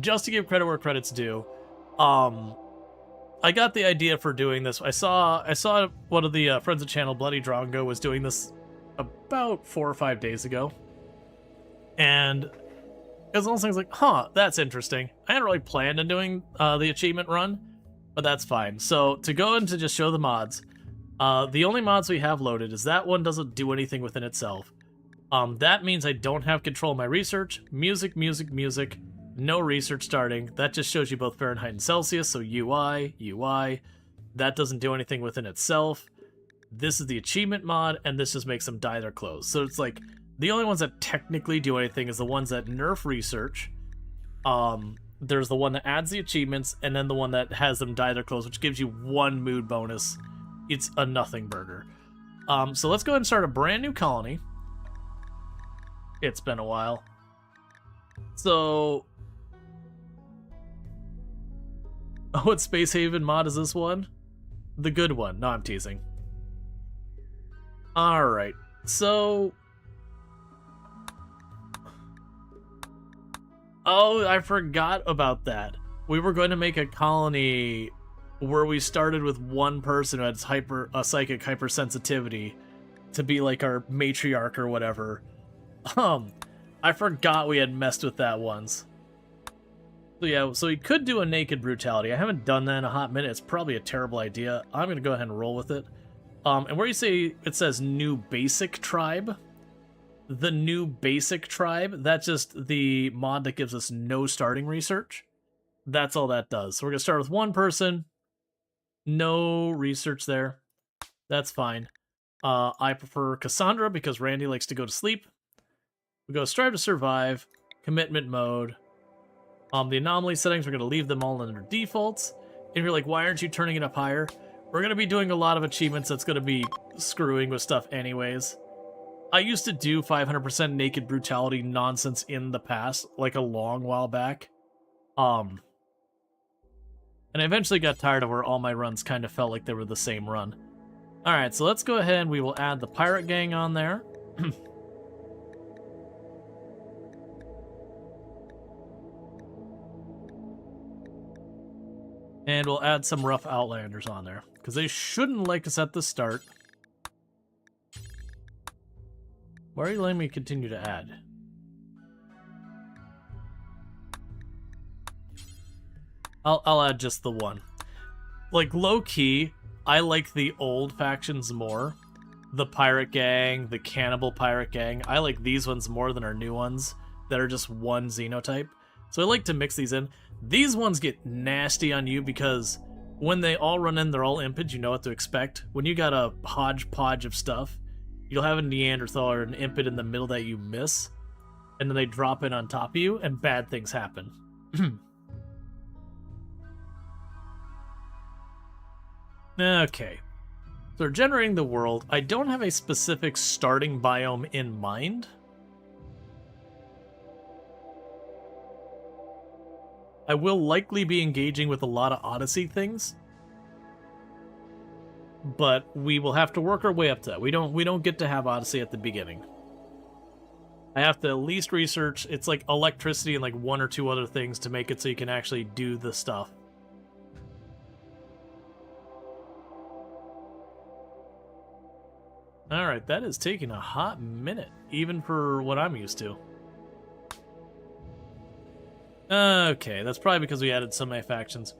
just to give credit where credit's due, I got the idea for doing this. I saw one of the friends of the channel, Bloody Drongo, was doing this about 4 or 5 days ago, and it was one of those things like, huh, that's interesting. I hadn't really planned on doing the achievement run, but that's fine. So to go and to just show the mods, the only mods we have loaded is that one doesn't do anything within itself. That means I don't have control of my research. Music, no research starting. That just shows you both Fahrenheit and Celsius, so UI. That doesn't do anything within itself. This is the achievement mod, and this just makes them dye their clothes. So it's like, the only ones that technically do anything is the ones that nerf research. There's the one that adds the achievements, and then the one that has them dye their clothes, which gives you 1 mood bonus. It's a nothing burger. So let's go ahead and start a brand new colony. It's been a while. So, what Space Haven mod is this one? The good one. No, I'm teasing. Alright, so... Oh, I forgot about that. We were going to make a colony where we started with one person who had psychic hypersensitivity to be like our matriarch or whatever. I forgot we had messed with that once. So yeah, so we could do a naked brutality. I haven't done that in a hot minute. It's probably a terrible idea. I'm going to go ahead and roll with it. And where you say it says new basic tribe, the new basic tribe, that's just the mod that gives us no starting research. That's all that does. So we're going to start with one person. No research there. That's fine. I prefer Cassandra because Randy likes to go to sleep. We go strive to survive, commitment mode. The anomaly settings, we're going to leave them all under defaults. And you're like, why aren't you turning it up higher? We're going to be doing a lot of achievements that's going to be screwing with stuff anyways. I used to do 500% naked brutality nonsense in the past, like a long while back. And I eventually got tired of where all my runs kind of felt like they were the same run. Alright, so let's go ahead and we will add the pirate gang on there. And we'll add some rough outlanders on there, because they shouldn't like us at the start. Why are you letting me continue to add? I'll add just the one. Like, low-key, I like the old factions more. The pirate gang, the cannibal pirate gang. I like these ones more than our new ones that are just one xenotype. So I like to mix these in. These ones get nasty on you because when they all run in, they're all impids. You know what to expect. When you got a hodgepodge of stuff, you'll have a Neanderthal or an impid in the middle that you miss, and then they drop in on top of you, and bad things happen. Okay. So we're generating the world. I don't have a specific starting biome in mind. I will likely be engaging with a lot of Odyssey things, but we will have to work our way up to that. We don't get to have Odyssey at the beginning. I have to at least research. It's like electricity and like 1 or 2 other things to make it so you can actually do the stuff. Alright, that is taking a hot minute, even for what I'm used to. Okay, that's probably because we added so many factions.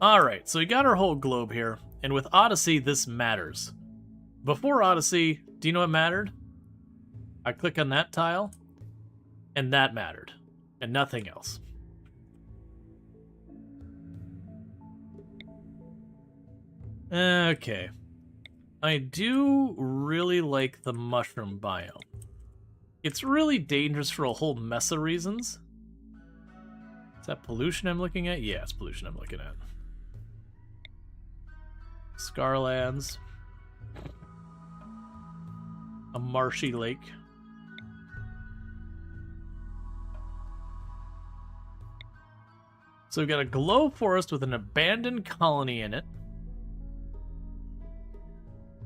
Alright, so we got our whole globe here, and with Odyssey, this matters. Before Odyssey, do you know what mattered? I click on that tile, and that mattered, and nothing else. Okay. I do really like the mushroom biome. It's really dangerous for a whole mess of reasons. Is that pollution I'm looking at? Yeah, it's pollution I'm looking at. Scarlands. A marshy lake. So we've got a glow forest with an abandoned colony in it.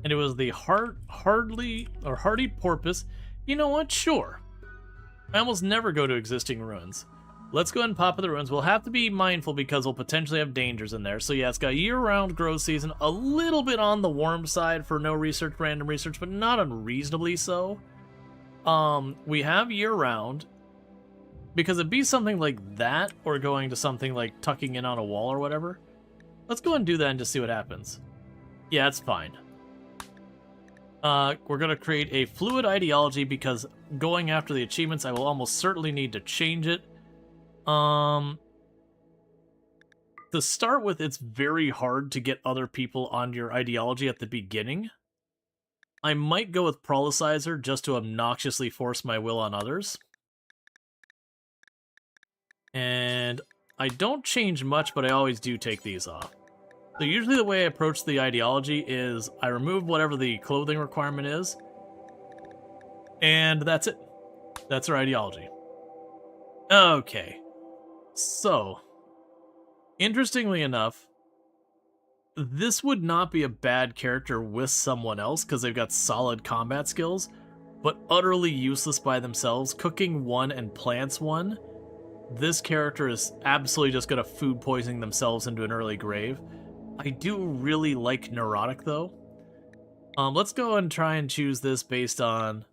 And it was the hardy porpoise. You know what? Sure. I almost never go to existing ruins. Let's go ahead and pop in the ruins. We'll have to be mindful because we'll potentially have dangers in there. So yeah, it's got year-round growth season, a little bit on the warm side for no research, random research, but not unreasonably so. We have year-round, because it'd be something like that, or going to something like tucking in on a wall or whatever. Let's go ahead and do that and just see what happens. Yeah, it's fine. We're going to create a fluid ideology because going after the achievements, I will almost certainly need to change it. To start with, it's very hard to get other people on your ideology at the beginning. I might go with Prolicizer just to obnoxiously force my will on others. And I don't change much, but I always do take these off. So usually the way I approach the ideology is I remove whatever the clothing requirement is, and that's it. That's our ideology. Okay. So, interestingly enough, this would not be a bad character with someone else because they've got solid combat skills, but utterly useless by themselves. Cooking 1 and plants 1, this character is absolutely just going to food poison themselves into an early grave. I do really like Neurotic, though. Let's go and try and choose this based on...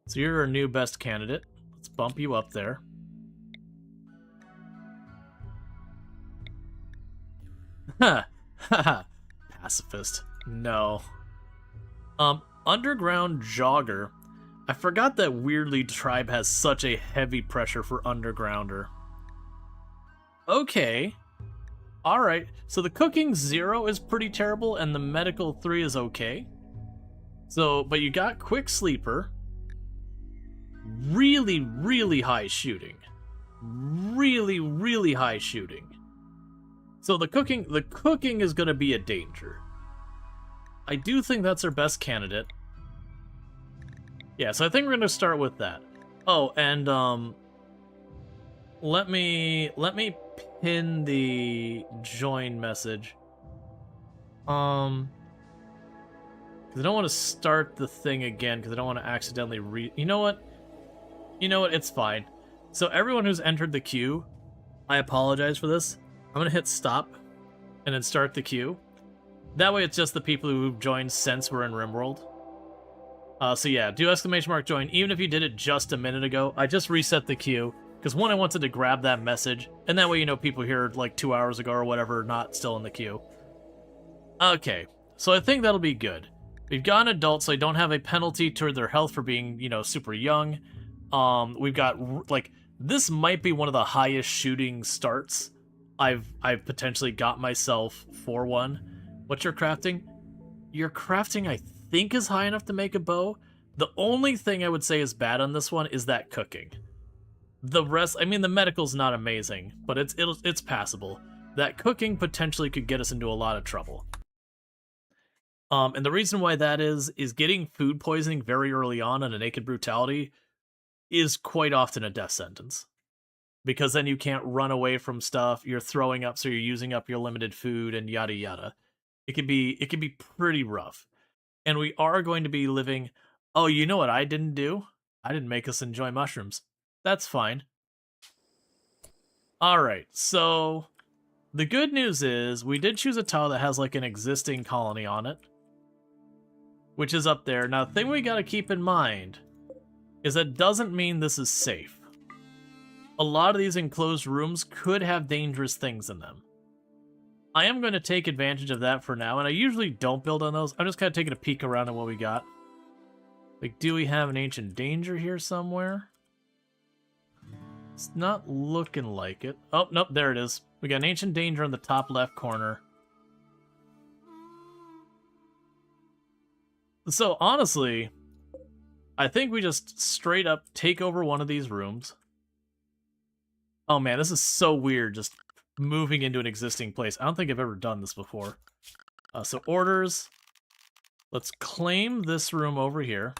So you're our new best candidate. Let's bump you up there. Ha! Ha! Pacifist. No. Underground Jogger. I forgot that weirdly Tribe has such a heavy pressure for Undergrounder. Okay. Alright, so the cooking 0 is pretty terrible, and the medical 3 is okay. So, but you got quick sleeper. Really, really high shooting. Really, really high shooting. So the cooking is going to be a danger. I do think that's our best candidate. Yeah, so I think we're going to start with that. Oh, and let me pin the join message. Because I don't want to start the thing again because I don't want to accidentally You know what? You know what? It's fine. So everyone who's entered the queue, I apologize for this. I'm going to hit stop and then start the queue. That way it's just the people who've joined since we're in RimWorld. So yeah, do !join. Even if you did it just a minute ago, I just reset the queue. Because one, I wanted to grab that message, and that way you know people here like 2 hours ago or whatever not still in the queue. Okay, so I think that'll be good. We've got an adult, so they don't have a penalty toward their health for being, you know, super young. We've got, like, this might be one of the highest shooting starts I've potentially got myself for one. What's your crafting? Your crafting, I think, is high enough to make a bow. The only thing I would say is bad on this one is that cooking. The rest, I mean, the medical's not amazing, but it's passable. That cooking potentially could get us into a lot of trouble. And the reason why that is getting food poisoning very early on in a Naked Brutality is quite often a death sentence. Because then you can't run away from stuff, you're throwing up, so you're using up your limited food, and yada yada. It can be pretty rough. And we are going to be living... Oh, you know what I didn't do? I didn't make us enjoy mushrooms. That's fine. Alright, so... The good news is, we did choose a tile that has like an existing colony on it. Which is up there. Now, the thing we gotta keep in mind is that doesn't mean this is safe. A lot of these enclosed rooms could have dangerous things in them. I am going to take advantage of that for now, and I usually don't build on those. I'm just kind of taking a peek around at what we got. Like, do we have an ancient danger here somewhere? It's not looking like it. Oh, nope, there it is. We got an ancient danger in the top left corner. So, honestly, I think we just straight up take over one of these rooms. Oh man, this is so weird, just moving into an existing place. I don't think I've ever done this before. So orders. Let's claim this room over here.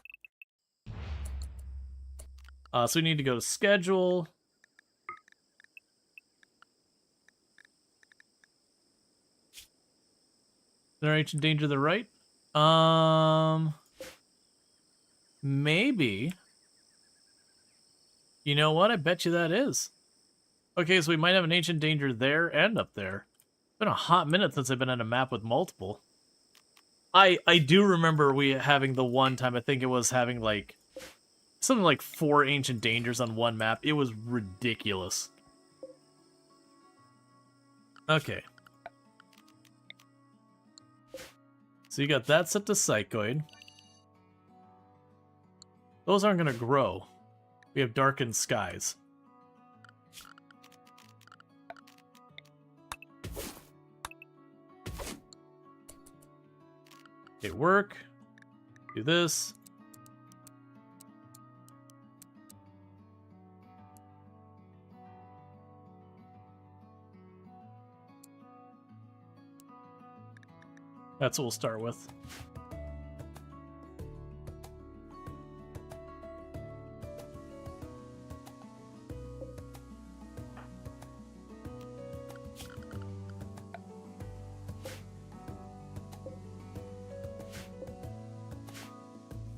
So we need to go to schedule. Is there ancient danger to the right? Maybe. You know what? I bet you that is. Okay, so we might have an ancient danger there and up there. It's been a hot minute since I've been on a map with multiple. I do remember we having the one time, I think it was having like something like 4 ancient dangers on one map. It was ridiculous. Okay. So you got that set to Psychoid. Those aren't going to grow. We have Darkened Skies. Okay, work. Do this. That's what we'll start with.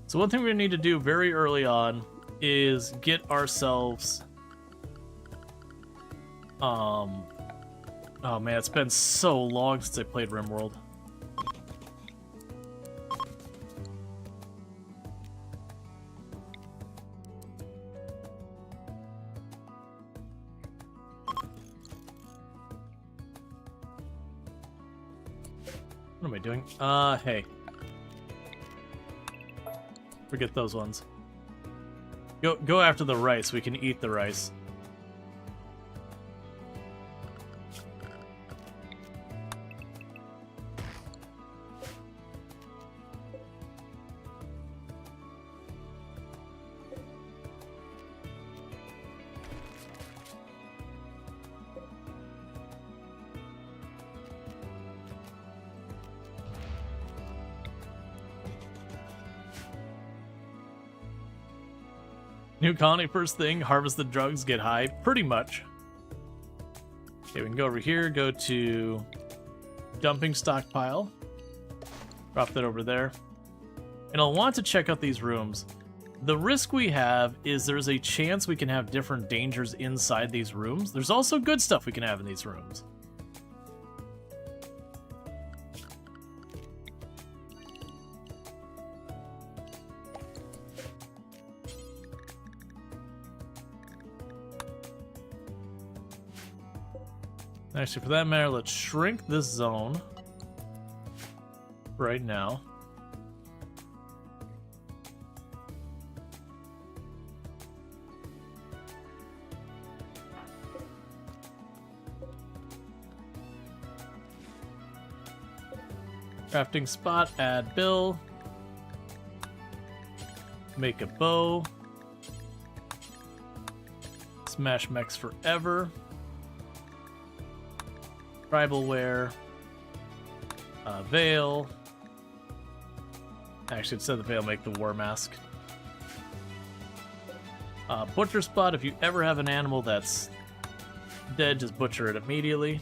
So one thing we're going to need to do very early on is get ourselves... Oh man, it's been so long since I played RimWorld. What am I doing? Hey. Forget those ones. Go after the rice. We can eat the rice. New colony first thing, harvest the drugs, get high, pretty much. Okay, we can go over here, go to dumping stockpile. Drop that over there. And I'll want to check out these rooms. The risk we have is there's a chance we can have different dangers inside these rooms. There's also good stuff we can have in these rooms. Actually, for that matter, let's shrink this zone right now. Crafting spot, add bill. Make a bow. Smash mechs forever. Tribal wear. Veil. Actually, instead of the veil, make the war mask. Butcher spot, if you ever have an animal that's dead, just butcher it immediately.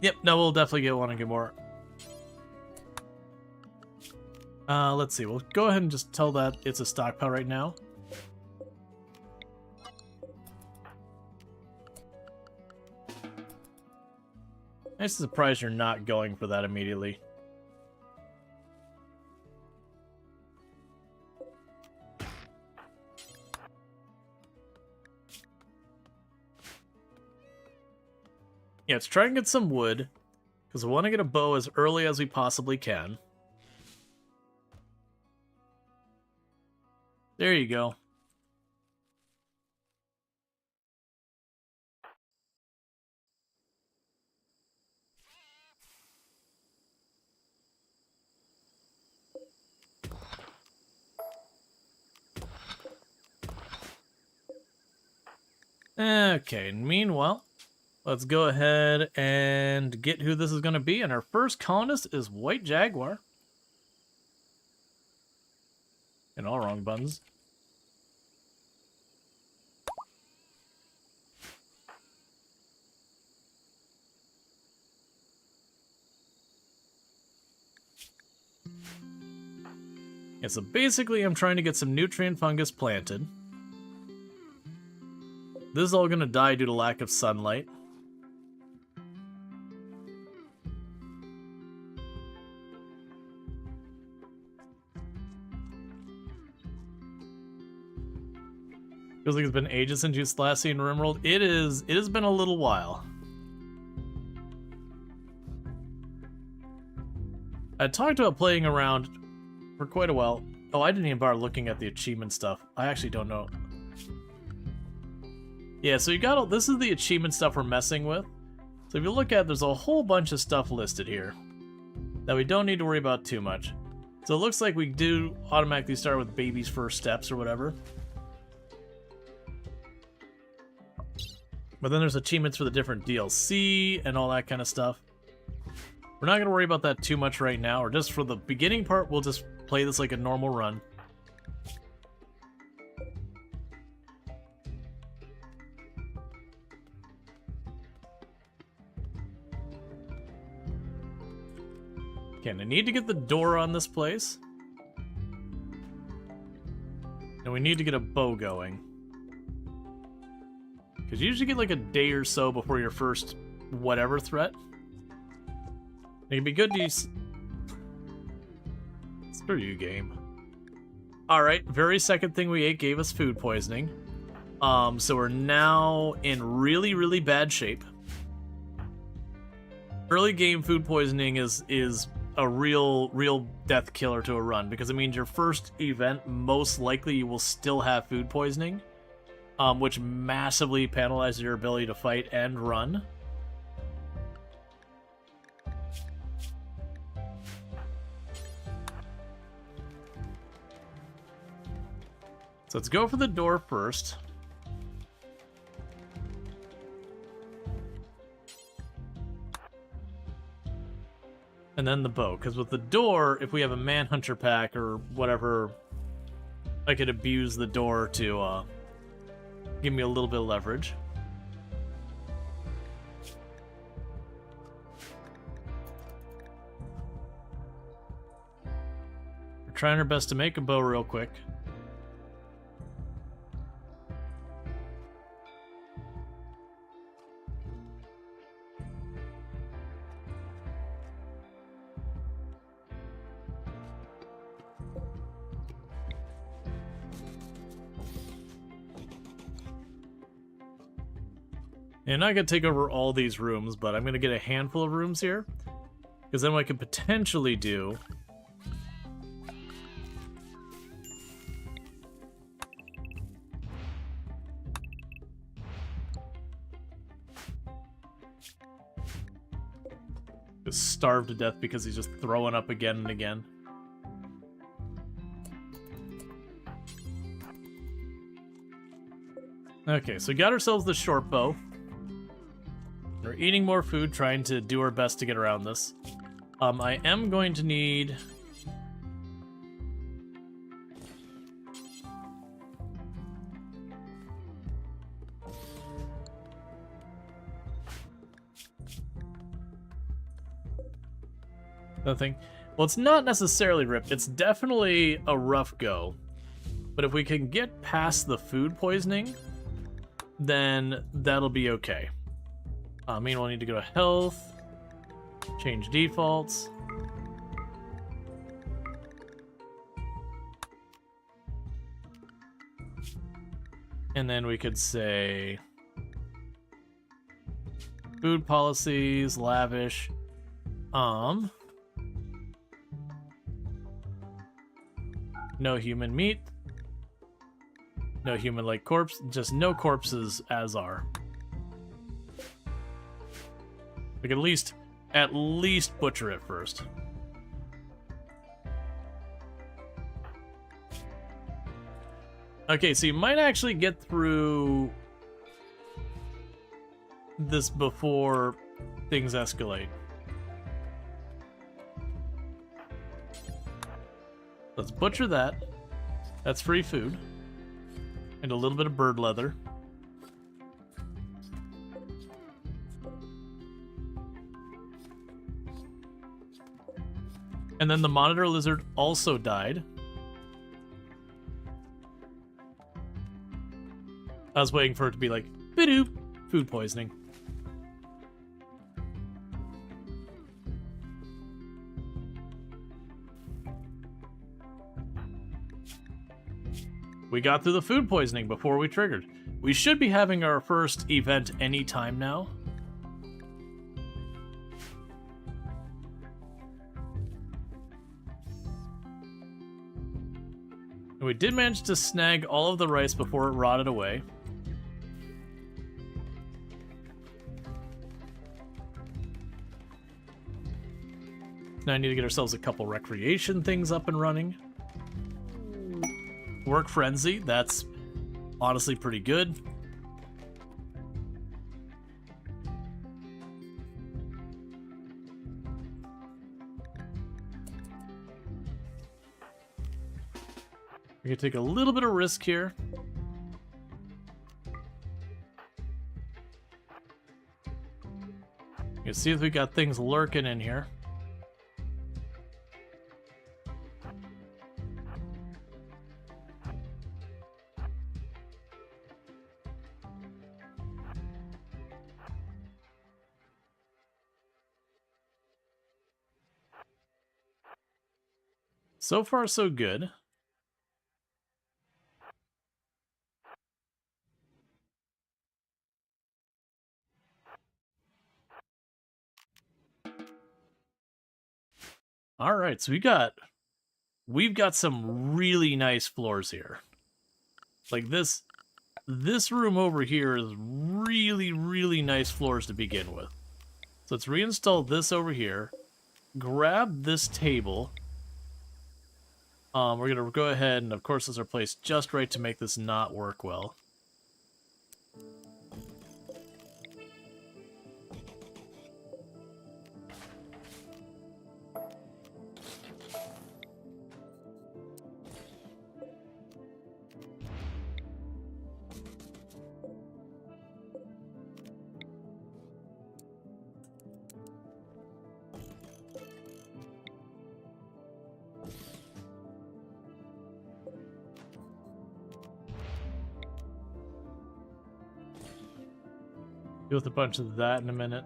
Yep, no, we'll definitely get one and get more. Let's see, we'll go ahead and just tell that it's a stockpile right now. I'm surprised you're not going for that immediately. Yeah, let's try and get some wood, because we want to get a bow as early as we possibly can. There you go. Okay, meanwhile, let's go ahead and get who this is going to be. And our first colonist is White Jaguar. And all wrong buttons. Yeah, so basically I'm trying to get some nutrient fungus planted. This is all gonna die due to lack of sunlight. Feels like it's been ages since you last seen RimWorld. It has been a little while. I talked about playing around for quite a while. Oh, I didn't even bother looking at the achievement stuff. I actually don't know. Yeah, so you got all this is the achievement stuff we're messing with. So if you look at it, there's a whole bunch of stuff listed here that we don't need to worry about too much. So it looks like we do automatically start with baby's first steps or whatever. But then there's achievements for the different DLC and all that kind of stuff. We're not going to worry about that too much right now, or just for the beginning part, we'll just play this like a normal run. Okay, and I need to get the door on this place. And we need to get a bow going. Because you usually get like a day or so before your first whatever threat. It'd be good to use... Screw you, game. Alright, very second thing we ate gave us food poisoning. So we're now in really, really bad shape. Early game food poisoning is a real death killer to a run, because it means your first event, most likely you will still have food poisoning. Which massively penalizes your ability to fight and run. So let's go for the door first. And then the bow, because with the door, if we have a manhunter pack or whatever, I could abuse the door to give me a little bit of leverage. We're trying our best to make a bow real quick. And I'm not going to take over all these rooms, but I'm going to get a handful of rooms here. Because then what I could potentially do... is starve to death because he's just throwing up again and again. Okay, so we got ourselves the short bow. We're eating more food, trying to do our best to get around this. I am going to need... Nothing. Well, it's not necessarily ripped. It's definitely a rough go. But if we can get past the food poisoning, then that'll be okay. Meanwhile, I need to go to health, change defaults. And then we could say food policies, lavish, no human meat, no human-like corpse, just no corpses as are. We can at least butcher it first. Okay, so you might actually get through this before things escalate. Let's butcher that. That's free food. And a little bit of bird leather. And then the monitor lizard also died. I was waiting for it to be like, bidoop, food poisoning. We got through the food poisoning before we triggered. We should be having our first event any time now. And we did manage to snag all of the rice before it rotted away. Now I need to get ourselves a couple recreation things up and running. Work Frenzy, that's honestly pretty good. We're gonna take a little bit of risk here. Let's see if we got things lurking in here. So far, so good. All right, so we've got some really nice floors here. Like this room over here is really, really nice floors to begin with. So let's reinstall this over here. Grab this table. We're gonna go ahead and, of course, this is placed just right to make this not work well. Deal with a bunch of that in a minute.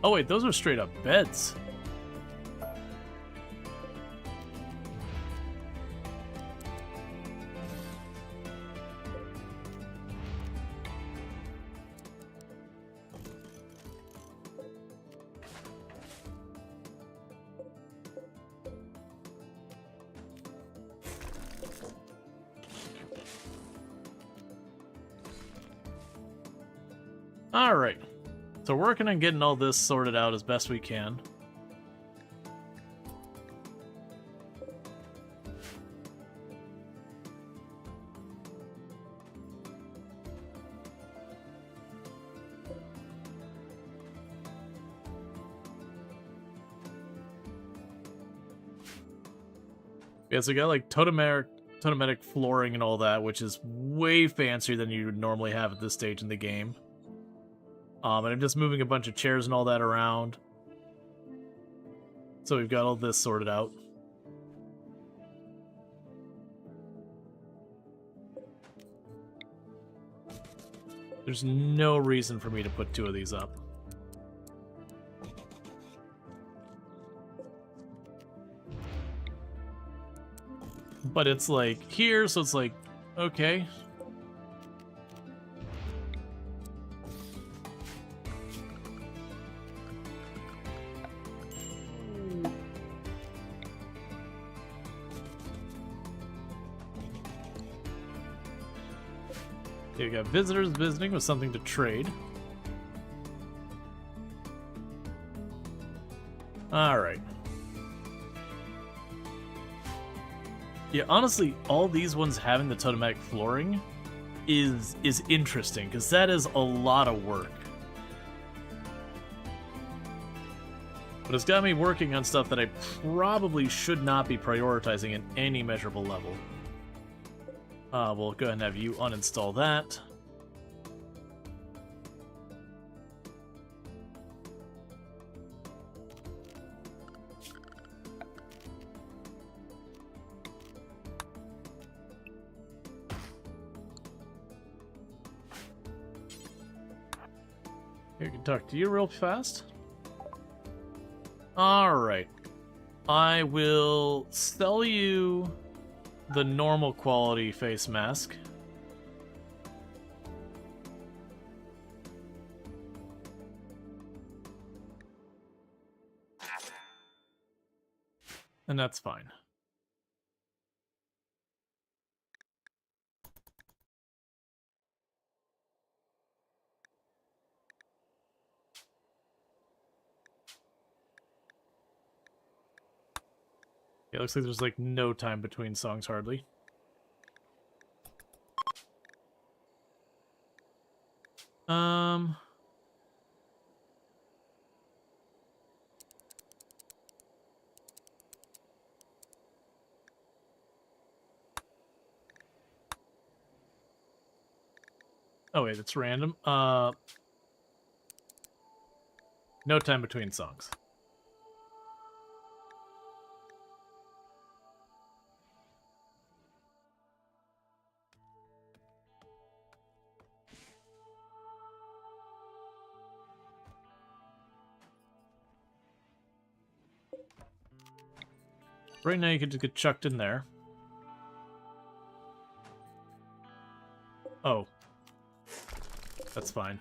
Oh wait, those are straight up beds. All right. So we're working on getting all this sorted out as best we can. Yeah, so we got like totemetic flooring and all that, which is way fancier than you would normally have at this stage in the game. And I'm just moving a bunch of chairs and all that around. So we've got all this sorted out. There's no reason for me to put 2 of these up. But it's like here, so it's like, okay. Okay, we got visitors visiting with something to trade. Alright. Yeah, honestly, all these ones having the totemetic flooring is interesting, because that is a lot of work. But it's got me working on stuff that I probably should not be prioritizing in any measurable level. We'll go ahead and have you uninstall that. Here, I can talk to you real fast. Alright. I will sell you the normal quality face mask. And that's fine. Yeah, it looks like there's like no time between songs hardly. Oh wait, it's random. No time between songs. Right now you can just get chucked in there. Oh. That's fine.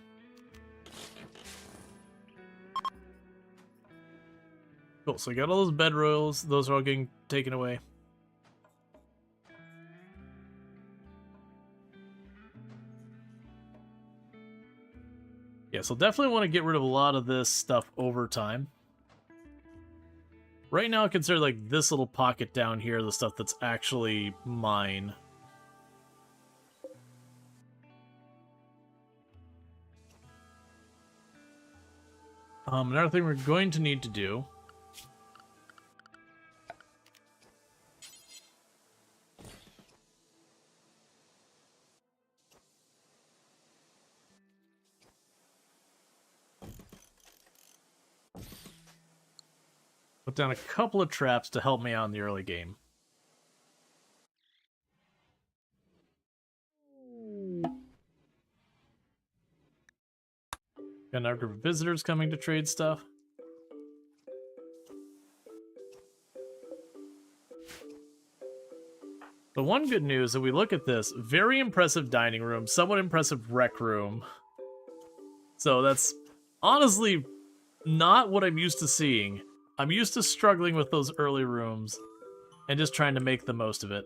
Cool, so I got all those bed royals. Those are all getting taken away. Yeah, so definitely want to get rid of a lot of this stuff over time. Right now I consider like this little pocket down here the stuff that's actually mine. Another thing we're going to need to do put down a couple of traps to help me out in the early game. Got another group of visitors coming to trade stuff. The one good news, if we look at this, very impressive dining room, somewhat impressive rec room. So that's honestly not what I'm used to seeing. I'm used to struggling with those early rooms and just trying to make the most of it.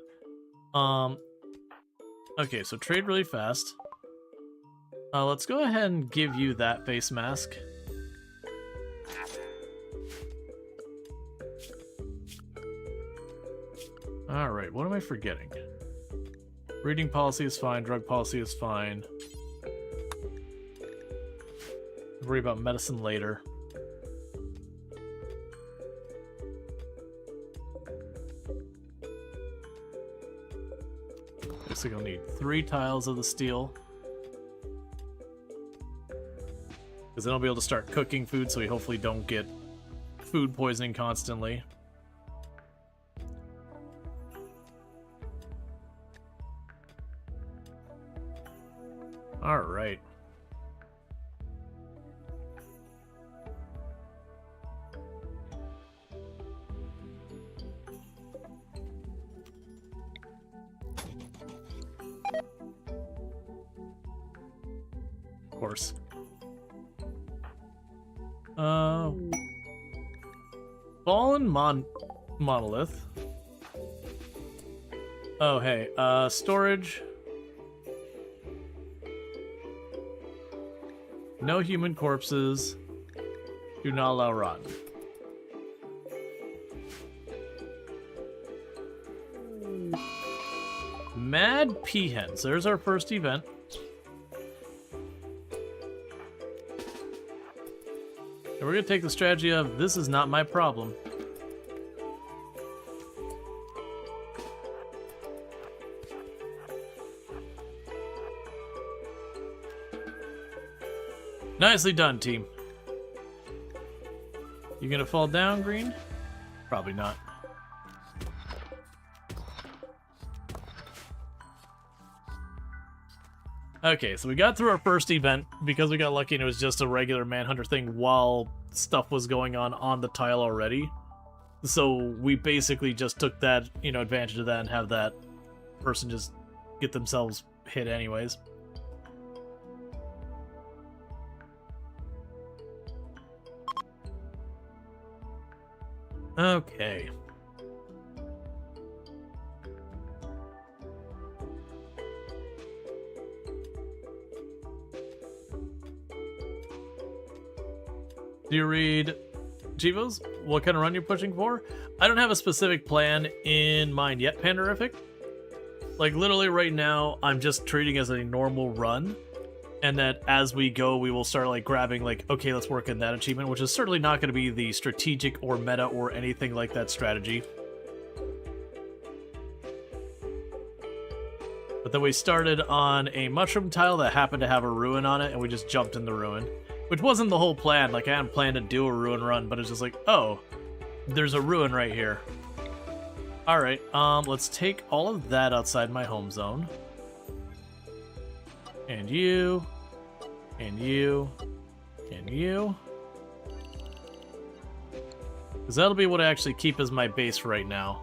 Okay, so trade really fast. Let's go ahead and give you that face mask. Alright, what am I forgetting? Reading policy is fine, drug policy is fine. Worry about medicine later. Looks like I'll need 3 tiles of the steel. Because then I'll be able to start cooking food so we hopefully don't get food poisoning constantly. Alright. Of course. Fallen monolith. Oh, hey. Storage. No human corpses. Do not allow rotten. Mad Peahens. There's our first event. And we're going to take the strategy of, this is not my problem. Nicely done, team. You gonna fall down, Green? Probably not. Okay, so we got through our first event because we got lucky and it was just a regular Manhunter thing while stuff was going on the tile already. So we basically just took that, you know, advantage of that and have that person just get themselves hit anyways. Okay. Do you read Chivos? What kind of run you're pushing for? I don't have a specific plan in mind yet, Panderific. Like, literally right now, I'm just treating it as a normal run. And that as we go, we will start like grabbing like, okay, let's work in that achievement, which is certainly not going to be the strategic or meta or anything like that strategy. But then we started on a mushroom tile that happened to have a ruin on it, and we just jumped in the ruin. Which wasn't the whole plan, like I hadn't planned to do a ruin run, but it's just like, oh, there's a ruin right here. Alright, let's take all of that outside my home zone. And you, and you, and you. Because that'll be what I actually keep as my base right now.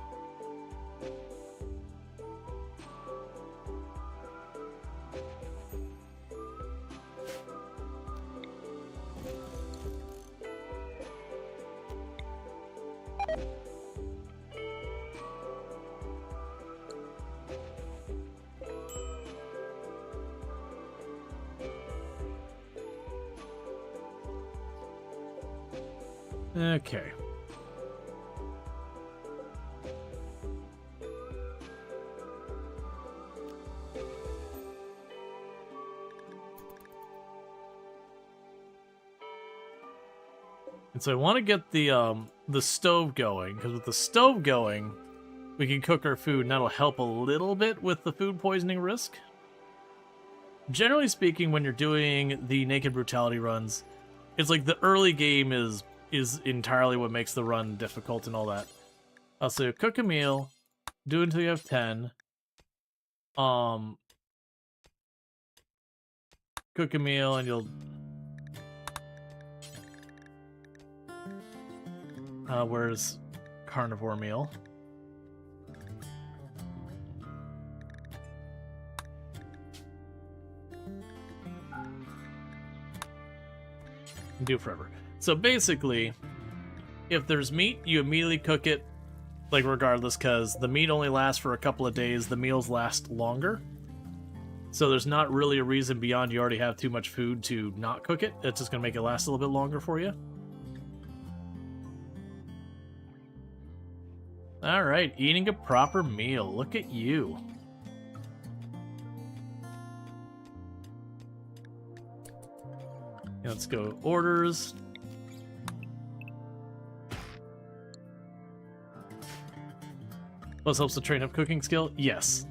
Okay. And so I want to get the stove going, because with the stove going, we can cook our food, and that'll help a little bit with the food poisoning risk. Generally speaking, when you're doing the Naked Brutality runs, it's like the early game is entirely what makes the run difficult and all that. So cook a meal, do it until you have 10. Cook a meal and you'll... where's carnivore meal? Do forever. So basically, if there's meat, you immediately cook it, like regardless, because the meat only lasts for a couple of days, the meals last longer. So there's not really a reason beyond you already have too much food to not cook it. It's just going to make it last a little bit longer for you. Alright, eating a proper meal. Look at you. Let's go orders. Plus helps to train up cooking skill? Yes.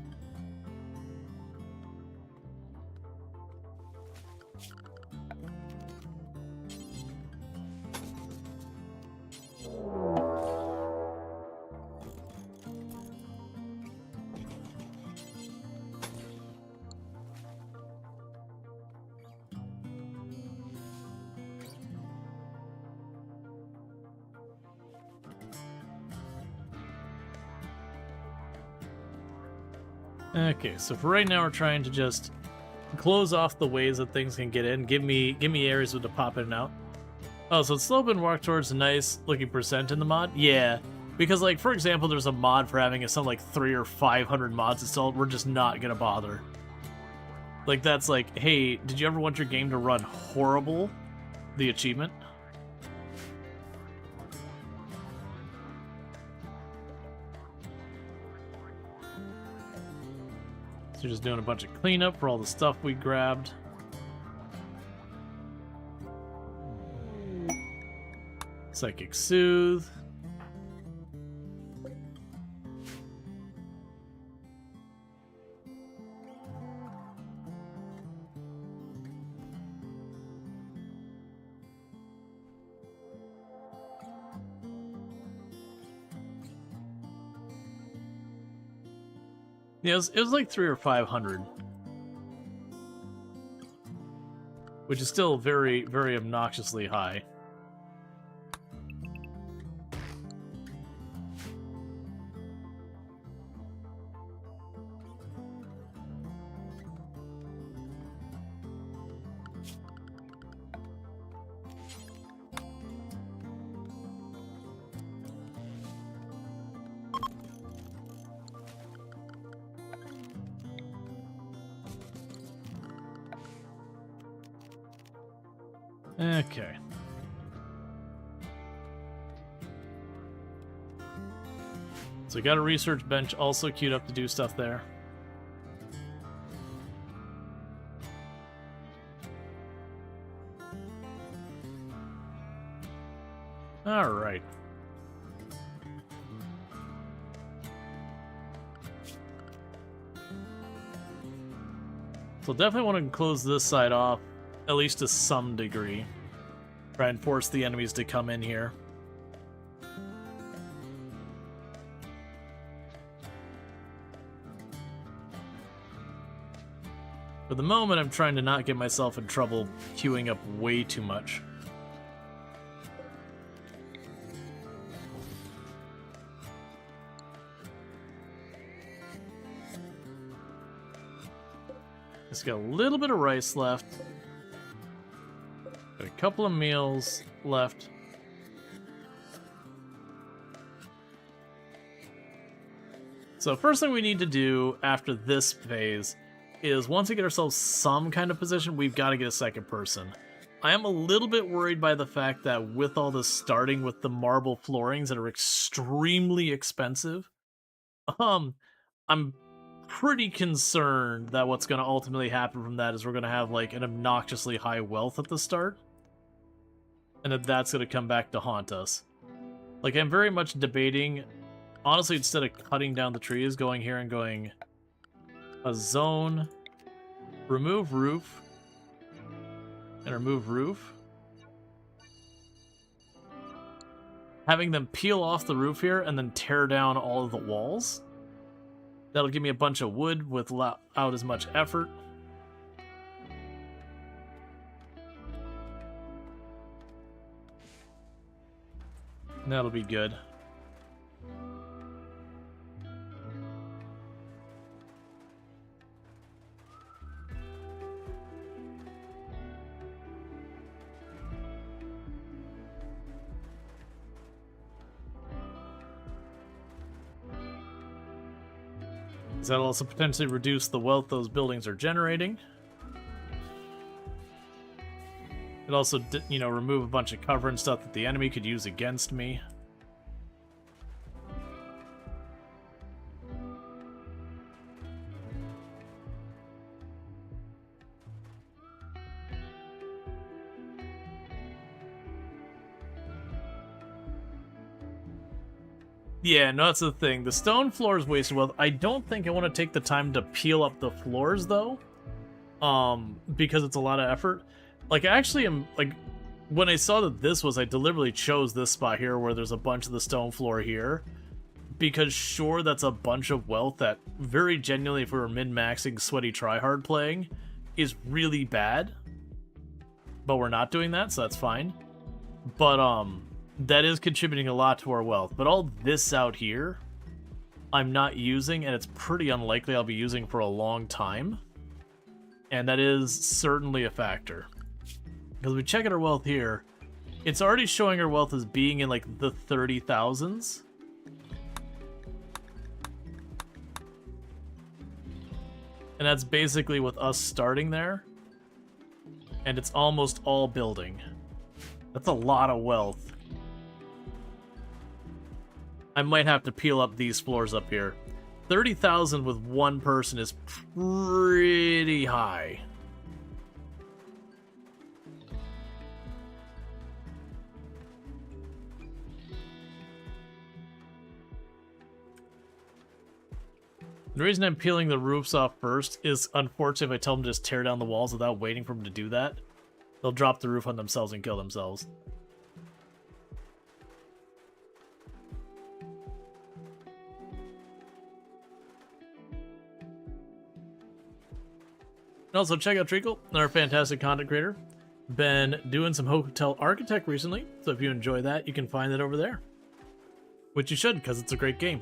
Okay, so for right now we're trying to just close off the ways that things can get in. Give me areas with to pop in and out. Oh, so it's still been walked towards a nice looking percent in the mod? Yeah, because like for example, there's a mod for having some like 300 or 500 mods installed. We're just not gonna bother. Like that's like, hey, did you ever want your game to run horrible? The achievement. So just doing a bunch of cleanup for all the stuff we grabbed. Psychic Soothe. Yeah, it was like 300 or 500. Which is still very, very obnoxiously high. Okay. So we got a research bench also queued up to do stuff there. All right. So definitely want to close this side off, at least to some degree. Try and force the enemies to come in here. For the moment, I'm trying to not get myself in trouble queuing up way too much. Just got a little bit of rice left. Got a couple of meals left. So first thing we need to do after this phase is once we get ourselves some kind of position, we've got to get a second person. I am a little bit worried by the fact that with all this starting with the marble floorings that are extremely expensive, I'm pretty concerned that what's going to ultimately happen from that is we're going to have like an obnoxiously high wealth at the start, and that's going to come back to haunt us. Like, I'm very much debating, honestly, instead of cutting down the trees, going here and going a zone, remove roof, and remove roof. Having them peel off the roof here and then tear down all of the walls. That'll give me a bunch of wood without as much effort. And that'll be good. That'll also potentially reduce the wealth those buildings are generating. It also, you know, remove a bunch of cover and stuff that the enemy could use against me. Yeah, no, that's the thing. The stone floor is wasted wealth. I don't think I want to take the time to peel up the floors, though. Because it's a lot of effort. Like, I actually am, like, when I saw that this was, I deliberately chose this spot here where there's a bunch of the stone floor here. Because, sure, that's a bunch of wealth that, very genuinely, if we were min-maxing sweaty tryhard playing, is really bad. But we're not doing that, so that's fine. But, that is contributing a lot to our wealth. But all this out here, I'm not using, and it's pretty unlikely I'll be using for a long time. And that is certainly a factor. Because we check out our wealth here, it's already showing our wealth as being in, like, the 30,000s. And that's basically with us starting there. And it's almost all building. That's a lot of wealth. I might have to peel up these floors up here. 30,000 with one person is pretty high. The reason I'm peeling the roofs off first is, unfortunately, if I tell them to just tear down the walls without waiting for them to do that, they'll drop the roof on themselves and kill themselves. And also, check out Treacle, our fantastic content creator. Been doing some hotel architect recently, so if you enjoy that, you can find it over there. Which you should, because it's a great game.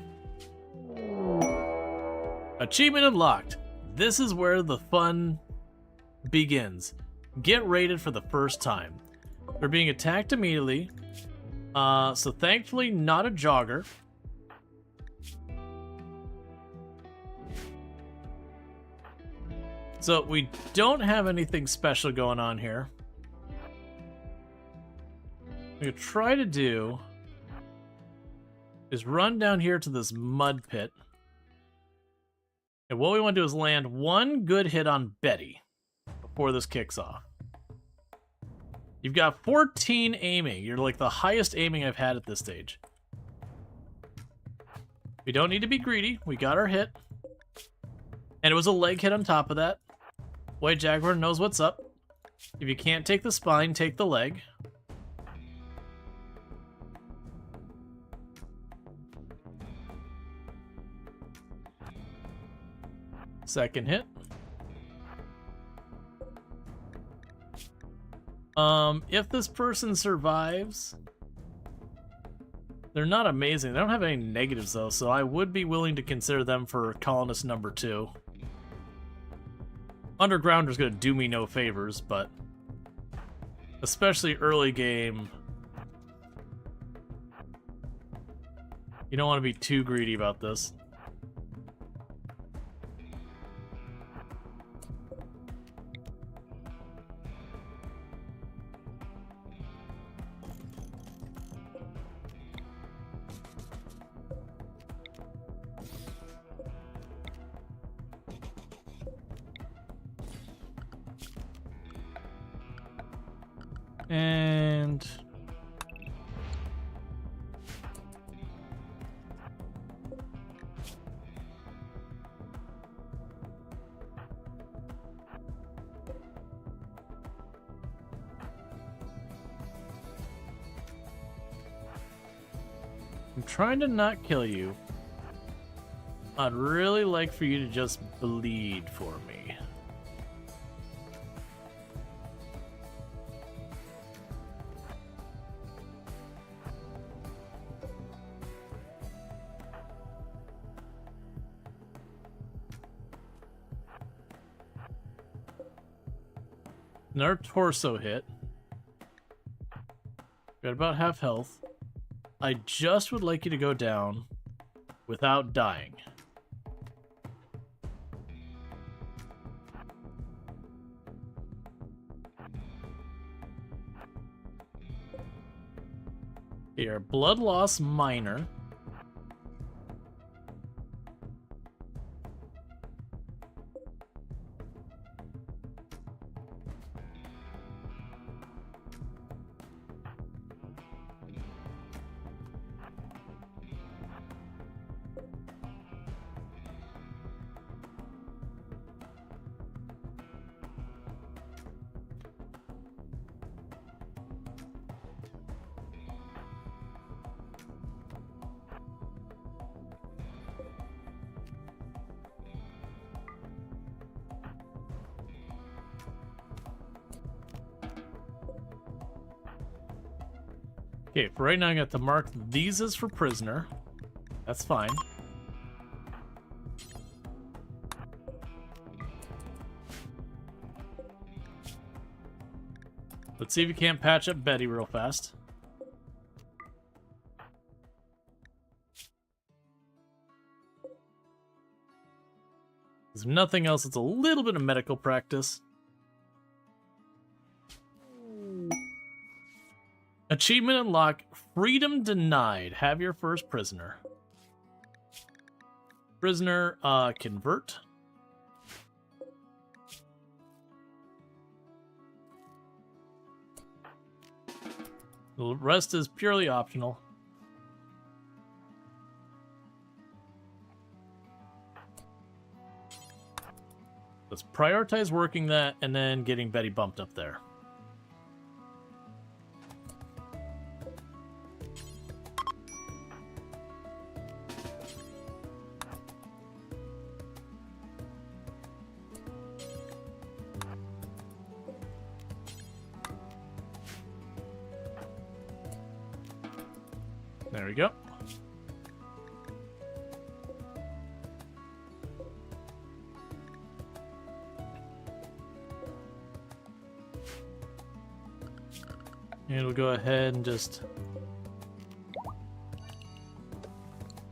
Achievement unlocked. This is where the fun begins. Get raided for the first time. We're being attacked immediately. So thankfully not a jogger. So we don't have anything special going on here. What we try to do is run down here to this mud pit. And what we want to do is land one good hit on Betty before this kicks off. You've got 14 aiming. You're like the highest aiming I've had at this stage. We don't need to be greedy. We got our hit. And it was a leg hit on top of that. White Jaguar knows what's up. If you can't take the spine, take the leg. Second hit. If this person survives, they're not amazing. They don't have any negatives though, so I would be willing to consider them for colonist number 2. Undergrounder's gonna do me no favors, but especially early game, you don't want to be too greedy about this. And I'm trying to not kill you. I'd really like for you to just bleed for me. Another torso hit. Got about half health. I just would like you to go down without dying. Here, blood loss minor. Okay, for right now I got to mark these as for prisoner. That's fine. Let's see if you can't patch up Betty real fast. There's nothing else. It's a little bit of medical practice. Achievement unlocked. Freedom denied. Have your first prisoner. Prisoner, convert. The rest is purely optional. Let's prioritize working that and then getting Betty bumped up there. There we go. And we'll go ahead and just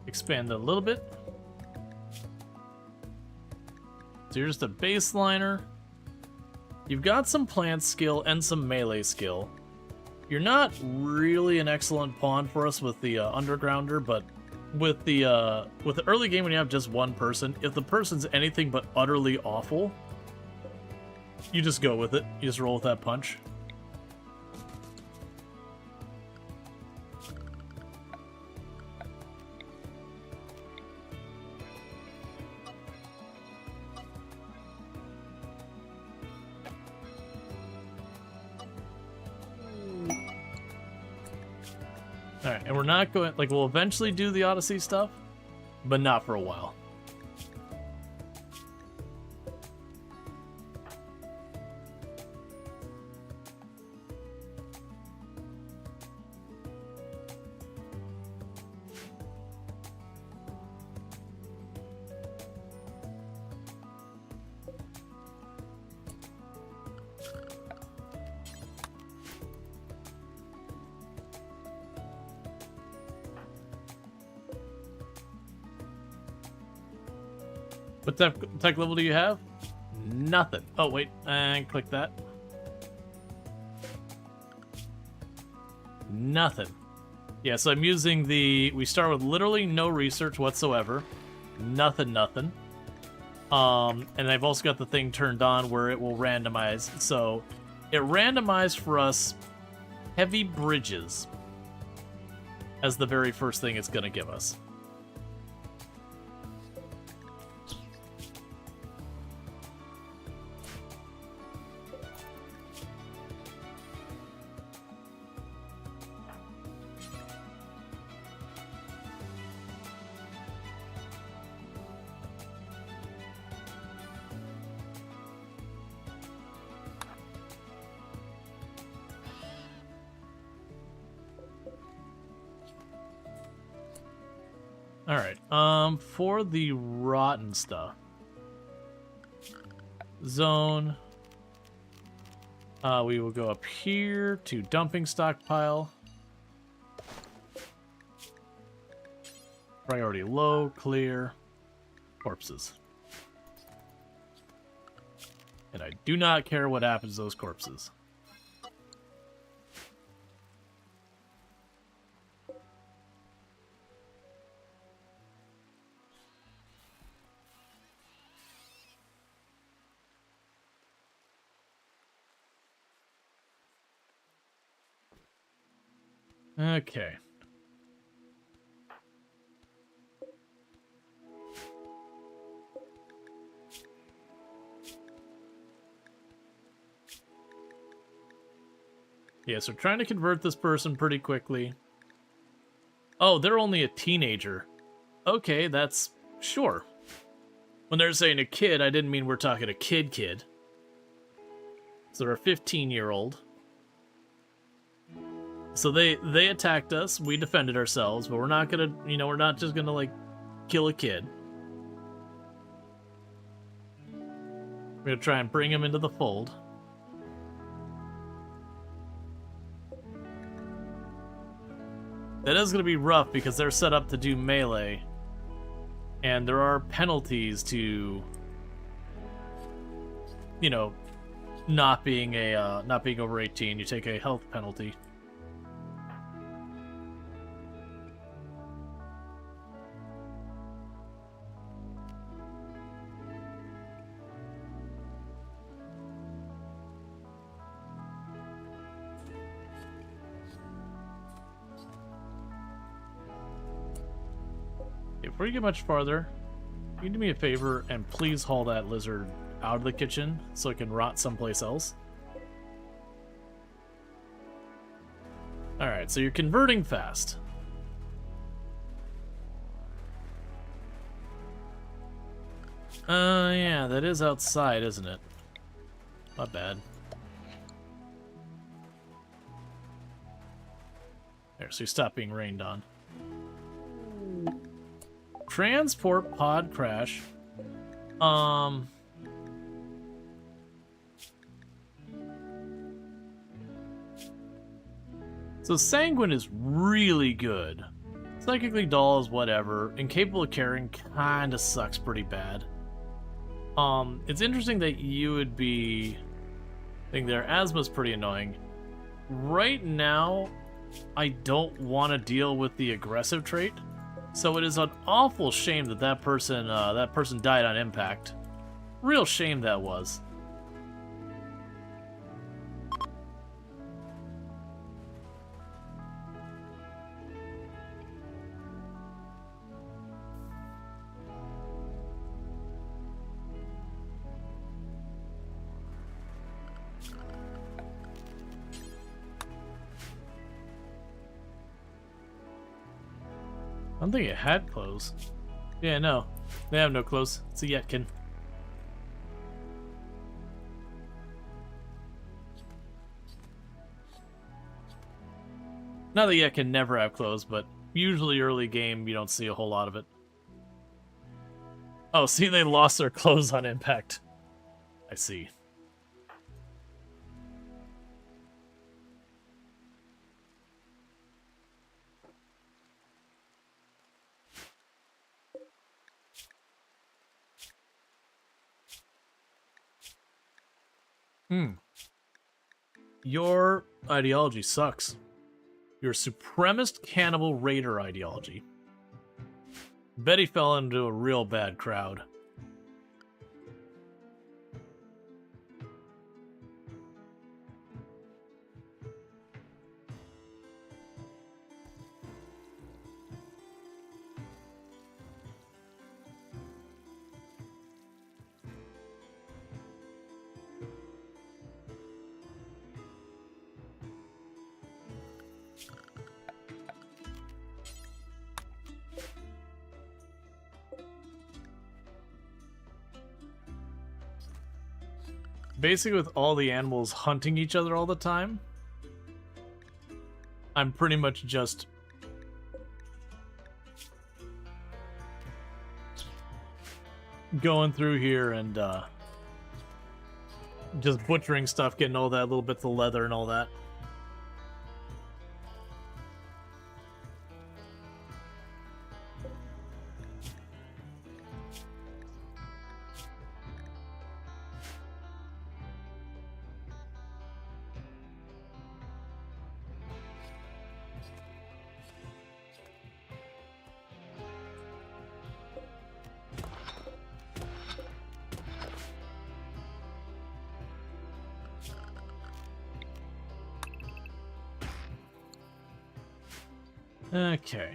expand it a little bit. So you're just a baseliner. You've got some plant skill and some melee skill. You're not really an excellent pawn for us with the undergrounder, but with the early game when you have just one person, if the person's anything but utterly awful, you just go with it. You just roll with that punch. Alright, and we're not going, like, we'll eventually do the Odyssey stuff, but not for a while. What tech level do you have? Nothing. Oh, wait, and click that. Nothing. Yeah, so I'm using the... We start with literally no research whatsoever. Nothing. And I've also got the thing turned on where it will randomize. So it randomized for us heavy bridges as the very first thing it's going to give us. Alright, for the rotten stuff. Zone. We will go up here to dumping stockpile. Priority low, clear, corpses. And I do not care what happens to those corpses. Okay. Yeah, so trying to convert this person pretty quickly. Oh, they're only a teenager. Okay, that's... sure. When they're saying a kid, I didn't mean we're talking a kid. So they're a 15-year-old. So they attacked us, we defended ourselves, but we're not gonna, you know, we're not just gonna, like, kill a kid. We're gonna try and bring him into the fold. That is gonna be rough because they're set up to do melee. And there are penalties to, you know, not being over 18. You take a health penalty. before you get much farther, can you do me a favor and please haul that lizard out of the kitchen so it can rot someplace else? Alright, so you're converting fast. Yeah, that is outside, isn't it? Not bad. There, so you stop being rained on. Transport pod crash. So Sanguine is really good. Psychically dull is whatever. Incapable of carrying kinda sucks pretty bad. It's interesting that you would be... I think their asthma's pretty annoying. Right now, I don't want to deal with the aggressive trait, so it is an awful shame that that person died on impact. Real shame that was. I don't think it had clothes. Yeah, no. They have no clothes. It's a Yetkin. Not that Yetkin never have clothes, but usually early game you don't see a whole lot of it. Oh, see, they lost their clothes on impact. I see. Your ideology sucks. Your supremacist cannibal raider ideology. Betty fell into a real bad crowd. Basically, with all the animals hunting each other all the time, I'm pretty much just going through here and just butchering stuff, getting all that little bits of leather and all that. Okay.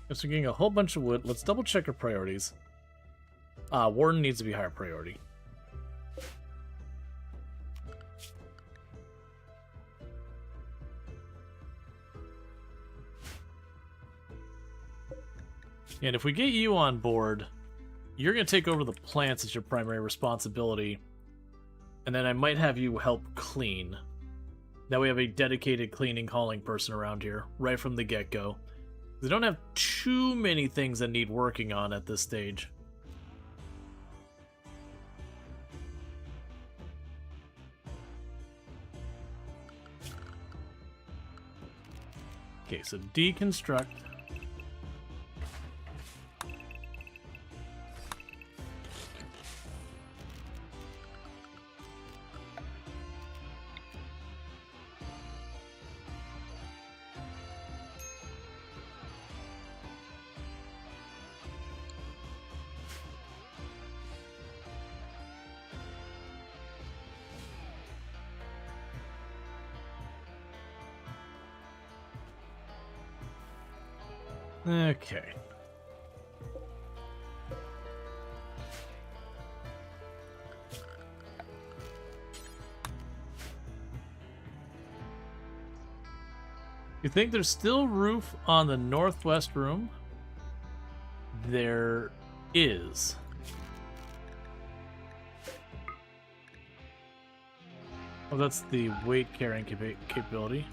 Guess we're getting a whole bunch of wood. Let's double check our priorities. Warden needs to be higher priority. And if we get you on board, you're going to take over the plants as your primary responsibility. And then I might have you help clean. That way we have a dedicated cleaning hauling person around here, right from the get-go. They don't have too many things that need working on at this stage. Okay, so deconstruct. Okay. You think there's still roof on the northwest room? There is. Oh, that's the weight carrying capability.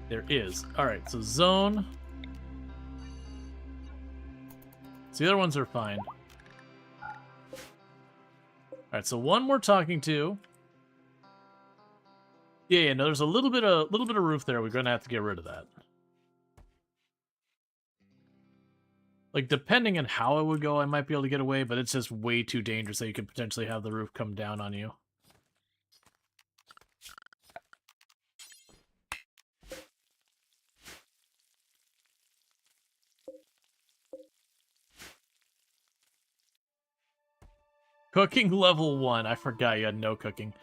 There is. Alright, so zone. So the other ones are fine. Alright, so one we're talking to. Yeah, no, there's a little bit of roof there. We're gonna have to get rid of that. Like, depending on how it would go, I might be able to get away, but it's just way too dangerous that you could potentially have the roof come down on you. Cooking level 1. I forgot you had no cooking.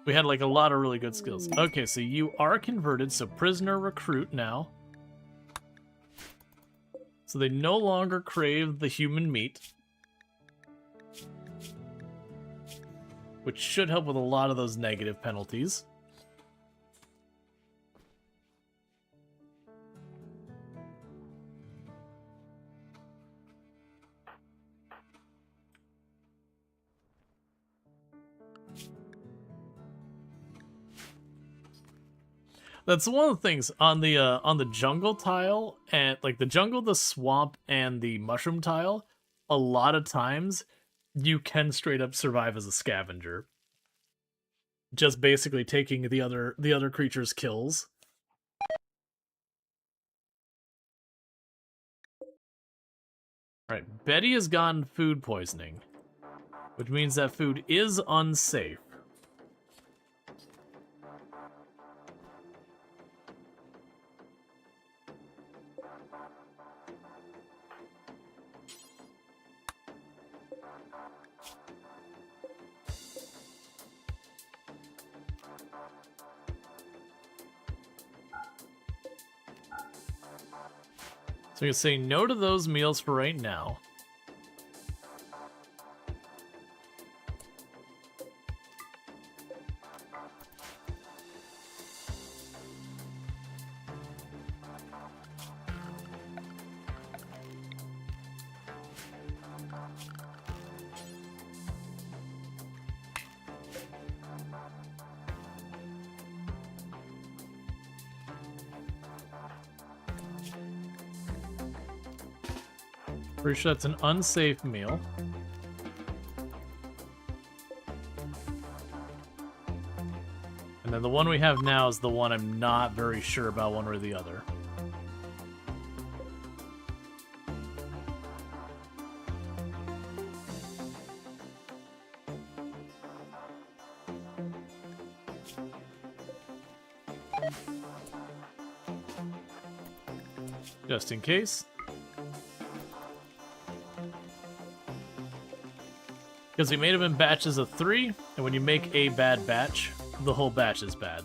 We had, like, a lot of really good skills. Okay, so you are converted, so prisoner recruit now. So they no longer crave the human meat. Which should help with a lot of those negative penalties. That's one of the things on the jungle tile, and like the jungle, the swamp, and the mushroom tile. A lot of times, you can straight up survive as a scavenger, just basically taking the other creature's kills. All right, Betty has gotten food poisoning, which means that food is unsafe. So you can say no to those meals for right now. Pretty sure that's an unsafe meal. And then the one we have now is the one I'm not very sure about one way or the other. Just in case. Because we made them in batches of 3, and when you make a bad batch, the whole batch is bad.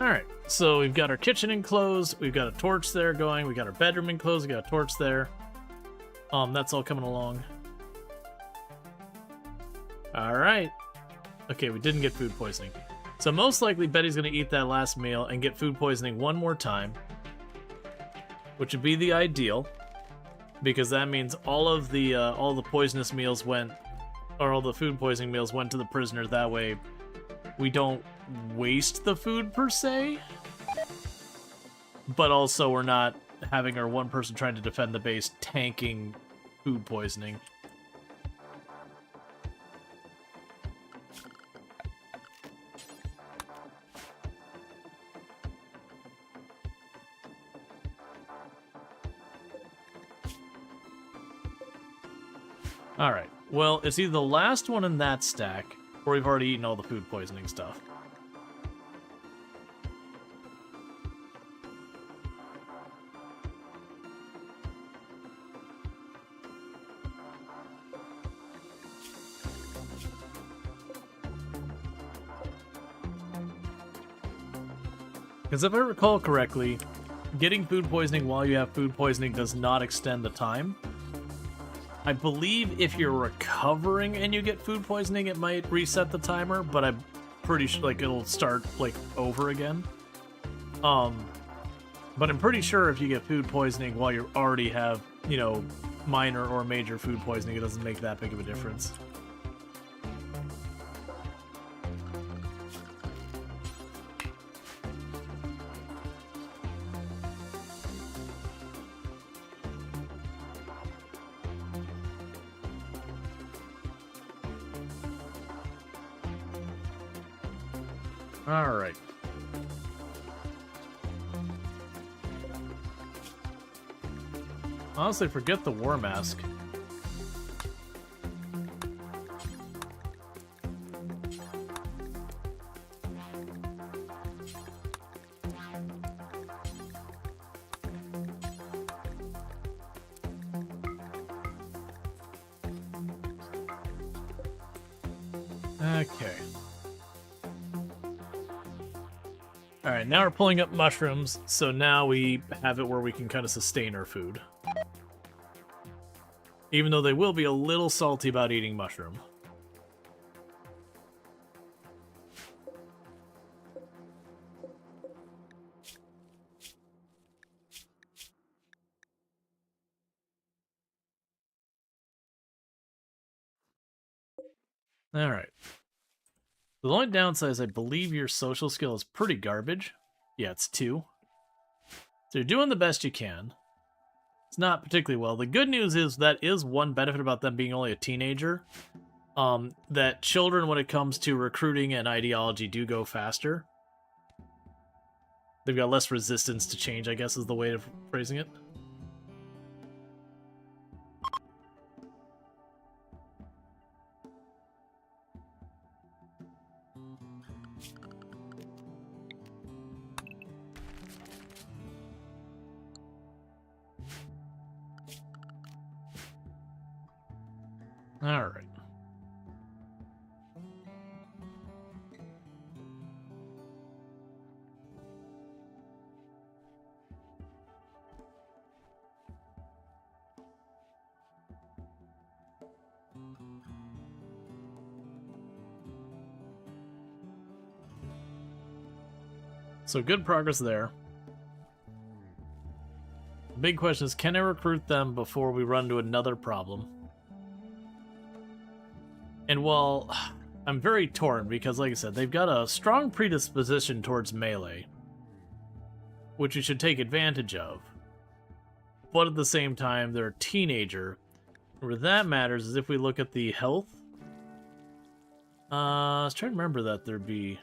Alright, so we've got our kitchen enclosed, we've got a torch there going, we got our bedroom enclosed, we got a torch there. That's all coming along. Alright. Okay, we didn't get food poisoning. So most likely Betty's gonna eat that last meal and get food poisoning one more time. Which would be the ideal. Because that means all the poisonous meals went, or all the food poisoning meals went to the prisoner, that way we don't waste the food per se, but also we're not having our one person trying to defend the base tanking food poisoning. Alright, well, it's either the last one in that stack, or we've already eaten all the food poisoning stuff. Because if I recall correctly, getting food poisoning while you have food poisoning does not extend the time. I believe if you're recovering and you get food poisoning, it might reset the timer, but I'm pretty sure like it'll start like over again. But I'm pretty sure if you get food poisoning while you already have, you know, minor or major food poisoning, it doesn't make that big of a difference. All right. Honestly, forget the war mask. Okay. Alright, now we're pulling up mushrooms, so now we have it where we can kind of sustain our food. Even though they will be a little salty about eating mushroom. Alright. The only downside is I believe your social skill is pretty garbage. Yeah, it's 2. So you're doing the best you can. It's not particularly well. The good news is that is one benefit about them being only a teenager. That children, when it comes to recruiting and ideology, do go faster. They've got less resistance to change, I guess is the way of phrasing it. All right. So good progress there. The big question is, can I recruit them before we run into another problem? And while I'm very torn because, like I said, they've got a strong predisposition towards melee, which you should take advantage of. But at the same time, they're a teenager. Where that matters is if we look at the health. I was trying to remember that there'd be...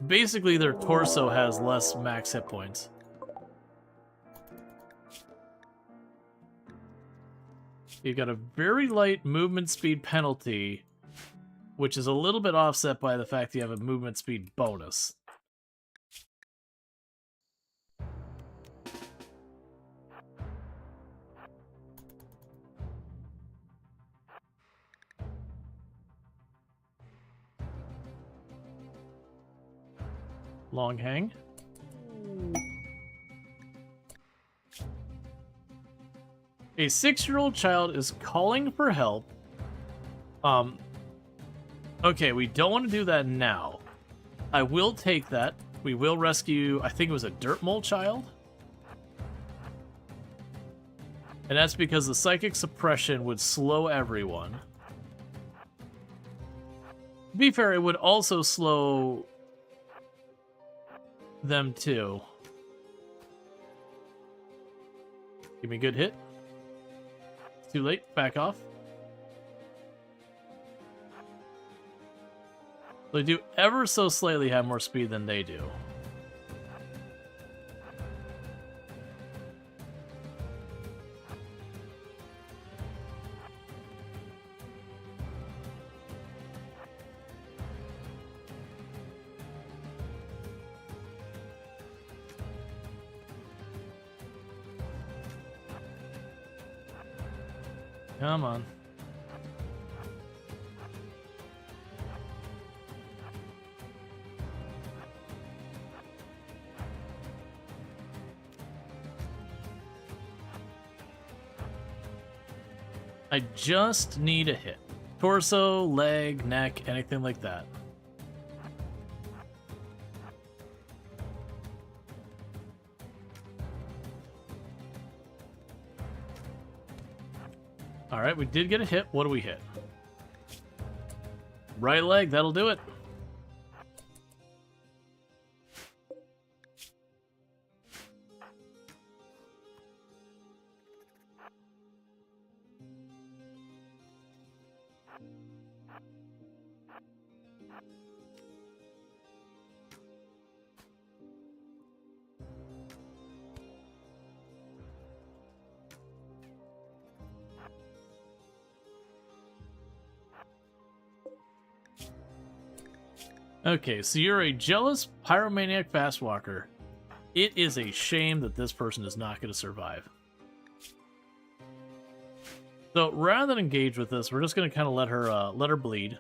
Basically, their torso has less max hit points. You've got a very light movement speed penalty, which is a little bit offset by the fact that you have a movement speed bonus. Long hang. A 6-year-old child is calling for help. Okay, we don't want to do that now. I will take that. We will rescue, I think it was a dirt mole child. And that's because the psychic suppression would slow everyone. To be fair, it would also slow them too. Give me a good hit. Too late. Back off. They do ever so slightly have more speed than they do. Come on. I just need a hit. Torso, leg, neck, anything like that. Alright, we did get a hit. What do we hit? Right leg, that'll do it. Okay, so you're a jealous pyromaniac fast walker. It is a shame that this person is not going to survive. So rather than engage with this, we're just going to kind of let her bleed.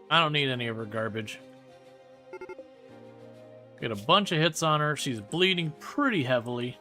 I don't need any of her garbage. Get a bunch of hits on her. She's bleeding pretty heavily.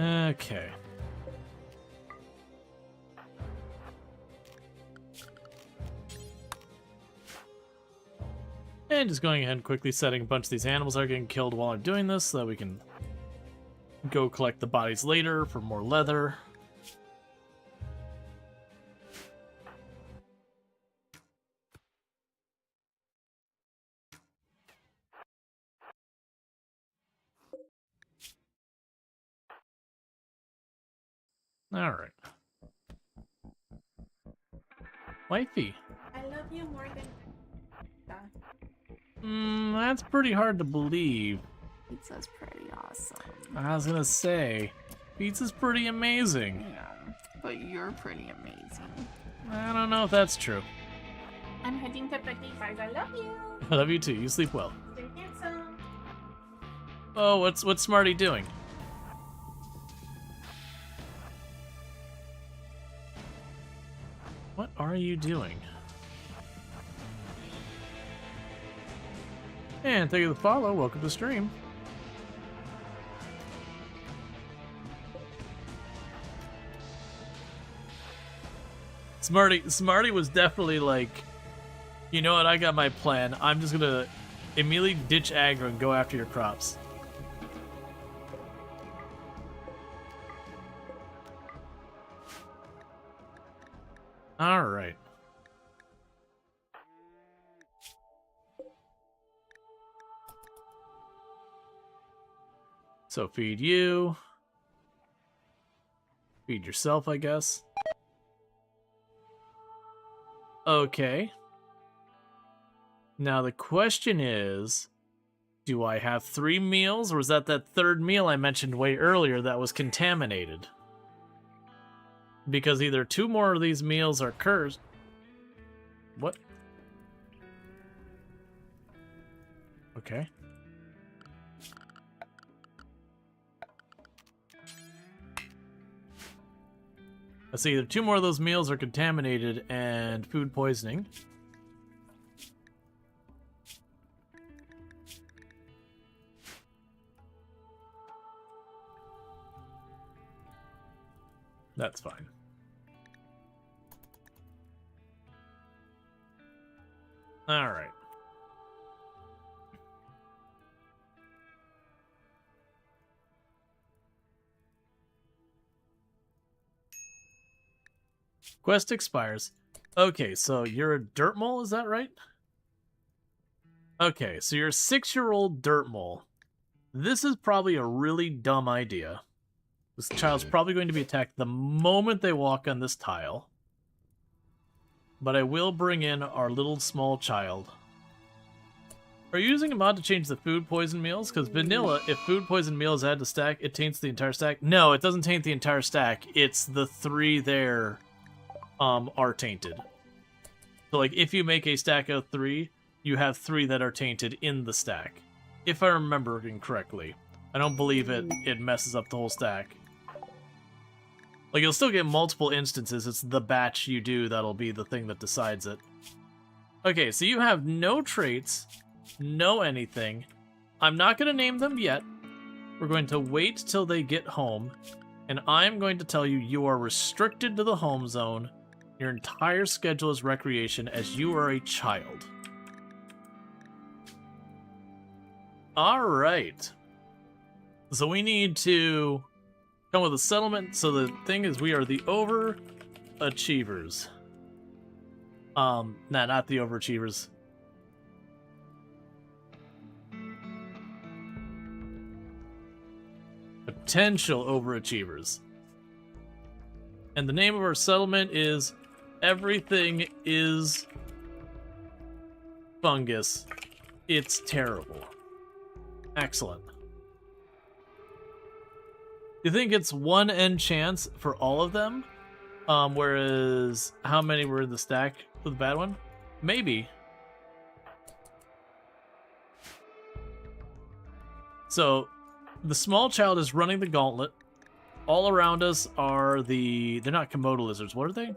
Okay. And just going ahead and quickly setting a bunch of these animals that are getting killed while I'm doing this so that we can go collect the bodies later for more leather. Alright. Wifey. I love you more than That's pretty hard to believe. pizza's pretty awesome. I was gonna say, pizza's pretty amazing. Yeah, but you're pretty amazing. I don't know if that's true. I'm heading to Petit Pies. I love you. I love you too. You sleep well. Stay handsome. Oh, what's Smarty doing? What are you doing? And thank you for the follow. Welcome to the stream. Smarty was definitely like, you know what, I got my plan. I'm just gonna immediately ditch aggro and go after your crops. Alright. So feed you. Feed yourself, I guess. Okay. Now the question is, do I have 3 meals, or was that third meal I mentioned way earlier that was contaminated? Because either 2 more of these meals are cursed. What? Okay. Let's see, either 2 more of those meals are contaminated and food poisoning. That's fine. All right. Quest expires. Okay, so you're a dirt mole, is that right? Okay, so you're a 6-year-old dirt mole. This is probably a really dumb idea. This child's probably going to be attacked the moment they walk on this tile. But I will bring in our little small child. Are you using a mod to change the food poison meals? Because vanilla, if food poison meals add to stack, it taints the entire stack. No, it doesn't taint the entire stack. It's the 3 there are tainted. So like if you make a stack of 3, you have 3 that are tainted in the stack. If I remember correctly. I don't believe it messes up the whole stack. Like, you'll still get multiple instances. It's the batch you do that'll be the thing that decides it. Okay, so you have no traits, no anything. I'm not going to name them yet. We're going to wait till they get home, and I'm going to tell you you are restricted to the home zone. Your entire schedule is recreation as you are a child. Alright. So we need to come with a settlement. So the thing is, we are the overachievers. Nah, not the overachievers. Potential overachievers. And the name of our settlement is Everything is Fungus. It's terrible. Excellent. You think it's 1 in chance for all of them? Whereas, how many were in the stack with the bad one? Maybe. So, the small child is running the gauntlet. All around us are they're not Komodo lizards, what are they?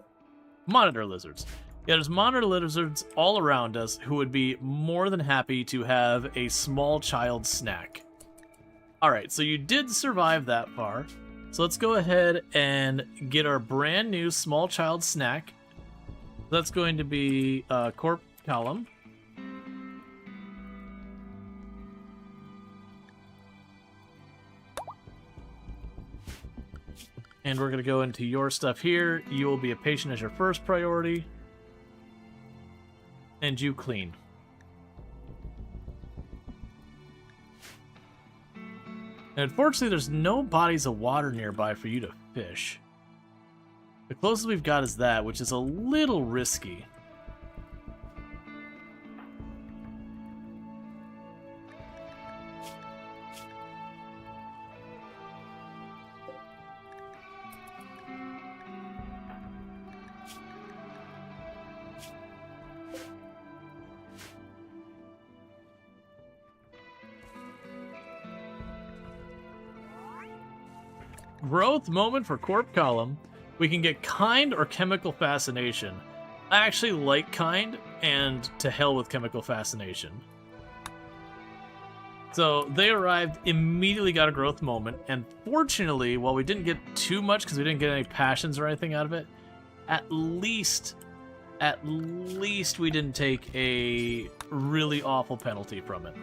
Monitor lizards. Yeah, there's monitor lizards all around us who would be more than happy to have a small child snack. Alright, so you did survive that far. So let's go ahead and get our brand new small child snack. That's going to be a corp column. And we're going to go into your stuff here. You will be a patient as your first priority. And you clean. And unfortunately, there's no bodies of water nearby for you to fish. The closest we've got is that, which is a little risky. Growth moment for Corp column. We can get kind or chemical fascination. I actually like kind, and to hell with chemical fascination. So they arrived, immediately got a growth moment, and fortunately, while we didn't get too much because we didn't get any passions or anything out of it, at least we didn't take a really awful penalty from it.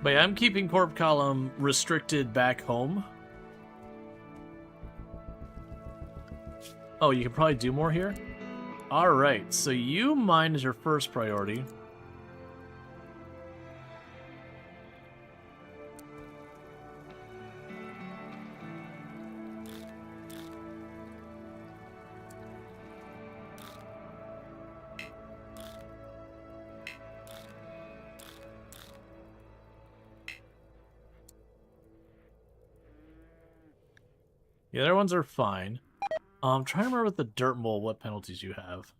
But yeah, I'm keeping Corp column restricted back home. Oh, you can probably do more here? Alright, so you mine as your first priority. The other ones are fine. I'm trying to remember with the dirt mole what penalties you have.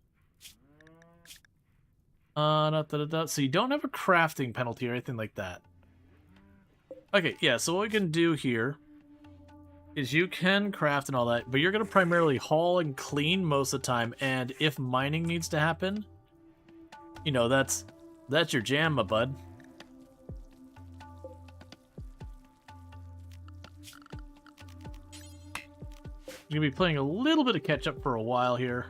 So you don't have a crafting penalty or anything like that. Okay, yeah, so what we can do here is you can craft and all that, but you're going to primarily haul and clean most of the time, and if mining needs to happen, you know, that's your jam, my bud. You're going to be playing a little bit of catch-up for a while here.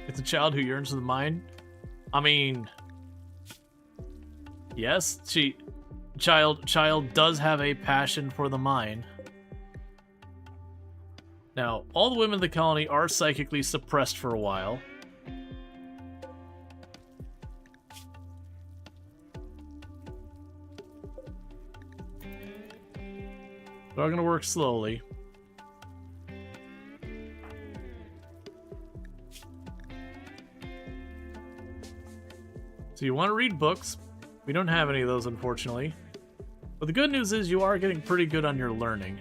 It's a child who yearns for the mine. I mean, yes, she Child does have a passion for the mine. Now, all the women of the colony are psychically suppressed for a while. They're going to work slowly. So you want to read books. We don't have any of those, unfortunately. But the good news is you are getting pretty good on your learning.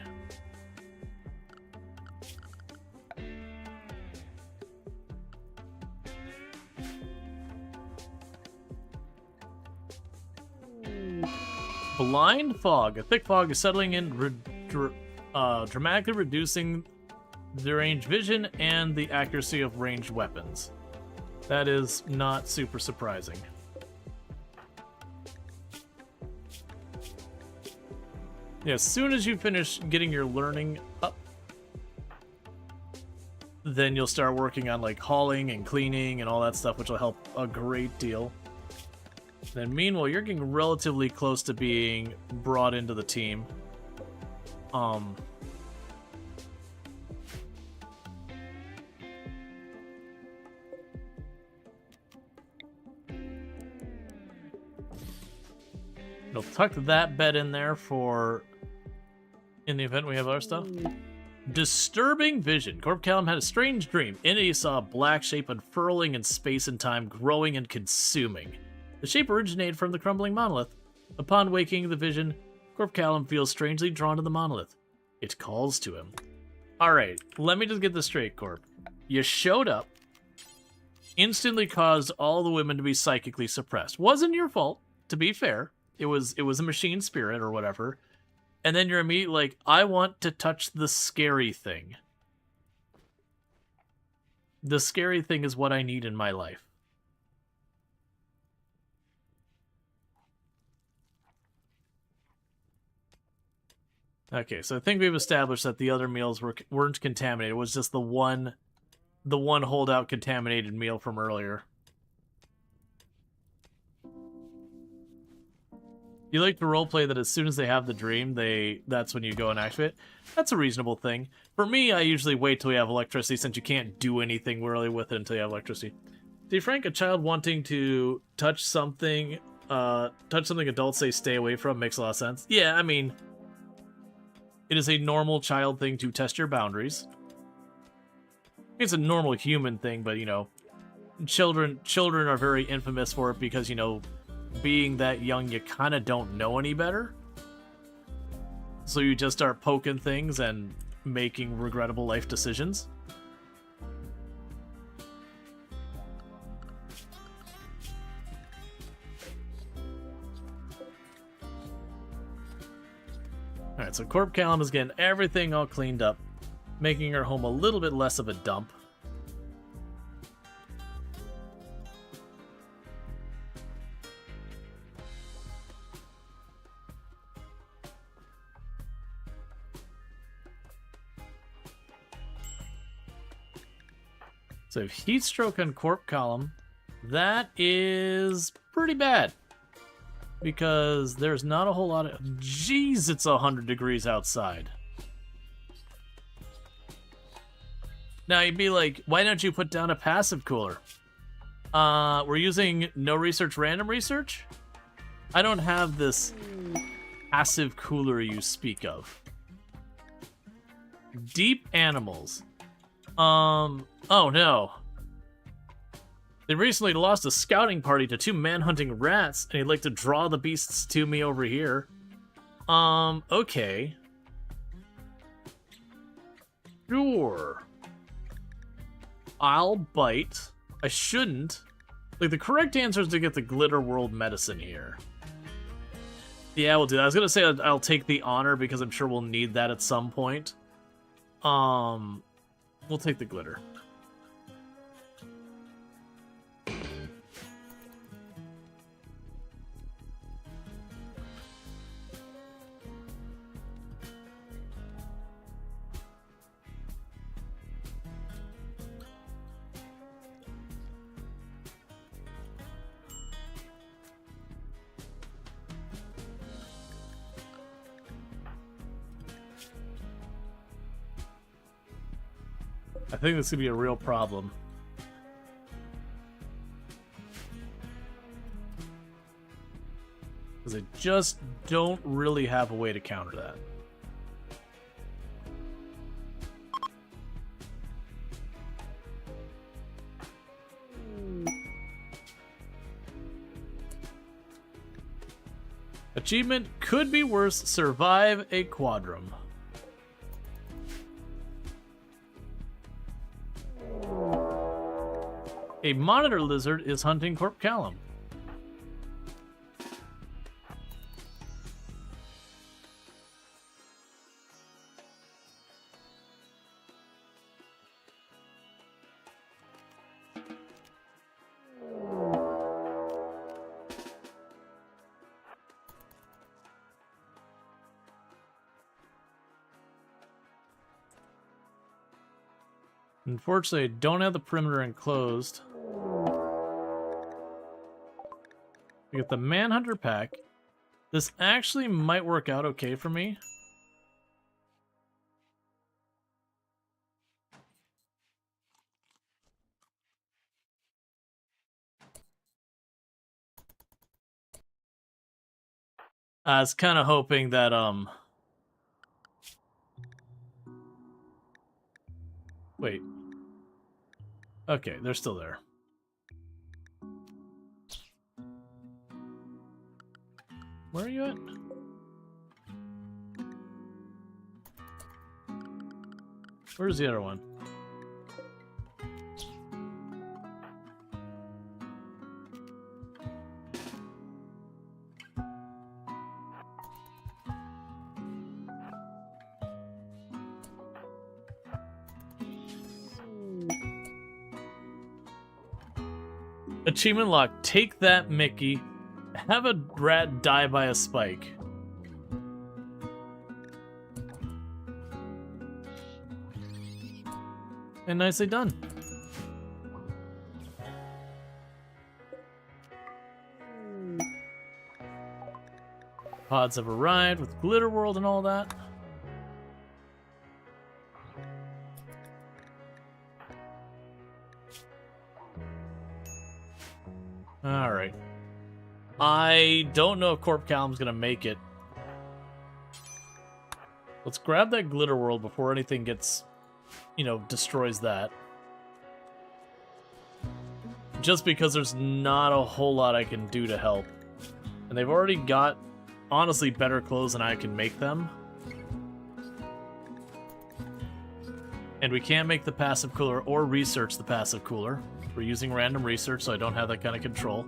Blind fog. A thick fog is settling in, dramatically reducing the range vision and the accuracy of ranged weapons. That is not super surprising. Yeah, as soon as you finish getting your learning up, then you'll start working on like hauling and cleaning and all that stuff, which will help a great deal. Then meanwhile, you're getting relatively close to being brought into the team. It'll tuck that bed in there for in the event we have other stuff. Disturbing vision. Corp Callum had a strange dream. In it, he saw a black shape unfurling in space and time, growing and consuming. The shape originated from the crumbling monolith. Upon waking the vision, Corp Callum feels strangely drawn to the monolith. It calls to him. Alright, let me just get this straight, Corp. You showed up, instantly caused all the women to be psychically suppressed. Wasn't your fault, to be fair. It was a machine spirit or whatever. And then you're immediately like, I want to touch the scary thing. The scary thing is what I need in my life. Okay, so I think we've established that the other meals weren't contaminated. It was just the one holdout contaminated meal from earlier. You like to roleplay that as soon as they have the dream, that's when you go and activate it. That's a reasonable thing. For me, I usually wait till we have electricity, since you can't do anything really with it until you have electricity. See, Frank, a child wanting to touch something adults say stay away from makes a lot of sense. Yeah, I mean, it is a normal child thing to test your boundaries. It's a normal human thing, but, you know, children are very infamous for it because, you know, being that young, you kind of don't know any better. So you just start poking things and making regrettable life decisions. Alright, so Corp Callum is getting everything all cleaned up, making her home a little bit less of a dump. So heat stroke on Corp Column, that is pretty bad. Because there's not a whole lot of... Jeez, it's 100 degrees outside. Now you'd be like, why don't you put down a passive cooler? We're using no research, random research? I don't have this passive cooler you speak of. Deep animals. Oh no. They recently lost a scouting party to 2 man-hunting rats, and he'd like to draw the beasts to me over here. Okay. Sure. I'll bite. I shouldn't. Like, the correct answer is to get the Glitter World medicine here. Yeah, we'll do that. I was gonna say I'll take the honor because I'm sure we'll need that at some point. We'll take the glitter. I think this could be a real problem. Because I just don't really have a way to counter that. Achievement could be worse. Survive a quadrum. A monitor lizard is hunting Corp Callum. Unfortunately, I don't have the perimeter enclosed. We got the Manhunter pack. This actually might work out okay for me. I was kind of hoping that, wait. Okay, they're still there. Where are you at? Where's the other one? Achievement lock. Take that, Mickey. Have a rat die by a spike. And nicely done. Pods have arrived with Glitter World and all that. Alright. I don't know if Corp Callum's gonna make it. Let's grab that Glitter World before anything gets, you know, destroys that. Just because there's not a whole lot I can do to help. And they've already got, honestly, better clothes than I can make them. And we can't make the passive cooler or research the passive cooler. We're using random research, so I don't have that kind of control.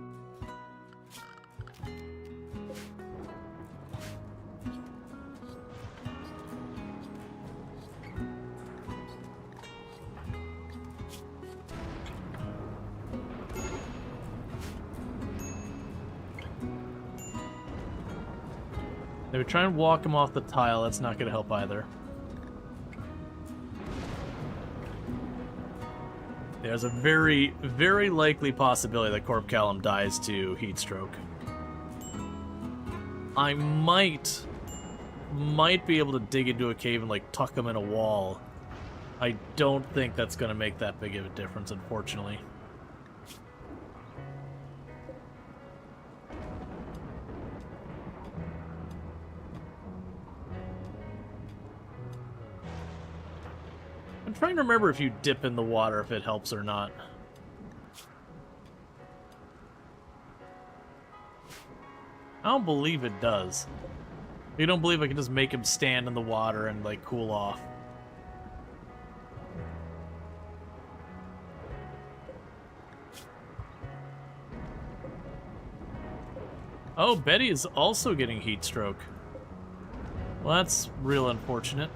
They would try and walk him off the tile. That's not going to help either. There's a very, very likely possibility that Corp Callum dies to heat stroke. I might be able to dig into a cave and like tuck him in a wall. I don't think that's going to make that big of a difference, unfortunately. I'm trying to remember if you dip in the water, if it helps or not. I don't believe it does. You don't believe I can just make him stand in the water and, like, cool off. Oh, Betty is also getting heat stroke. Well, that's real unfortunate.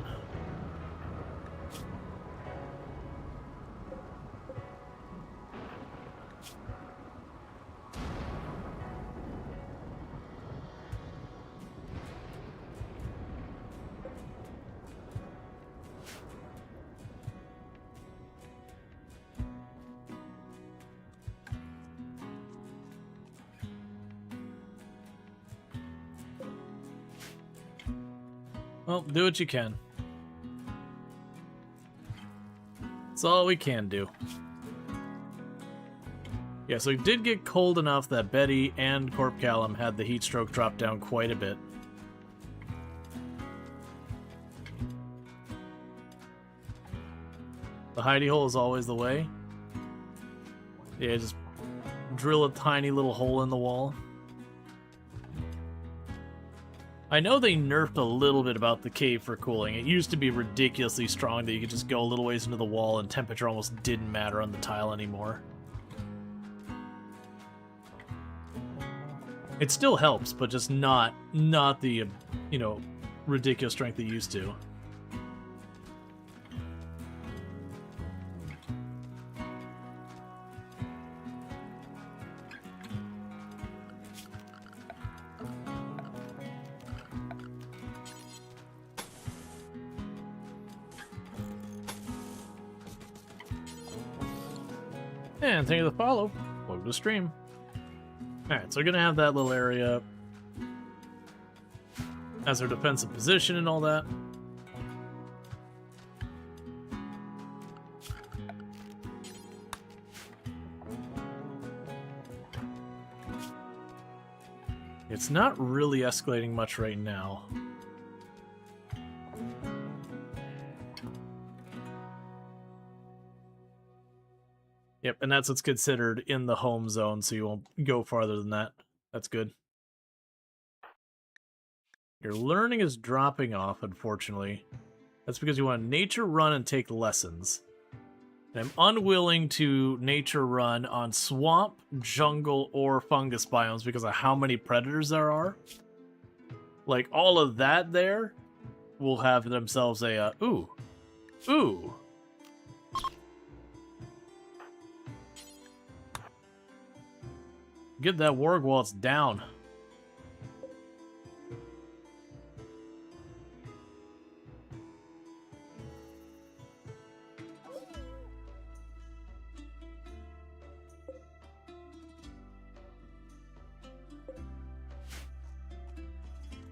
Well, do what you can. That's all we can do. Yeah, so it did get cold enough that Betty and Corp Callum had the heat stroke drop down quite a bit. The hidey hole is always the way. Yeah, just drill a tiny little hole in the wall. I know they nerfed a little bit about the cave for cooling. It used to be ridiculously strong that you could just go a little ways into the wall and temperature almost didn't matter on the tile anymore. It still helps, but just not the, you know, ridiculous strength it used to. And thank you for the follow. Welcome to the stream. Alright, so we're gonna have that little area as our defensive position and all that. It's not really escalating much right now. Yep, and that's what's considered in the home zone, so you won't go farther than that. That's good. Your learning is dropping off, unfortunately. That's because you want to nature run and take lessons. And I'm unwilling to nature run on swamp, jungle, or fungus biomes because of how many predators there are. Like, all of that there will have themselves a, ooh. Get that warg while it's down.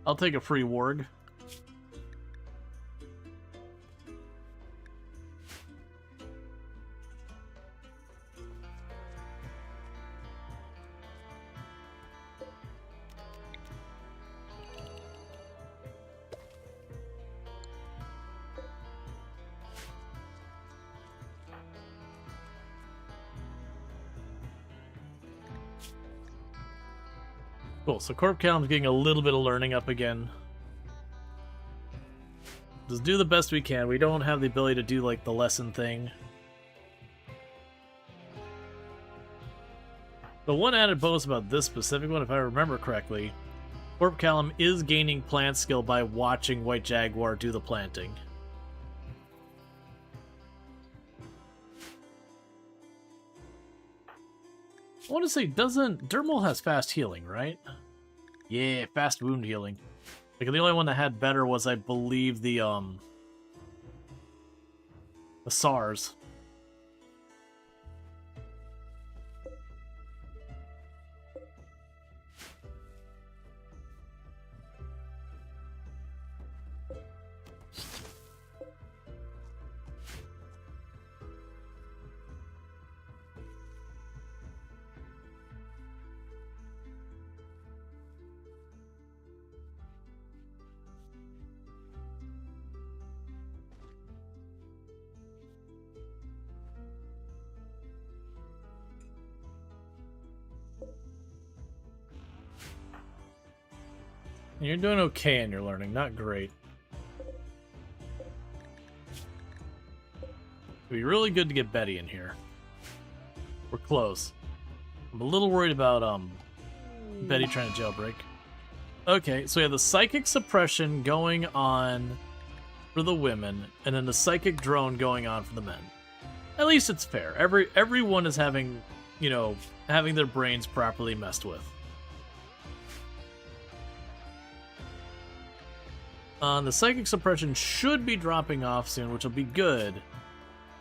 I'll take a free warg. Cool, so Corp Callum's getting a little bit of learning up again. Just do the best we can. We don't have the ability to do, like, the lesson thing. The one added bonus about this specific one, if I remember correctly, Corp Callum is gaining plant skill by watching White Jaguar do the planting. I want to say, Dermal has fast healing, right? Yeah, fast wound healing. Like, the only one that had better was, I believe, the SARS. You're doing okay in your learning, not great. It'd be really good to get Betty in here. We're close. I'm a little worried about Betty trying to jailbreak. Okay, so we have the psychic suppression going on for the women, and then the psychic drone going on for the men. At least it's fair. Everyone is having, you know, having their brains properly messed with. The psychic suppression should be dropping off soon, which will be good.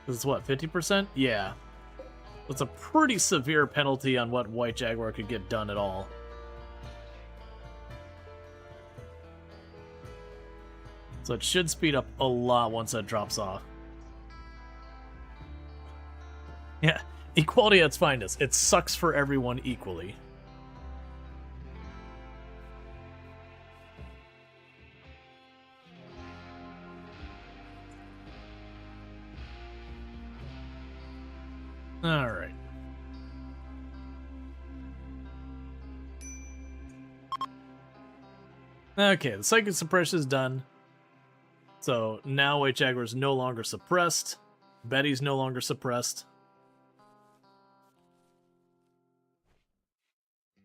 Because it's what, 50%? Yeah. It's a pretty severe penalty on what White Jaguar could get done at all. So it should speed up a lot once that drops off. Yeah, equality at its finest. It sucks for everyone equally. All right. Okay, the psychic suppression is done. So now White Jaguar is no longer suppressed. Betty's no longer suppressed.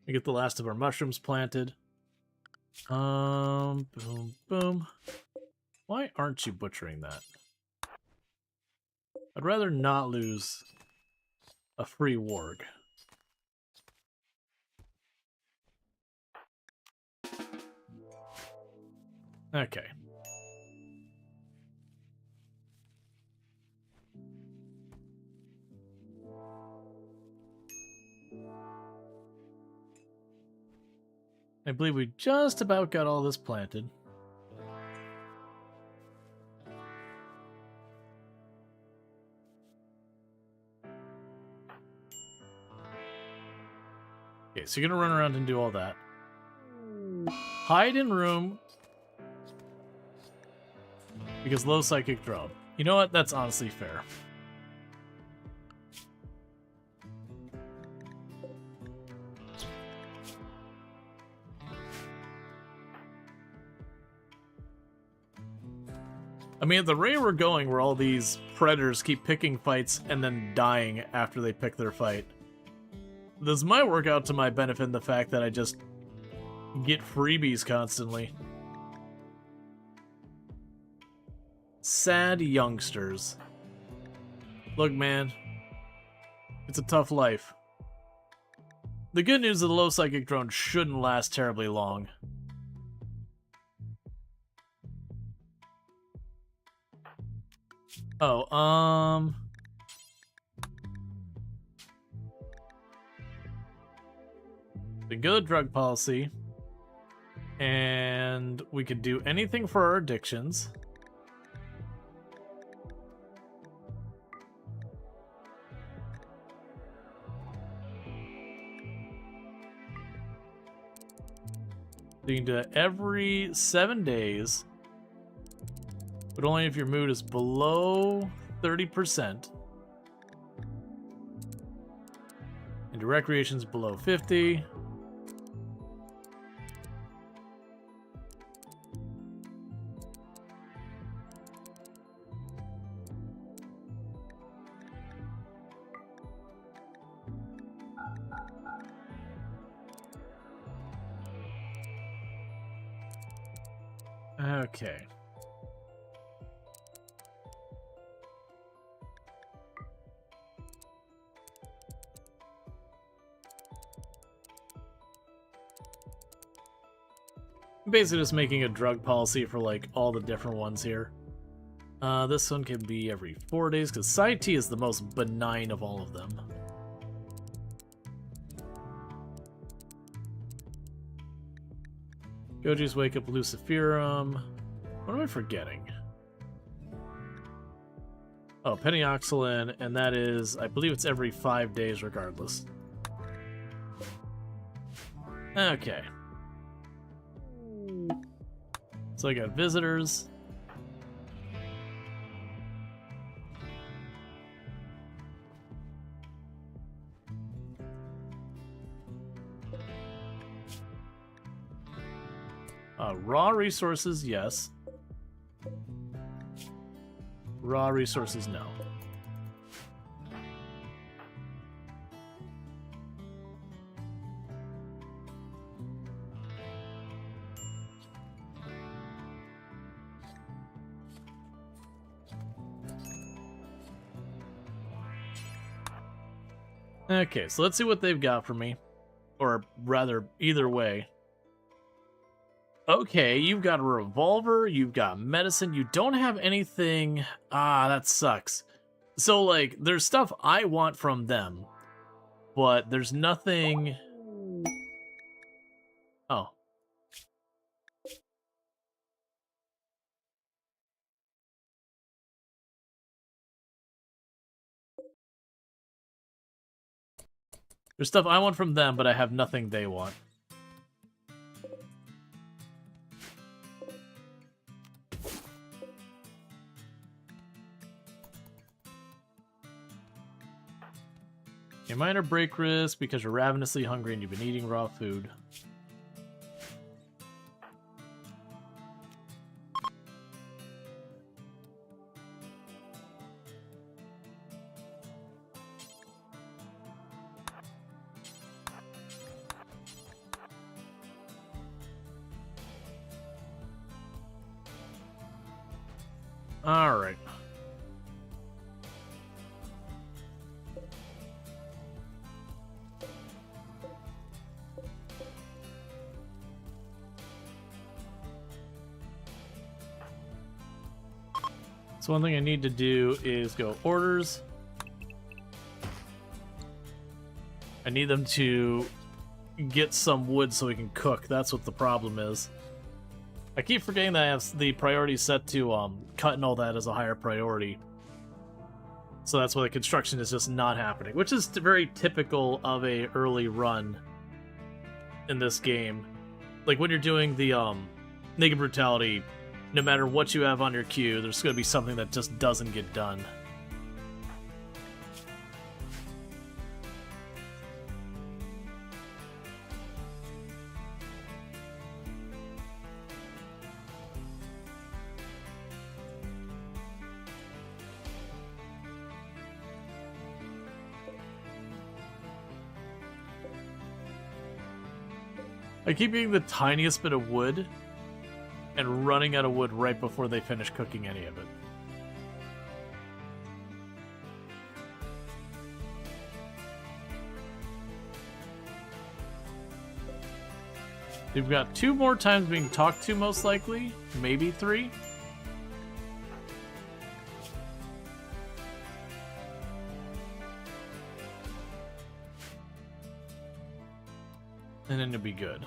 We get the last of our mushrooms planted. Boom, boom. Why aren't you butchering that? I'd rather not lose a free warg. Okay. I believe we just about got all this planted. Okay, so you're gonna run around and do all that. Hide in room. Because low psychic drop. You know what? That's honestly fair. I mean, at the rate we're going, where all these predators keep picking fights and then dying after they pick their fight, this might work out to my benefit in the fact that I just get freebies constantly. Sad youngsters. Look, man, it's a tough life. The good news is the low psychic drone shouldn't last terribly long. Oh, the good drug policy, and we could do anything for our addictions. So you can do it every 7 days, but only if your mood is below 30%. And your recreation's below 50. Okay. Basically just making a drug policy for like all the different ones here. This one can be every 4 days because Side T is the most benign of all of them. Goji's Wake Up Luciferum. What am I forgetting? Oh, Penioxylin, and that is, I believe it's every 5 days regardless. Okay. So I got visitors. Raw resources, yes. Raw resources, no. Okay, so let's see what they've got for me. Or rather, either way. Okay, you've got a revolver, you've got medicine, you don't have anything... Ah, that sucks. So, like, there's stuff I want from them, but there's nothing... Oh. There's stuff I want from them, but I have nothing they want. A minor break risk because you're ravenously hungry and you've been eating raw food. All right. So one thing I need to do is go orders. I need them to get some wood so we can cook. That's what the problem is. I keep forgetting that I have the priority set to cut and all that as a higher priority. So that's why the construction is just not happening, which is very typical of a early run in this game. Like when you're doing the Naked Brutality, no matter what you have on your queue, there's going to be something that just doesn't get done. I keep getting the tiniest bit of wood and running out of wood right before they finish cooking any of it. We've got 2 more times being talked to, most likely. Maybe 3. And then it'll be good.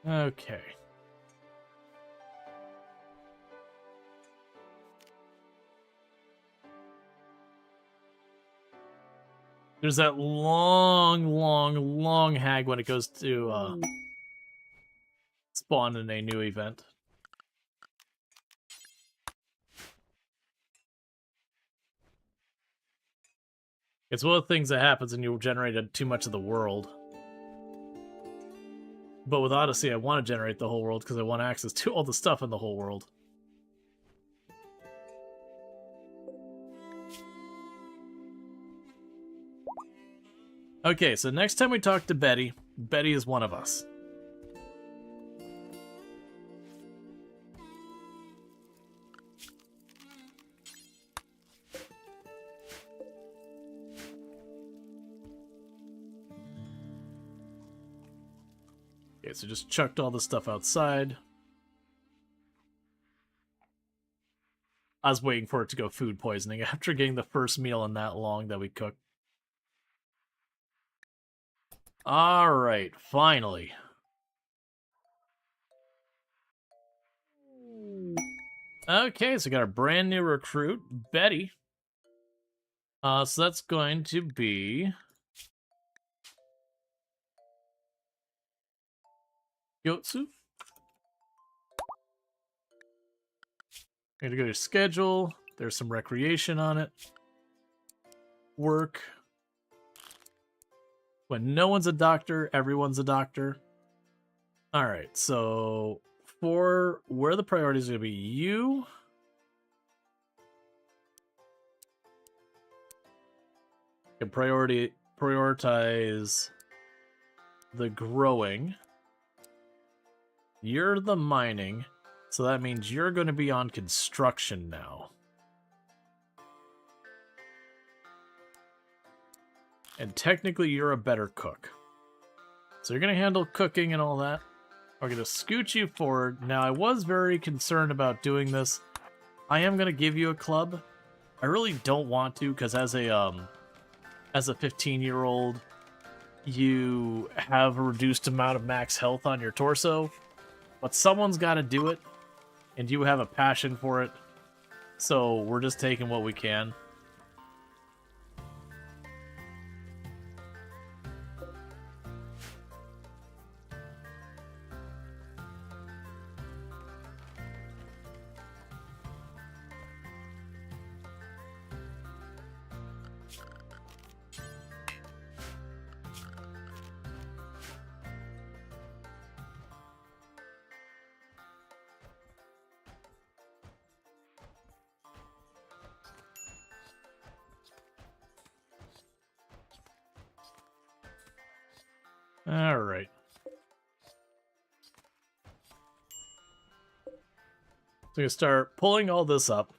Okay. There's that long hag when it goes to spawn in a new event. It's one of the things that happens when you generate too much of the world. But with Odyssey, I want to generate the whole world because I want access to all the stuff in the whole world. Okay, so next time we talk to Betty, Betty is one of us. Okay, so just chucked all the stuff outside. I was waiting for it to go food poisoning after getting the first meal in that long that we cooked. Alright, finally. Okay, so we got a brand new recruit, Betty. So that's going to be Yotsu. Gotta go to schedule. There's some recreation on it. Work. When no one's a doctor, everyone's a doctor. Alright, so for where the priorities are going to be, you can prioritize the growing. You're the mining, so that means you're going to be on construction now. And technically, you're a better cook. So you're going to handle cooking and all that. We're going to scoot you forward. Now, I was very concerned about doing this. I am going to give you a club. I really don't want to, because as a as a 15-year-old, you have a reduced amount of max health on your torso, but someone's got to do it, and you have a passion for it, so we're just taking what we can. All right. So I'm going to start pulling all this up.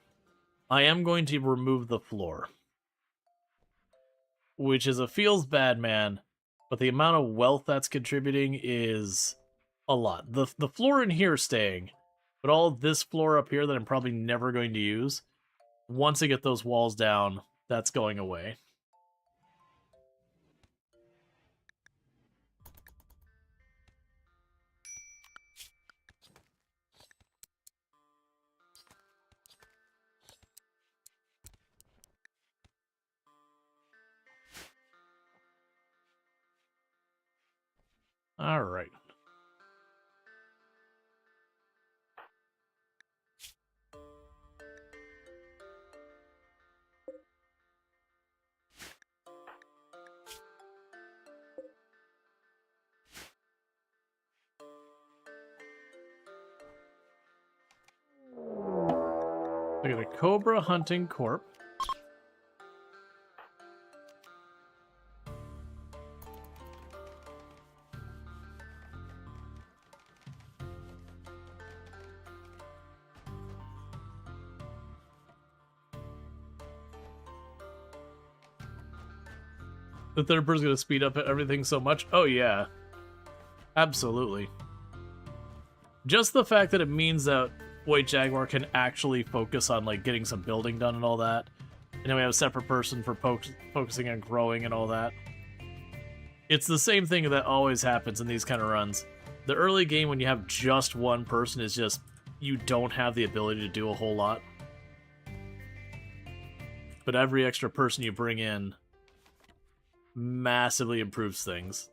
I am going to remove the floor, which is a feels bad, man, but the amount of wealth that's contributing is a lot. The floor in here is staying, but all this floor up here that I'm probably never going to use, once I get those walls down, that's going away. All right. Look at a cobra hunting corp. The third person's going to speed up everything so much. Oh, yeah. Absolutely. Just the fact that it means that White Jaguar can actually focus on, like, getting some building done and all that. And then we have a separate person for focusing on growing and all that. It's the same thing that always happens in these kind of runs. The early game, when you have just one person, is just, you don't have the ability to do a whole lot. But every extra person you bring in massively improves things.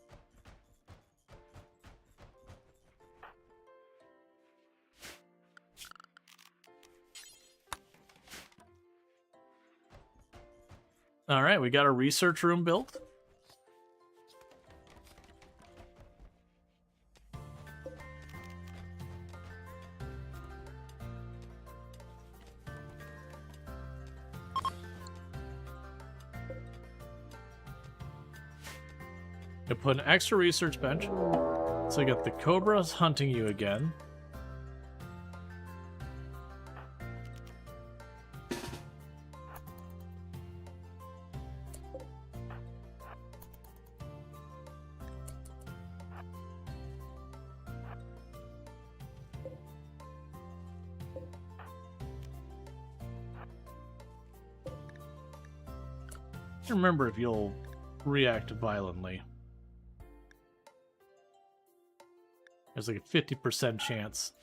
All right, we got a research room built. I put an extra research bench. So I got the cobras hunting you again. Remember if you'll react violently. There's like a 50% chance.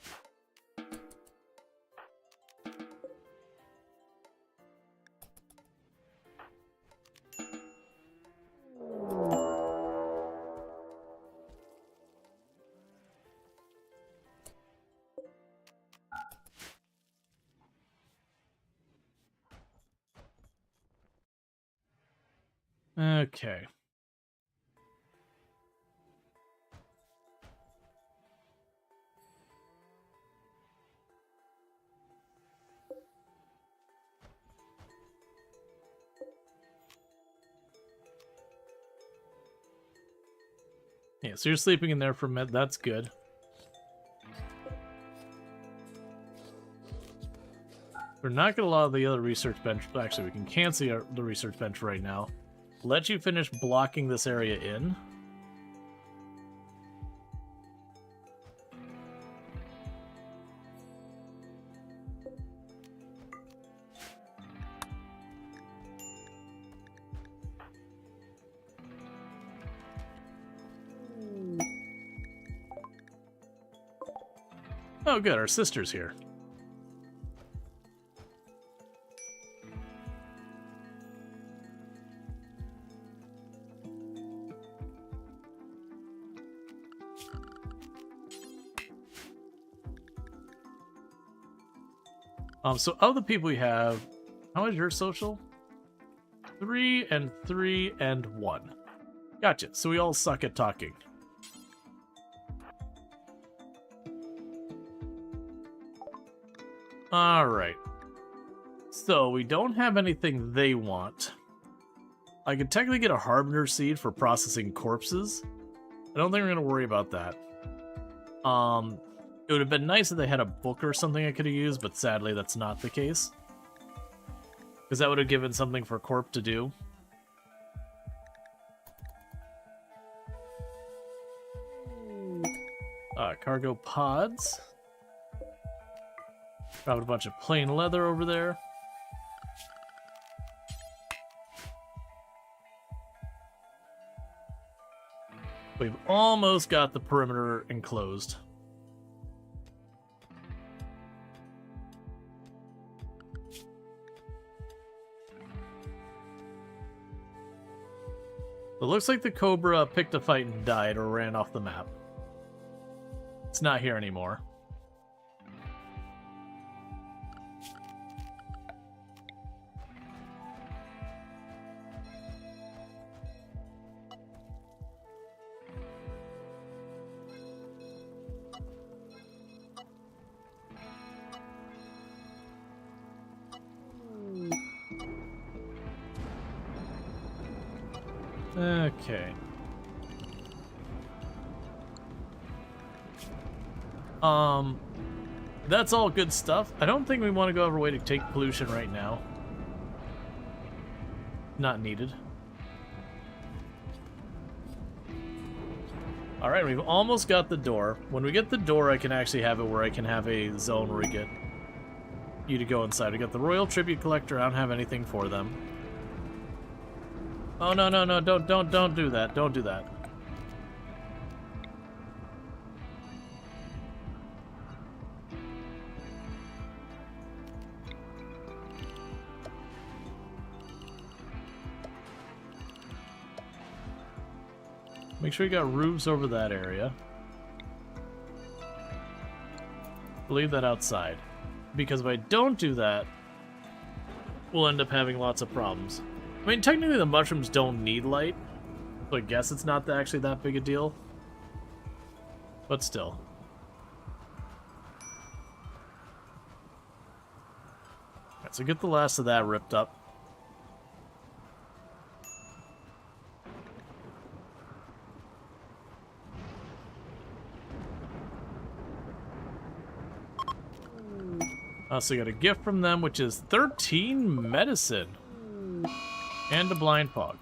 Okay. Yeah, so you're sleeping in there for a minute. That's good. We're not going to allow the other research bench. Actually, we can cancel the research bench right now. Let you finish blocking this area in. Oh, good. Our sister's here. So of the people we have, how is your social? 3 and 3 and 1. Gotcha. So we all suck at talking. Alright. So we don't have anything they want. I could technically get a Harbinger seed for processing corpses. I don't think we're going to worry about that. It would have been nice if they had a book or something I could have used, but sadly that's not the case. Because that would have given something for Corp to do. Cargo pods. Found a bunch of plain leather over there. We've almost got the perimeter enclosed. It looks like the Cobra picked a fight and died or ran off the map. It's not here anymore. Okay. That's all good stuff. I don't think we want to go over way to take pollution right now. Not needed. Alright, we've almost got the door. When we get the door, I can actually have it where I can have a zone where we get you to go inside. We got the Royal Tribute Collector. I don't have anything for them. Oh, no, no, no, don't do that. Don't do that. Make sure you got roofs over that area. Leave that outside. Because if I don't do that, we'll end up having lots of problems. I mean, technically the mushrooms don't need light, so I guess it's not actually that big a deal. But still. Alright, so get the last of that ripped up. So you got a gift from them, which is 13 medicine. And a blind fog.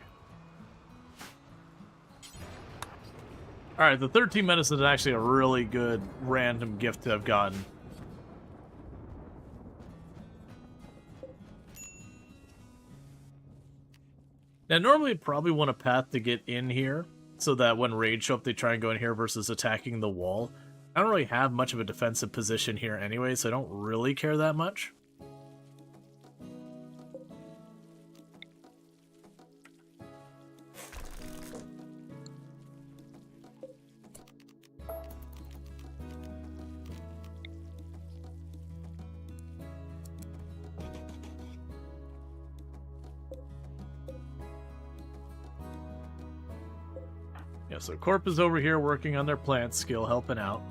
Alright, the 13 medicine is actually a really good random gift to have gotten. Now, normally I'd probably want a path to get in here, so that when raids show up, they try and go in here versus attacking the wall. I don't really have much of a defensive position here anyway, so I don't really care that much. Yeah, so Corp is over here working on their plant skill, helping out.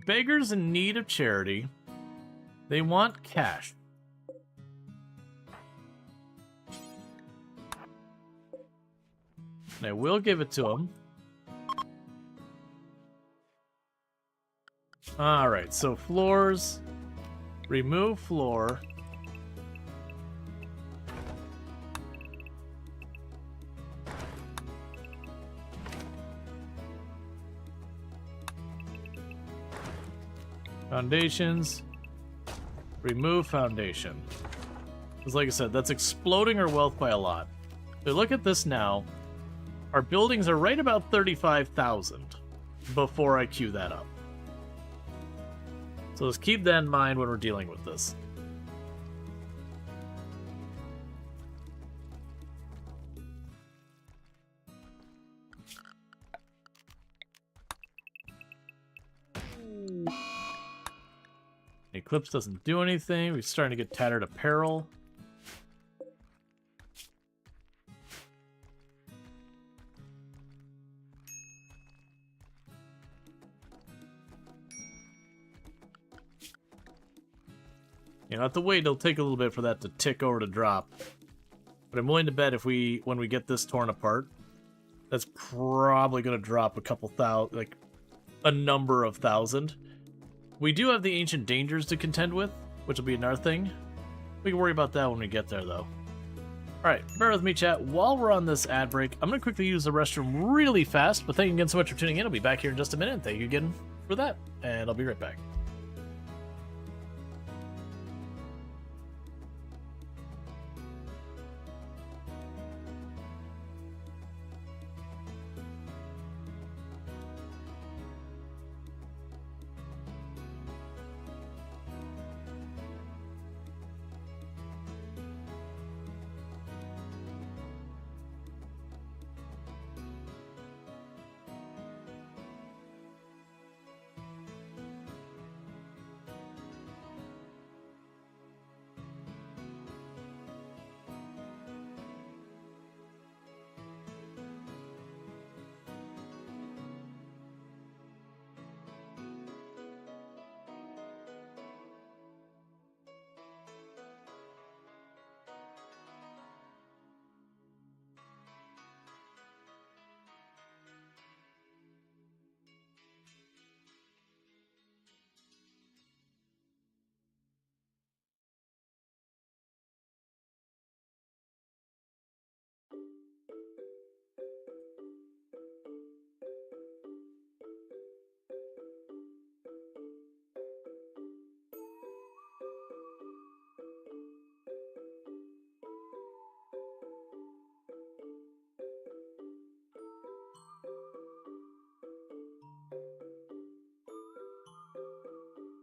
Beggars in need of charity. They want cash. And I will give it to them. Alright, so floors. Remove floor. Foundations. Remove foundation. Because like I said, that's exploding our wealth by a lot. So look at this now. Our buildings are right about 35,000 before I queue that up. So let's keep that in mind when we're dealing with this. Eclipse doesn't do anything. We're starting to get tattered apparel. You know, have to wait. It'll take a little bit for that to tick over to drop. But I'm willing to bet when we get this torn apart, that's probably going to drop a couple thousand, like a number of thousand. We do have the ancient dangers to contend with, which will be another thing. We can worry about that when we get there, though. Alright, bear with me, chat. While we're on this ad break, I'm going to quickly use the restroom really fast, but thank you again so much for tuning in. I'll be back here in just a minute, and thank you again for that, and I'll be right back.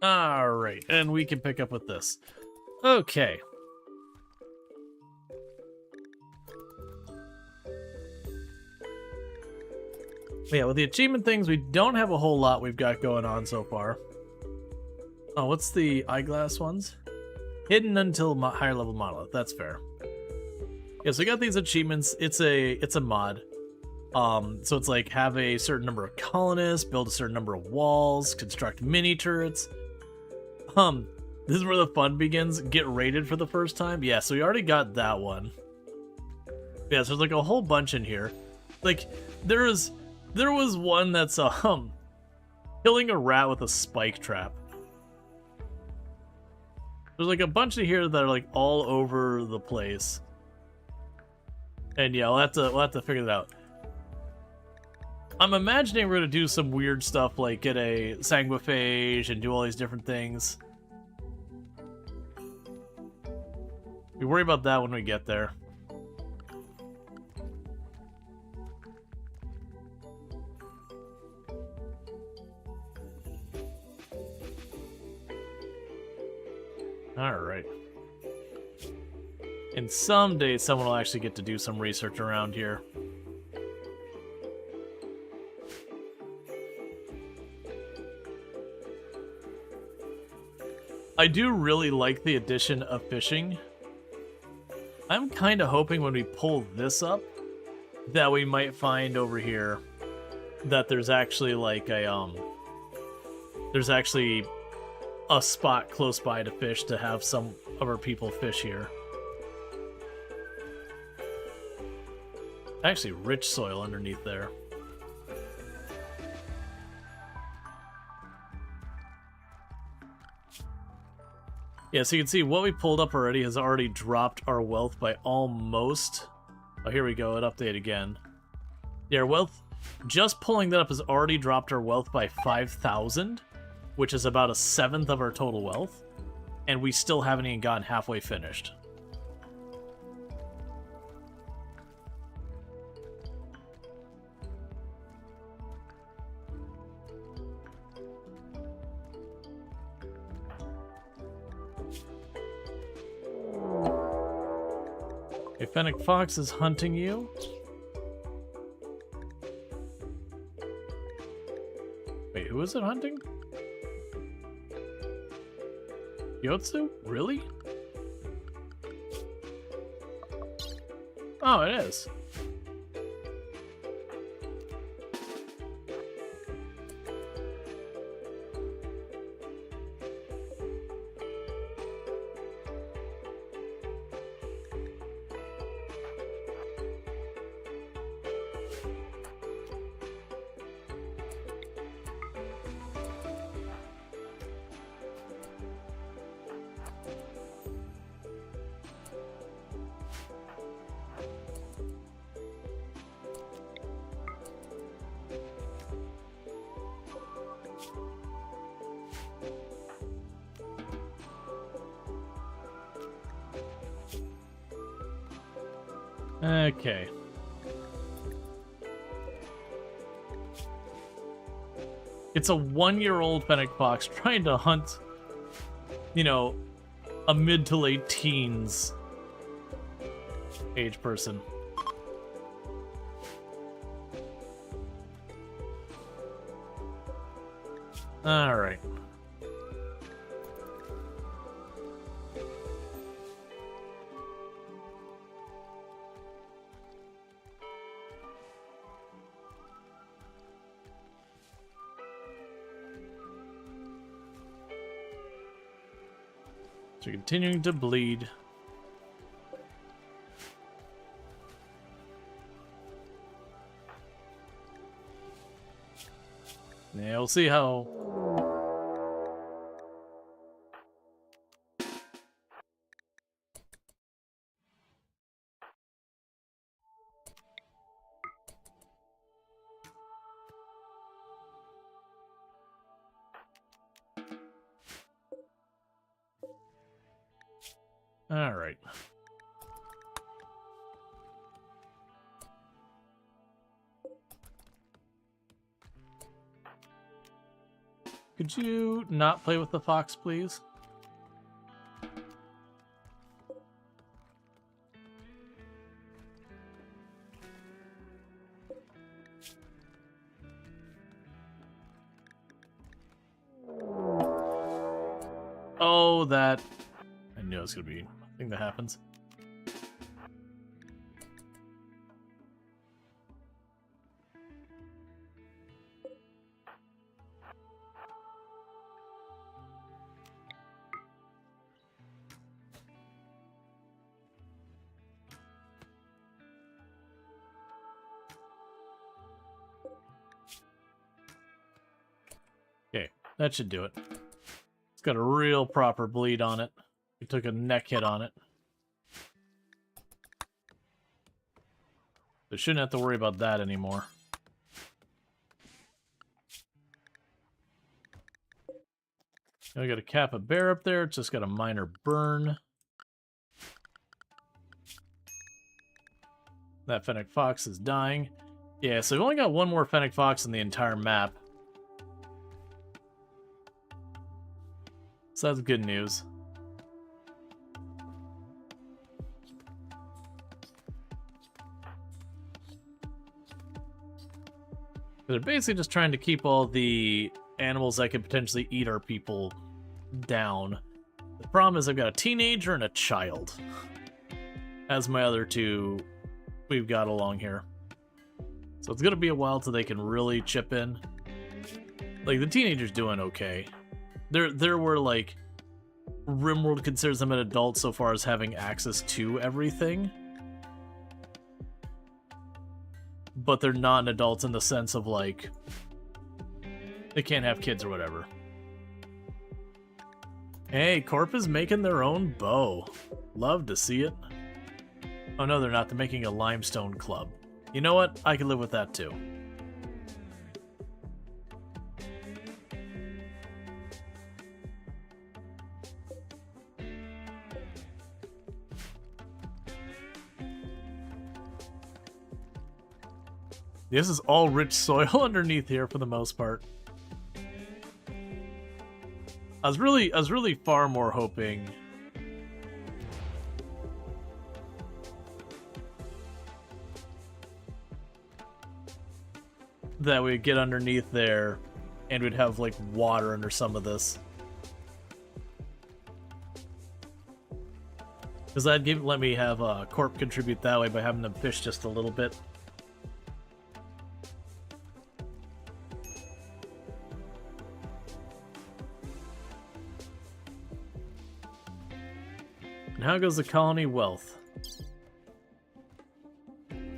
Alright, and we can pick up with this. Okay. Yeah, with the achievement things, we don't have a whole lot we've got going on so far. Oh, what's the eyeglass ones? Hidden until higher level monolith. That's fair. Yeah, so we got these achievements. It's a mod. So it's like have a certain number of colonists, build a certain number of walls, construct mini turrets. This is where the fun begins. Get rated for the first time. Yeah, so we already got that one. Yeah, so there's like a whole bunch in here. Like there was one that's killing a rat with a spike trap. There's like a bunch of here that are like all over the place. And yeah, we'll have to figure that out. I'm imagining we're gonna do some weird stuff like get a sanguiphage and do all these different things. We worry about that when we get there. Alright. And someday someone will actually get to do some research around here. I do really like the addition of fishing. I'm kind of hoping when we pull this up that we might find over here that there's actually like a there's actually a spot close by to fish to have some of our people fish here. Actually, rich soil underneath there. Yeah, so you can see what we pulled up already has already dropped our wealth by almost... Oh, here we go. It updated again. Yeah, our wealth... Just pulling that up has already dropped our wealth by 5,000, which is about 1/7 of our total wealth, and we still haven't even gotten halfway finished. Fennec Fox is hunting you. Wait, who is it hunting? Yotsu? Really? Oh, it is. Okay. It's a 1-year-old Fennec Fox trying to hunt, you know, a mid to late teens age person. All right. So continuing to bleed. Yeah, we'll see how... All right. Could you not play with the fox, please? Oh, that... I knew it was going to be a thing that happens. Okay, that should do it. It's got a real proper bleed on it. We took a neck hit on it. So shouldn't have to worry about that anymore. Now we got a Kappa bear up there. It's just got a minor burn. That Fennec Fox is dying. Yeah, so we've only got one more Fennec Fox in the entire map. So that's good news. They're basically just trying to keep all the animals that could potentially eat our people down. The problem is I've got a teenager and a child as my other two we've got along here. So it's gonna be a while till they can really chip in. Like, the teenager's doing okay. They're where, like, RimWorld considers them an adult so far as having access to everything. But they're not an adult in the sense of, like, they can't have kids or whatever. Hey, Corp is making their own bow. Love to see it. Oh no, they're not. They're making a limestone club. You know what? I can live with that too. This is all rich soil underneath here for the most part. I was really far more hoping that we'd get underneath there, and we'd have, like, water under some of this. Because that'd let me have Corp contribute that way by having them fish just a little bit. And how goes the colony wealth?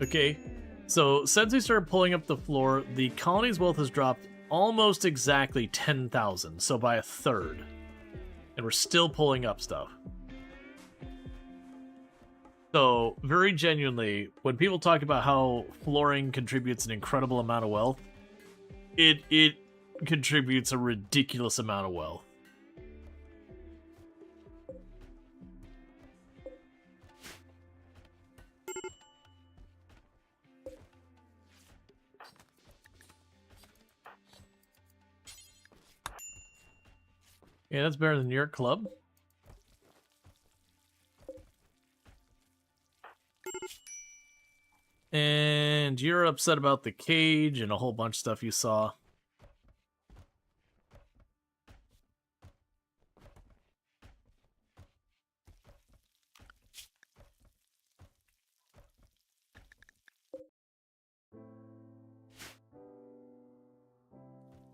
Okay, so since we started pulling up the floor, the colony's wealth has dropped almost exactly 10,000, so by a third. And we're still pulling up stuff. So, very genuinely, when people talk about how flooring contributes an incredible amount of wealth, it contributes a ridiculous amount of wealth. Yeah, that's better than your club. And you're upset about the cage and a whole bunch of stuff you saw.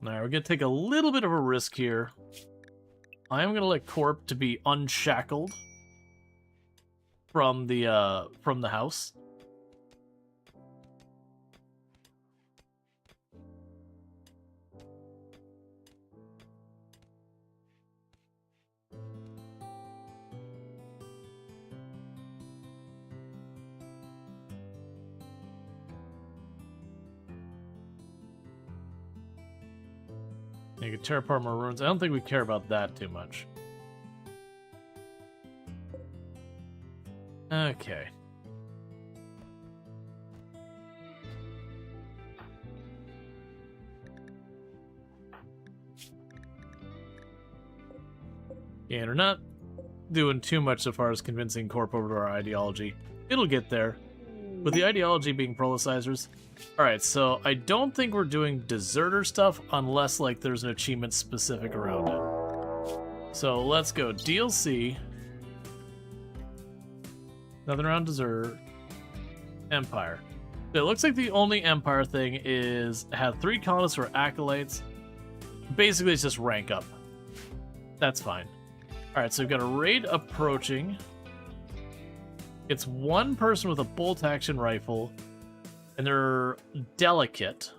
Alright, we're gonna take a little bit of a risk here. I am gonna let Corp to be unshackled from the house. You can tear apart more ruins. I don't think we care about that too much. Okay. Yeah, and we're not doing too much so far as convincing Corp over to our ideology. It'll get there. With the ideology being prolicizers. Alright, so I don't think we're doing deserter stuff unless, like, there's an achievement specific around it. So let's go DLC. Nothing around deserter. Empire. So it looks like the only Empire thing is have 3 colonists or acolytes. Basically, it's just rank up. That's fine. Alright, so we've got a raid approaching. It's one person with a bolt action rifle, and they're delicate.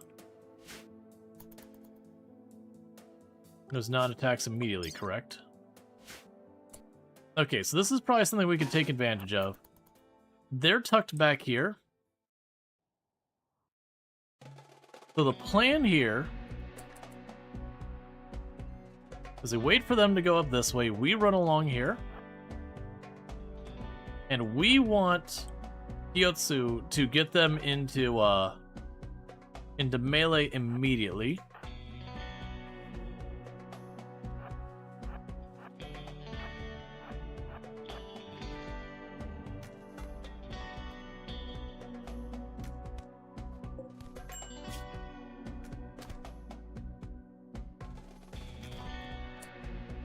Those non-attacks immediately, correct? Okay, so this is probably something we can take advantage of. They're tucked back here. So the plan here is we wait for them to go up this way, we run along here. And we want Gyotsu to get them into melee immediately.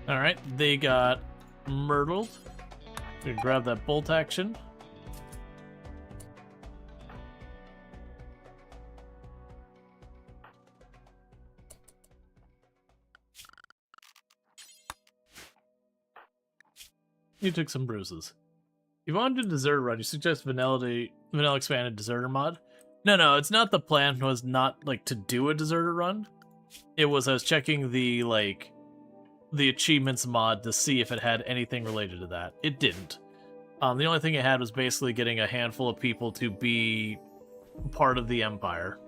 Alright, they got myrtled. We can grab that bolt action. You took some bruises. If you wanted to deserter run, you suggest vanilla expanded deserter mod? No, it's not the plan. It was not, like, to do a deserter run. It was I was checking the, like, the achievements mod to see if it had anything related to that. It didn't. The only thing it had was basically getting a handful of people to be part of the Empire.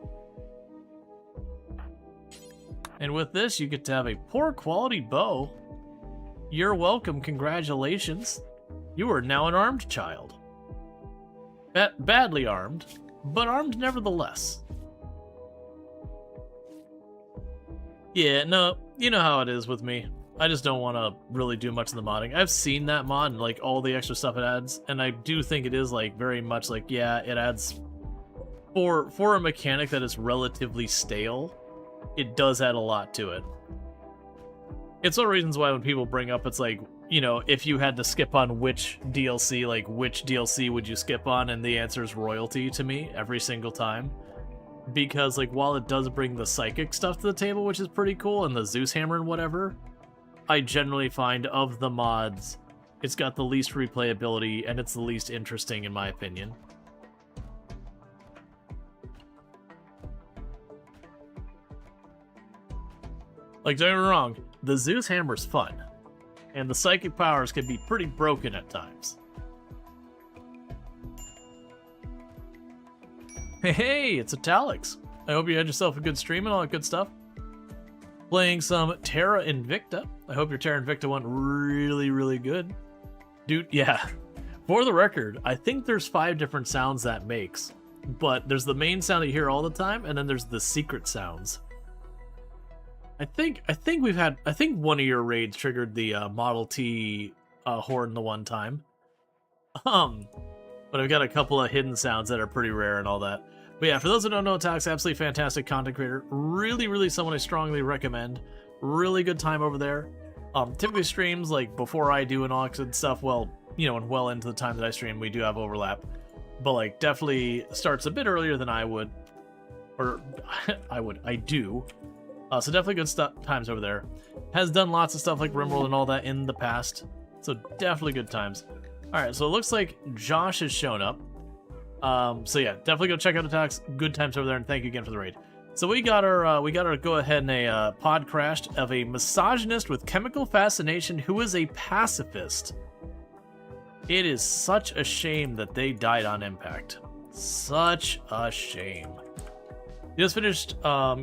And with this, you get to have a poor quality bow. You're welcome, congratulations. You are now an armed child. Badly armed, but armed nevertheless. Yeah, no, you know how it is with me. I just don't want to really do much in the modding. I've seen that mod and, like, all the extra stuff it adds, and I do think it is, like, very much like, yeah, it adds for a mechanic that is relatively stale, it does add a lot to it. It's one of the reasons why when people bring up, it's like, you know, if you had to skip on which DLC, like which DLC would you skip on, and the answer is royalty to me every single time. Because like while it does bring the psychic stuff to the table, which is pretty cool, and the Zeus hammer and whatever, I generally find of the mods, it's got the least replayability and it's the least interesting in my opinion. Like, don't get me wrong, the Zeus hammer's fun, and the psychic powers can be pretty broken at times. Hey, it's Italics. I hope you had yourself a good stream and all that good stuff. Playing some Terra Invicta. I hope your Terra Invicta went really, really good. Dude, yeah. For the record, I think there's 5 different sounds that makes. But there's the main sound you hear all the time, and then there's the secret sounds. I think one of your raids triggered the Model T horn the one time. But I've got a couple of hidden sounds that are pretty rare and all that. But yeah, for those who don't know, Tax, absolutely fantastic content creator. Really, really someone I strongly recommend. Really good time over there. Typically streams like before I do and all that stuff, well, you know, and well into the time that I stream, we do have overlap. But like definitely starts a bit earlier than I would. Or I do. So definitely good times over there. Has done lots of stuff like RimWorld and all that in the past. So definitely good times. Alright, so it looks like Josh has shown up. So yeah, definitely go check out Attacks. Good times over there, and thank you again for the raid. So we got our go ahead and a pod crashed of a misogynist with chemical fascination who is a pacifist. It is such a shame that they died on impact. Such a shame. You just finished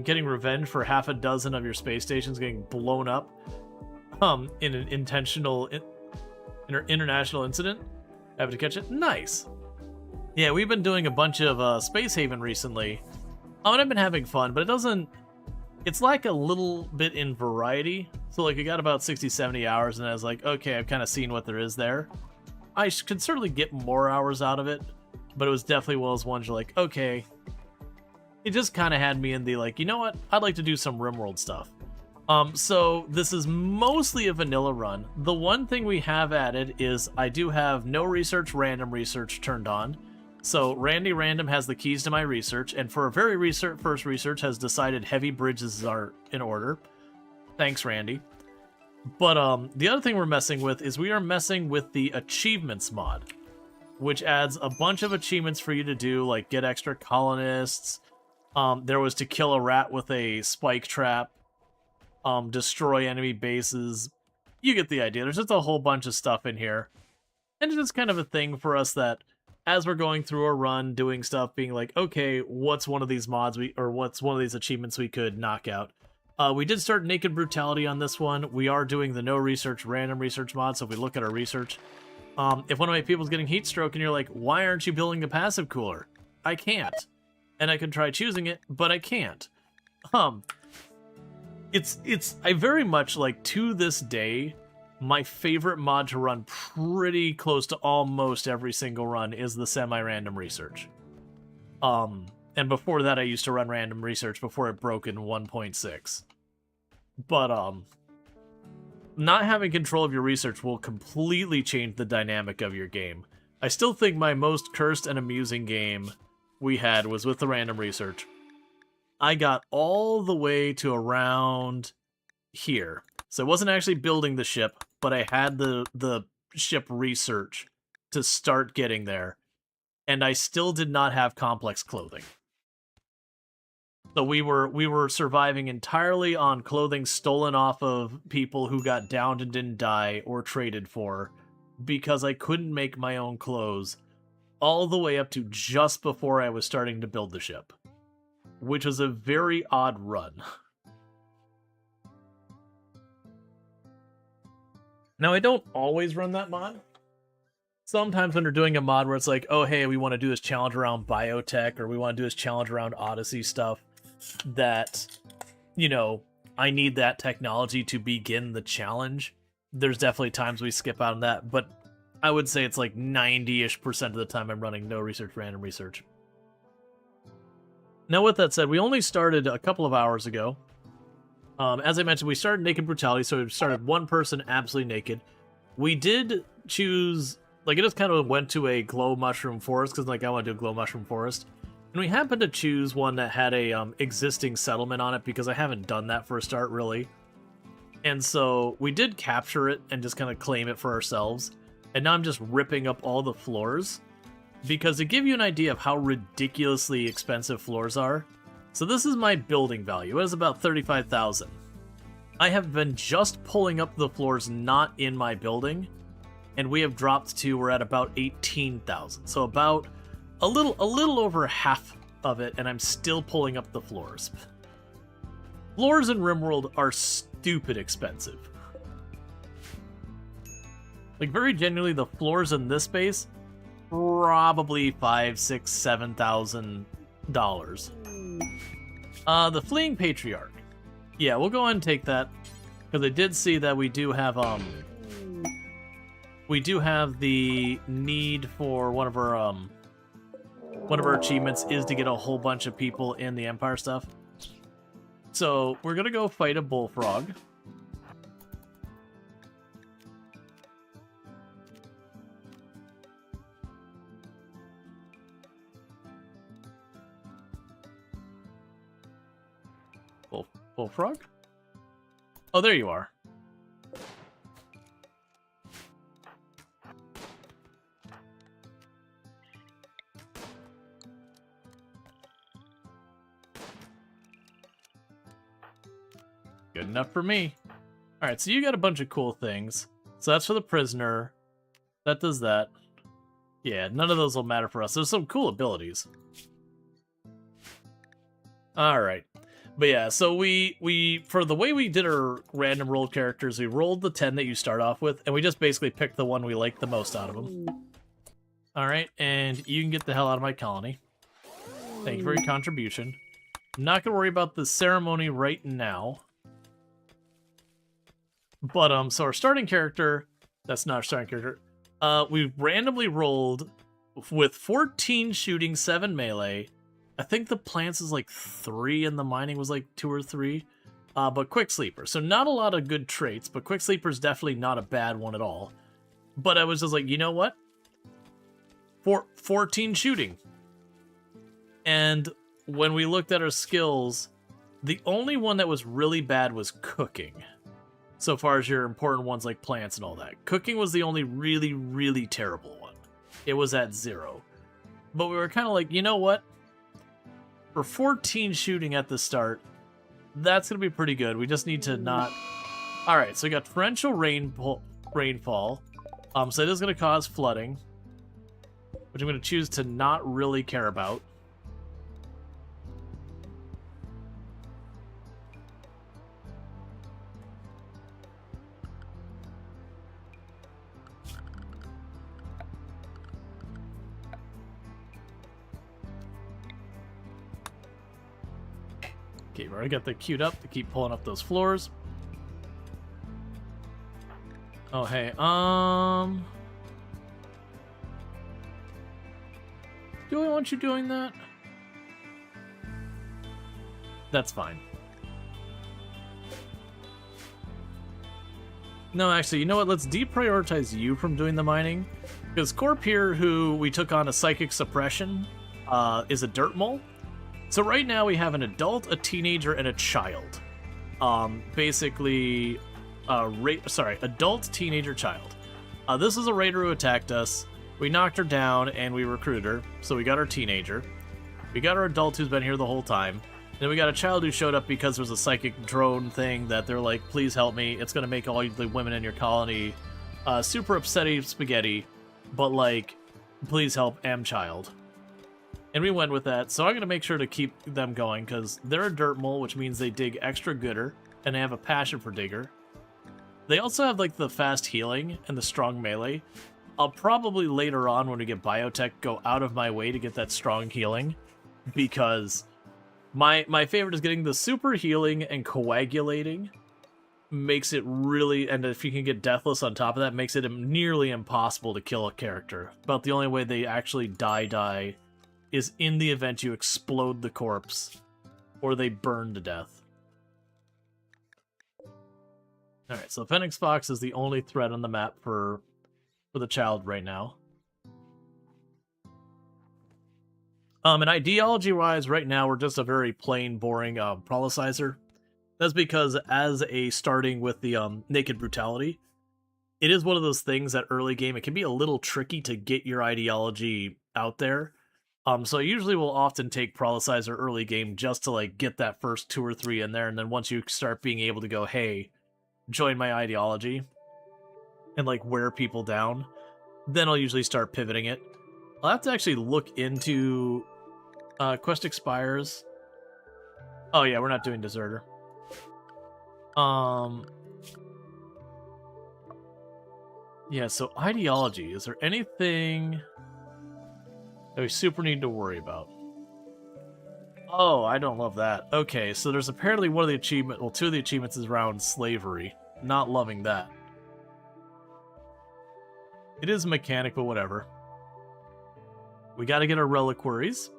getting revenge for half a dozen of your space stations getting blown up in an intentional international incident. Having to catch it? Nice. Yeah, we've been doing a bunch of Space Haven recently. And I've been having fun, but it's like a little bit in variety. So like I got about 60, 70 hours and I was like, okay, I've kind of seen what there is there. I could certainly get more hours out of it, but it was definitely one of those ones you're like, okay. It just kind of had me in the like, you know what? I'd like to do some RimWorld stuff. So this is mostly a vanilla run. The one thing we have added is I do have no research, random research turned on. So Randy Random has the keys to my research, and for a very first research has decided heavy bridges are in order. Thanks, Randy. But the other thing we're messing with is we are messing with the achievements mod, which adds a bunch of achievements for you to do, like get extra colonists. There was to kill a rat with a spike trap, destroy enemy bases. You get the idea. There's just a whole bunch of stuff in here. And it's just kind of a thing for us that as we're going through a run, doing stuff, being like, okay, what's one of these mods what's one of these achievements we could knock out? We did start Naked Brutality on this one. We are doing the no research, random research mod, so if we look at our research, if one of my people's getting heat stroke and you're like, why aren't you building the passive cooler? I can't. And I could try choosing it, but I can't. I very much, like, to this day, my favorite mod to run pretty close to almost every single run is the semi-random research. And before that I used to run random research before it broke in 1.6. But, not having control of your research will completely change the dynamic of your game. I still think my most cursed and amusing game we had was with the random research. I got all the way to around here. So I wasn't actually building the ship, but I had the ship research to start getting there. And I still did not have complex clothing. So we were surviving entirely on clothing stolen off of people who got downed and didn't die or traded for, because I couldn't make my own clothes all the way up to just before I was starting to build the ship, which was a very odd run. Now, I don't always run that mod. Sometimes when we're doing a mod where it's like, oh, hey, we want to do this challenge around biotech, or we want to do this challenge around Odyssey stuff, that, you know, I need that technology to begin the challenge. There's definitely times we skip out on that, but I would say it's like 90-ish% of the time I'm running no research, random research. Now, with that said, we only started a couple of hours ago. As I mentioned, we started Naked Brutality, so we started one person absolutely naked. We did choose, like, it just kind of went to a glow mushroom forest, because, like, I want to do a glow mushroom forest. And we happened to choose one that had a existing settlement on it, because I haven't done that for a start, really. And so we did capture it and just kind of claim it for ourselves. And now I'm just ripping up all the floors, because to give you an idea of how ridiculously expensive floors are, so this is my building value. It is about 35,000. I have been just pulling up the floors not in my building, and we have dropped to, we're at about 18,000. So about a little over half of it, and I'm still pulling up the floors. Floors in RimWorld are stupid expensive. Like, very genuinely, the floors in this space, probably $5,000, $6,000, $7,000. The Fleeing Patriarch. Yeah, we'll go ahead and take that, because I did see that we do have the need for one of our achievements is to get a whole bunch of people in the Empire stuff. So we're gonna go fight a bullfrog. Bullfrog? Oh, there you are. Good enough for me. Alright, so you got a bunch of cool things. So that's for the prisoner. That does that. Yeah, none of those will matter for us. There's some cool abilities. Alright. But yeah, so we for the way we did our random roll characters, we rolled the 10 that you start off with, and we just basically picked the one we liked the most out of them. Alright, and you can get the hell out of my colony. Thank you for your contribution. I'm not going to worry about the ceremony right now. But, so our starting character, that's not our starting character, we randomly rolled with 14 shooting, 7 melee. I think the plants is like 3 and the mining was like 2 or 3. But Quick Sleeper. So not a lot of good traits, but Quick Sleeper is definitely not a bad one at all. But I was just like, you know what? 14 shooting. And when we looked at our skills, the only one that was really bad was cooking. So far as your important ones like plants and all that. Cooking was the only really, really terrible one. It was at 0. But we were kind of like, you know what? For 14 shooting at the start, that's going to be pretty good. We just need to not... Alright, so we got torrential rainfall. So it is going to cause flooding, which I'm going to choose to not really care about. Okay, we already got that queued up to keep pulling up those floors. Oh, hey, do I want you doing that? That's fine. No, actually, you know what? Let's deprioritize you from doing the mining. Because Corp here, who we took on a psychic suppression, is a dirt mole. So right now we have an adult, a teenager, and a child. Basically, adult, teenager, child. This is a raider who attacked us. We knocked her down, and we recruited her. So we got our teenager. We got our adult who's been here the whole time. Then we got a child who showed up because there was a psychic drone thing that they're like, please help me. It's going to make all the women in your colony super upsetty spaghetti. But, like, please help child. And we went with that, so I'm going to make sure to keep them going, because they're a dirt mole, which means they dig extra gooder, and they have a passion for digger. They also have, like, the fast healing and the strong melee. I'll probably later on, when we get biotech, go out of my way to get that strong healing, because my favorite is getting the super healing and coagulating. Makes it really, and if you can get deathless on top of that, makes it nearly impossible to kill a character. About the only way they actually die is in the event you explode the corpse or they burn to death. Alright, so Phoenix Fox is the only threat on the map for the child right now. And ideology-wise, right now, we're just a very plain, boring prolicizer. That's because starting with the naked brutality, it is one of those things that early game, it can be a little tricky to get your ideology out there. So I usually will often take prolicizer early game just to like get that first 2 or 3 in there, and then once you start being able to go, hey, join my ideology, and like wear people down, then I'll usually start pivoting it. I'll have to actually look into quest expires. Oh yeah, we're not doing deserter. Yeah, so ideology. Is there anything that we super need to worry about? Oh, I don't love that. Okay, so there's apparently one of the achievement. Well, 2 of the achievements is around slavery. Not loving that. It is mechanic, but whatever. We got to get our reliquaries.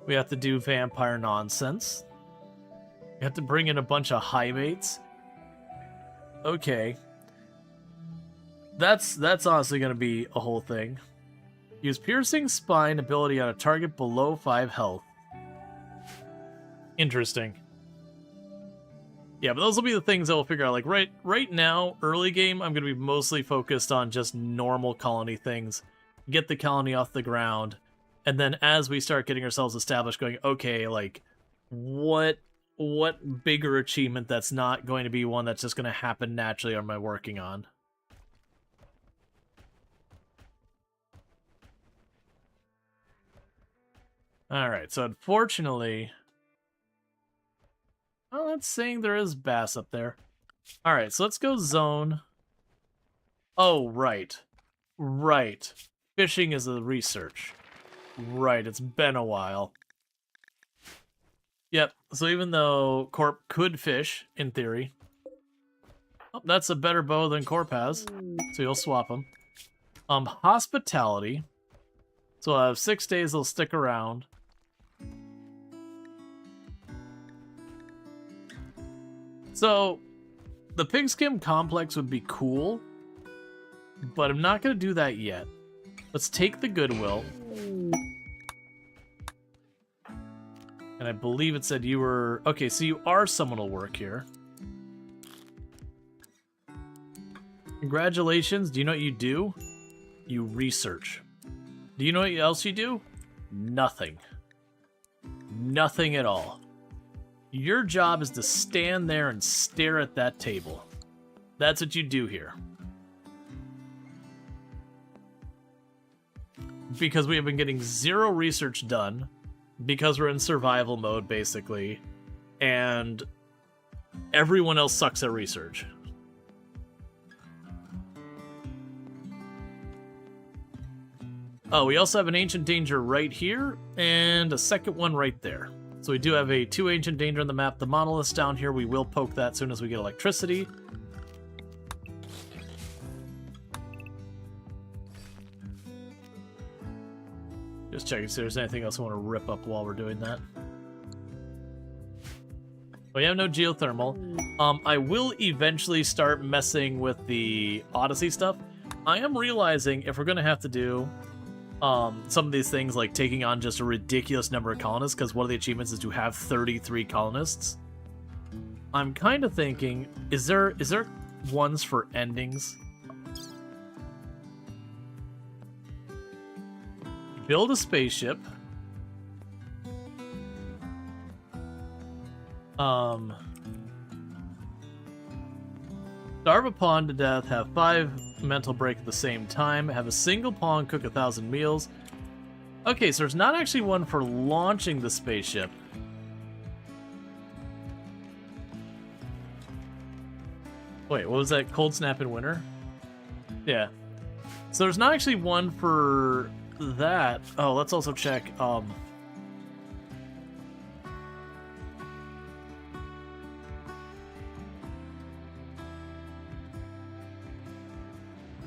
We have to do vampire nonsense. We have to bring in a bunch of high mates. Okay. That's honestly going to be a whole thing. Use piercing spine ability on a target below 5 health. Interesting. Yeah, but those will be the things that we'll figure out. Like right now, early game, I'm going to be mostly focused on just normal colony things. Get the colony off the ground. And then as we start getting ourselves established, going, okay, like, what bigger achievement that's not going to be one that's just going to happen naturally am I working on? Alright, so unfortunately... Oh, that's saying there is bass up there. Alright, so let's go zone. Oh, right. Right. Fishing is a research. Right, it's been a while. Yep, so even though Corp could fish, in theory... Oh, that's a better bow than Corp has, so you'll swap them. Hospitality. So I'll have 6 days, they'll stick around. So, the Pigskin Complex would be cool, but I'm not going to do that yet. Let's take the Goodwill. And I believe it said you were... Okay, so you are someone who'll work here. Congratulations. Do you know what you do? You research. Do you know what else you do? Nothing. Nothing at all. Your job is to stand there and stare at that table. That's what you do here. Because we have been getting 0 research done, because we're in survival mode, basically, and everyone else sucks at research. Oh, we also have an Ancient Danger right here, and a second one right there. So we do have a 2 Ancient Danger on the map. The monolith's down here. We will poke that as soon as we get electricity. Just checking if there's anything else I want to rip up while we're doing that. We have no geothermal. I will eventually start messing with the Odyssey stuff. I am realizing if we're going to have to do some of these things, like taking on just a ridiculous number of colonists, because one of the achievements is to have 33 colonists. I'm kind of thinking, is there ones for endings? Build a spaceship. Starve a pawn to death, have 5 mental break at the same time, have a single pawn cook 1,000 meals. Okay, so there's not actually one for launching the spaceship. Wait, what was that? Cold snap in winter? Yeah. So there's not actually one for that. Oh, let's also check.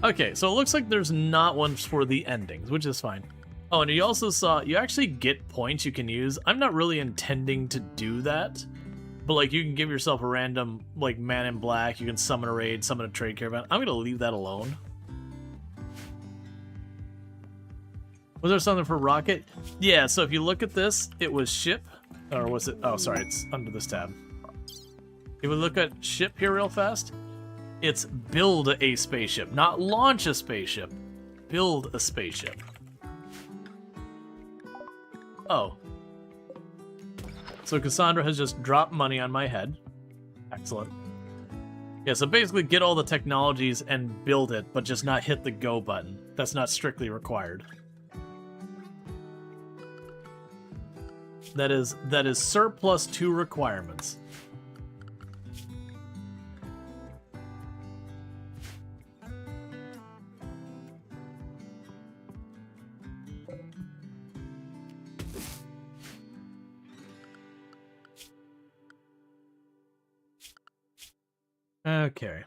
Okay, so it looks like there's not one for the endings, which is fine. Oh, and you also saw, you actually get points you can use. I'm not really intending to do that, but like you can give yourself a random, like, man in black, you can summon a raid, summon a trade caravan. I'm gonna leave that alone. Was there something for rocket? Yeah, so if you look at this, it was ship, or was it, oh sorry, it's under this tab. If we look at ship here real fast, it's build a spaceship, not launch a spaceship. Build a spaceship. Oh. So Cassandra has just dropped money on my head. Excellent. Yeah, so basically get all the technologies and build it, but just not hit the go button. That's not strictly required. That is surplus to requirements. Okay.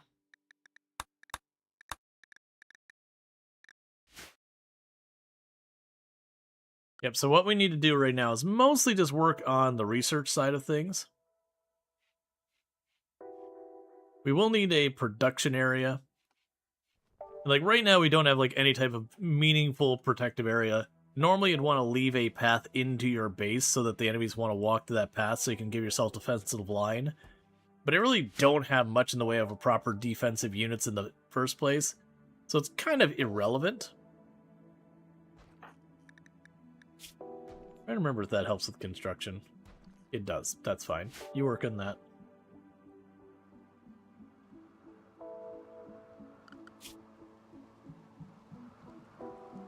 Yep, so what we need to do right now is mostly just work on the research side of things. We will need a production area. Like, right now we don't have, like, any type of meaningful protective area. Normally you'd want to leave a path into your base so that the enemies want to walk to that path so you can give yourself defensive line. But I really don't have much in the way of a proper defensive units in the first place, so it's kind of irrelevant. I don't remember if that helps with construction. It does. That's fine. You work on that.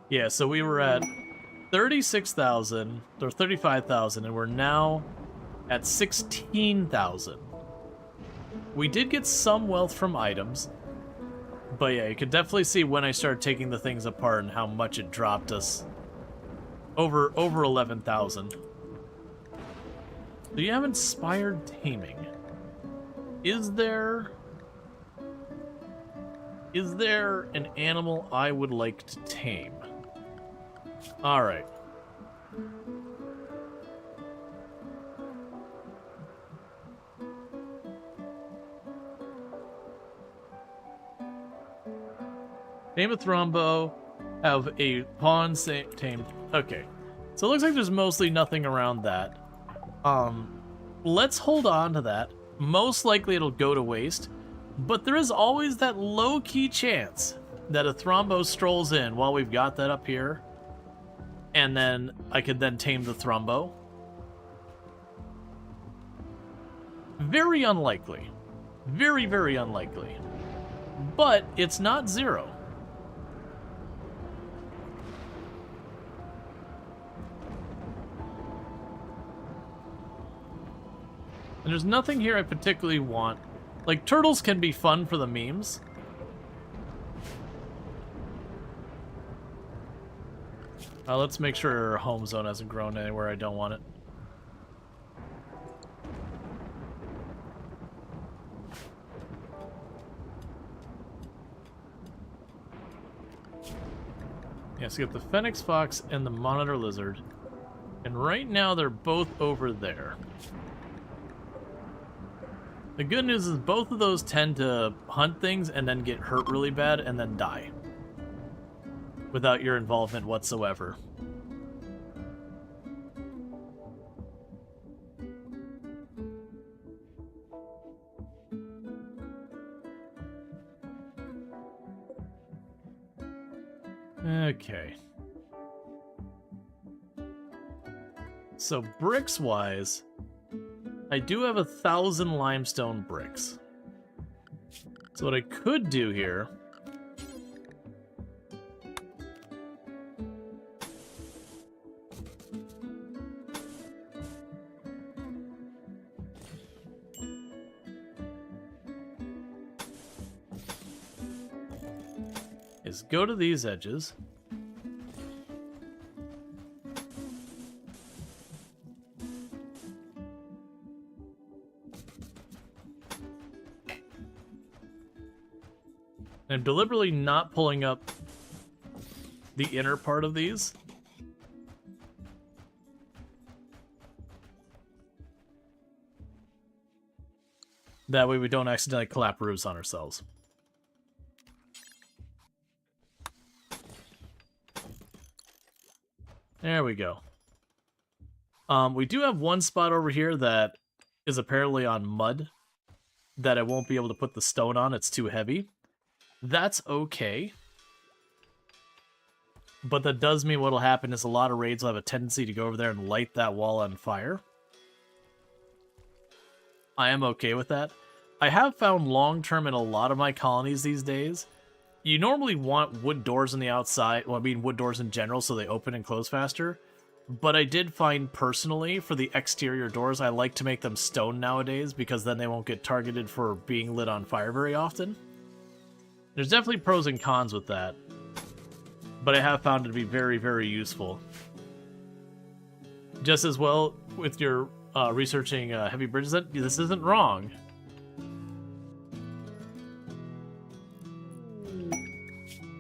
Yeah, so we were at 36,000 or 35,000, and we're now at 16,000. We did get some wealth from items, but yeah, you could definitely see when I started taking the things apart and how much it dropped us. Over 11,000. So you have inspired taming. Is there an animal I would like to tame? All right. Name a Thrombo, have a pawn tamed. Okay, so it looks like there's mostly nothing around that. Let's hold on to that. Most likely it'll go to waste, but there is always that low-key chance that a Thrombo strolls in while we've got that up here, and then I could then tame the Thrombo. Very unlikely. Very, very unlikely. But it's not zero. And there's nothing here I particularly want. Like, turtles can be fun for the memes. Let's make sure our home zone hasn't grown anywhere I don't want it. Yeah, so you got the Phoenix Fox and the Monitor Lizard. And right now they're both over there. The good news is both of those tend to hunt things and then get hurt really bad and then die. Without your involvement whatsoever. Okay. So bricks-wise, I do have 1,000 limestone bricks. So what I could do here is go to these edges. I'm deliberately not pulling up the inner part of these. That way we don't accidentally clap roofs on ourselves. There we go. We do have one spot over here that is apparently on mud that I won't be able to put the stone on. It's too heavy. That's okay. But that does mean what'll happen is a lot of raids will have a tendency to go over there and light that wall on fire. I am okay with that. I have found long-term in a lot of my colonies these days, you normally want wood doors on the outside, well, I mean wood doors in general, so they open and close faster. But I did find, personally, for the exterior doors, I like to make them stone nowadays, because then they won't get targeted for being lit on fire very often. There's definitely pros and cons with that, but I have found it to be very, very useful. Just as well with your researching heavy bridges, this isn't wrong.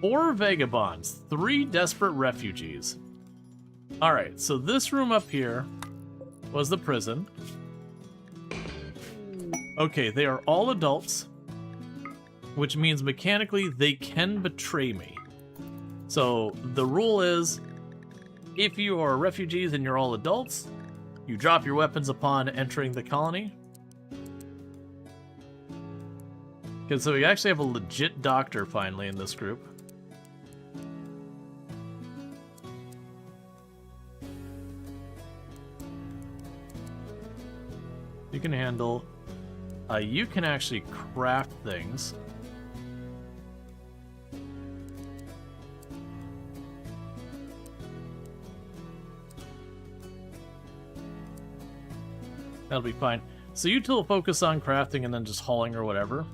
Four vagabonds, 3 desperate refugees. Alright, so this room up here was the prison. Okay, they are all adults, which means mechanically they can betray me. So the rule is, if you are refugees and you're all adults, you drop your weapons upon entering the colony. Okay, so we actually have a legit doctor finally in this group. You can handle. You can actually craft things. That'll be fine. So you two will focus on crafting and then just hauling or whatever.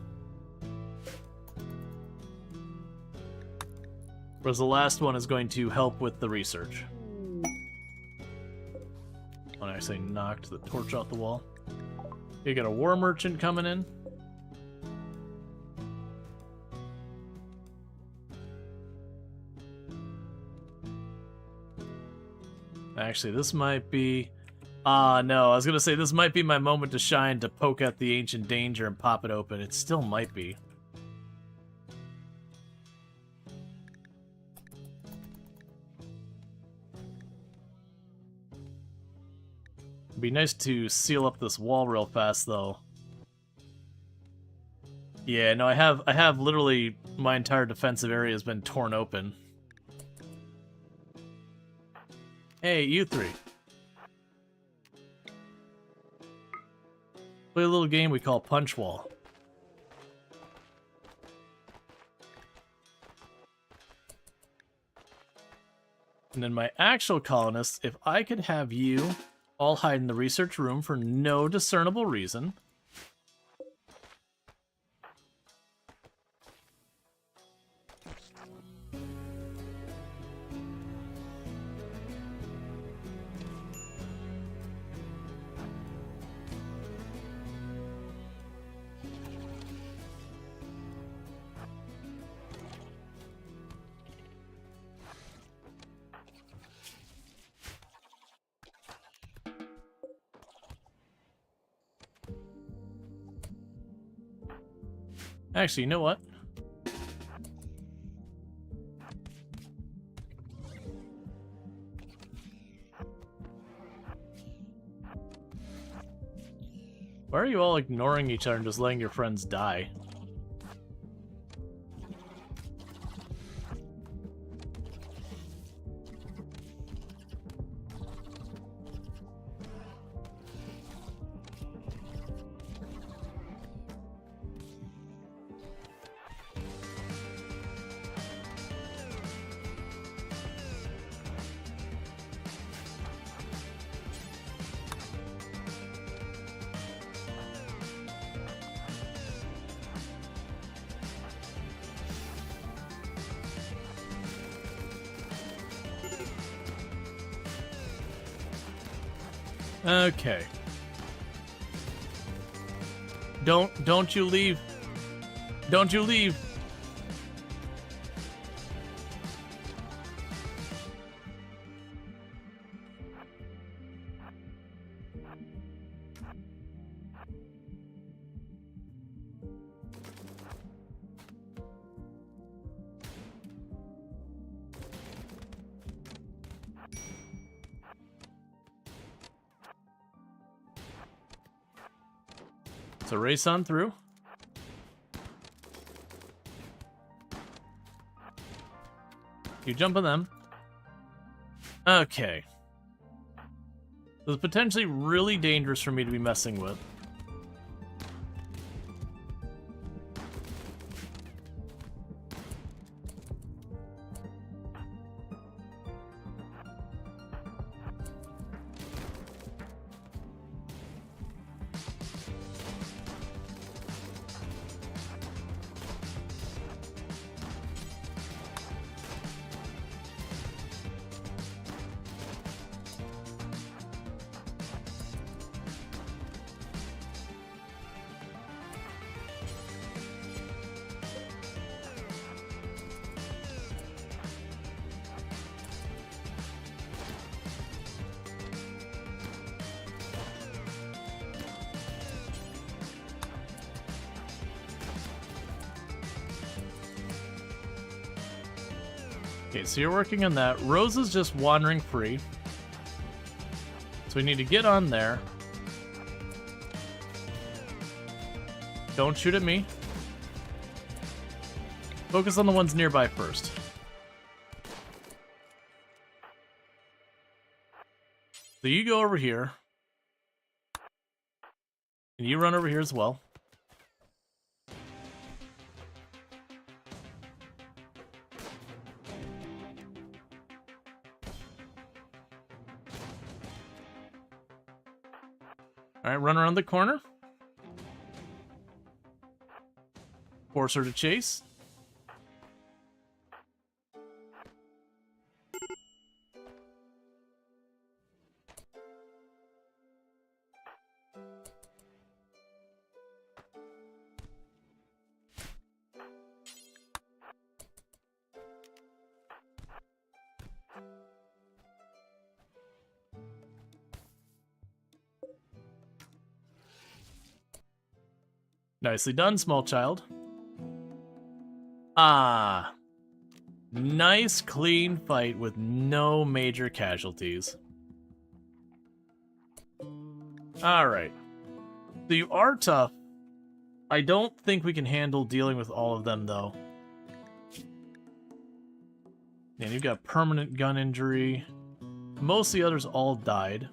Whereas the last one is going to help with the research. When I say knocked the torch off the wall. You got a war merchant coming in. Actually, this might be... no, I was gonna say this might be my moment to shine to poke at the ancient danger and pop it open. It still might be. It'd be nice to seal up this wall real fast, though. Yeah, no, I have literally my entire defensive area has been torn open. Hey, you three. Play a little game we call Punch Wall. And then my actual colonists, if I could have you all hide in the research room for no discernible reason. Actually, you know what? Why are you all ignoring each other and just letting your friends die? Okay. Don't you leave. Don't you leave. So race on through. You jump on them. Okay. This is potentially really dangerous for me to be messing with. Okay, so you're working on that. Rose is just wandering free. So we need to get on there. Don't shoot at me. Focus on the ones nearby first. So you go over here. And you run over here as well. All right, run around the corner. Force her to chase. Nicely done, small child. Ah. Nice, clean fight with no major casualties. Alright. So you are tough. I don't think we can handle dealing with all of them, though. And you've got permanent gun injury. Most of the others all died.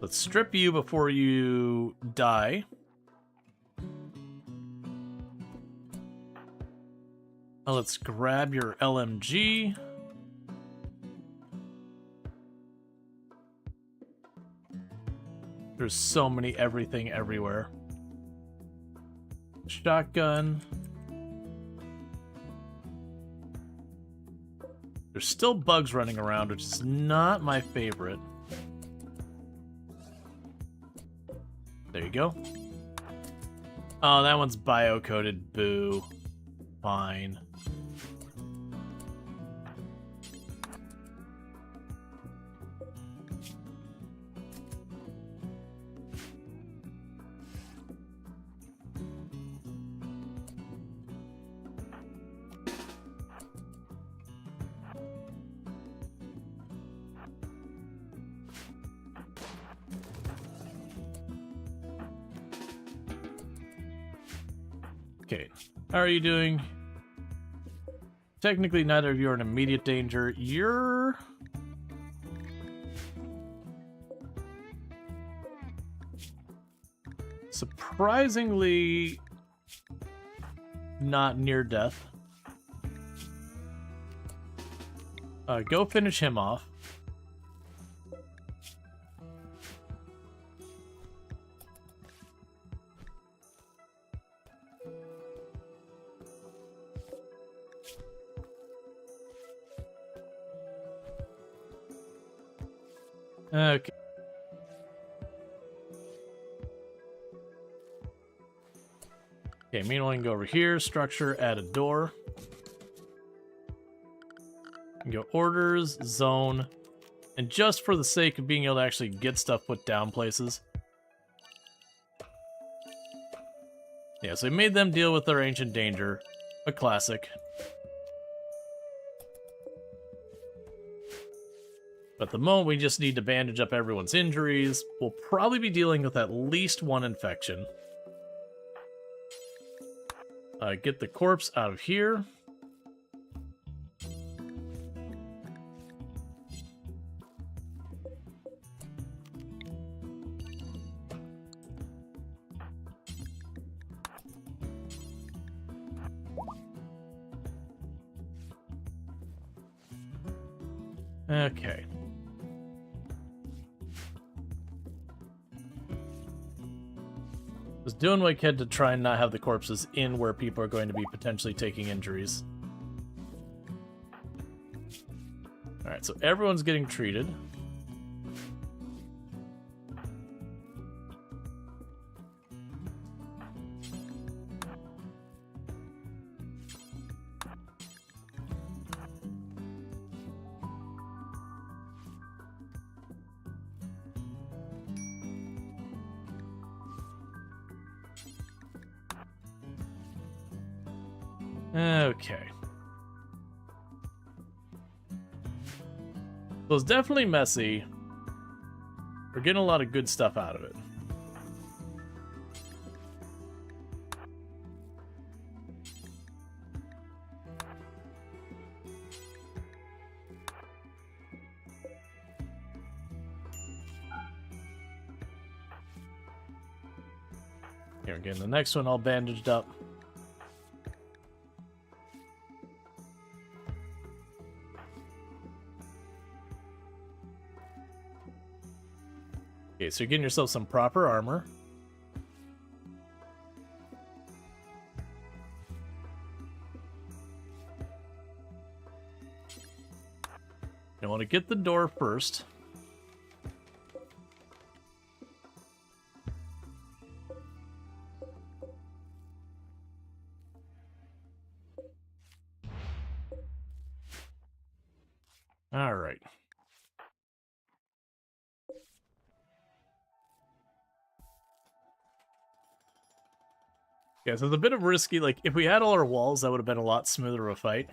Let's strip you before you die. Now let's grab your LMG. There's so many everything everywhere. Shotgun. There's still bugs running around, which is not my favorite. There you go. Oh, that one's bio-coded. Boo. Fine. Okay, how are you doing? Technically, neither of you are in immediate danger. You're... surprisingly not near death. Go finish him off. Okay. Okay, meanwhile, you can go over here, structure, add a door. You can go orders, zone, And just for the sake of being able to actually get stuff put down places. Yeah, so we made them deal with their ancient danger. A classic. But at the moment, we just need to bandage up everyone's injuries. We'll probably be dealing with at least one infection. Get the corpse out of here. Okay. Was doing what I could to try and not have the corpses in where people are going to be potentially taking injuries. Alright, so everyone's getting treated. Okay. So it's definitely messy. We're getting a lot of good stuff out of it. Here, again, the next one all bandaged up. Okay, so you're getting yourself some proper armor. You want to get the door first. All right. Yeah, so it's a bit of risky. Like, if we had all our walls, that would have been a lot smoother of a fight.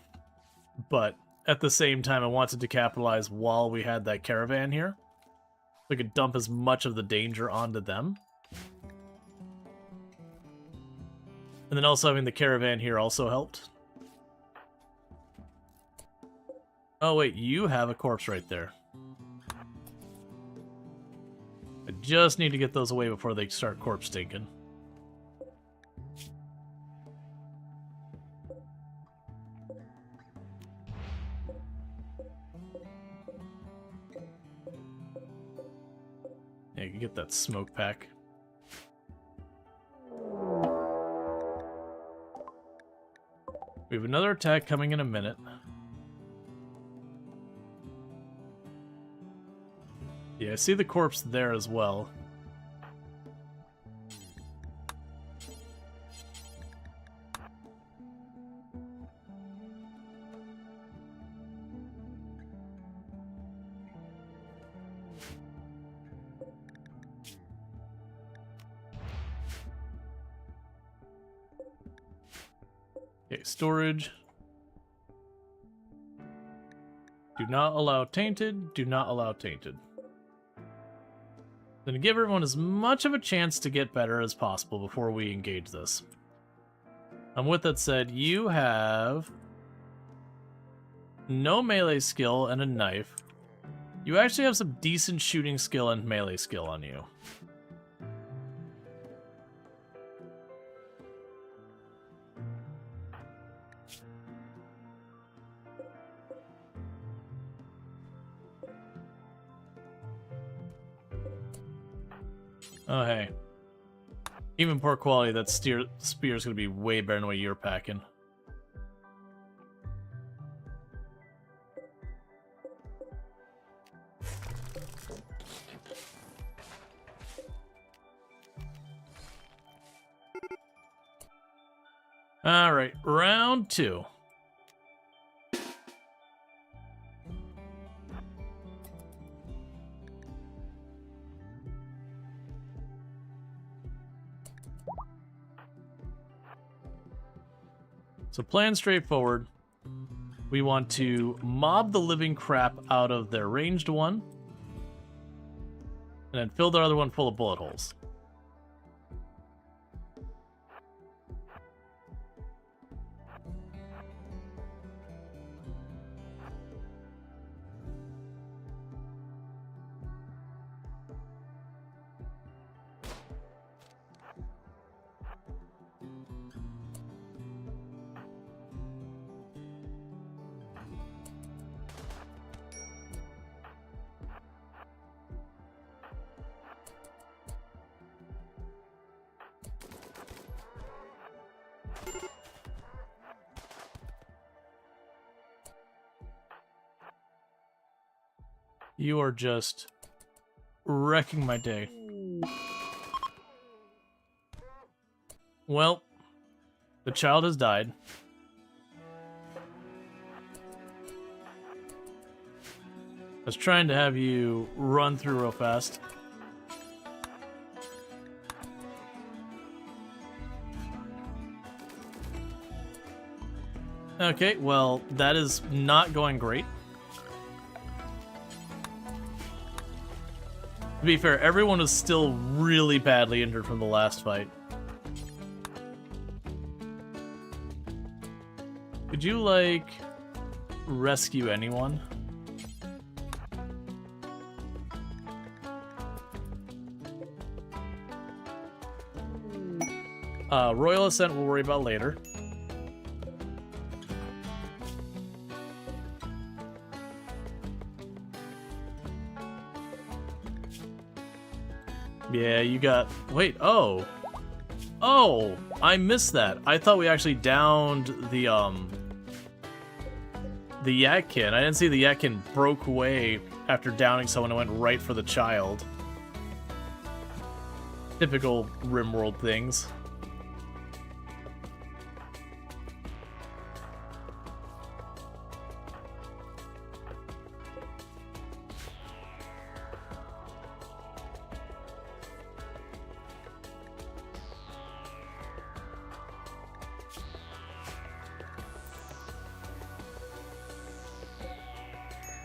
But at the same time, I wanted to capitalize while we had that caravan here. We could dump as much of the danger onto them. And then also having the caravan here also helped. Oh wait, you have a corpse right there. I just need to get those away before they start corpse stinking. Yeah, you can get that smoke pack. We have another attack coming in a minute. Yeah, I see the corpse there as well. Okay, storage. Do not allow tainted. Do not allow tainted. Then give everyone as much of a chance to get better as possible before we engage this. And with that said, you have no melee skill and a knife. You actually have some decent shooting skill and melee skill on you. Oh, hey. Even poor quality, that spear is going to be way better than what you're packing. Alright, round 2. So plan straightforward. We want to mob the living crap out of their ranged one. And then fill the other one full of bullet holes. You are just wrecking my day. Well, the child has died. I was trying to have you run through real fast. Okay, well, that is not going great. To be fair, everyone is still really badly injured from the last fight. Could you, like, rescue anyone? Royal Ascent we'll worry about later. Yeah, you got... Wait, oh! Oh! I missed that. I thought we actually downed the Yatkin. I didn't see the Yatkin broke away after downing someone and went right for the child. Typical RimWorld things.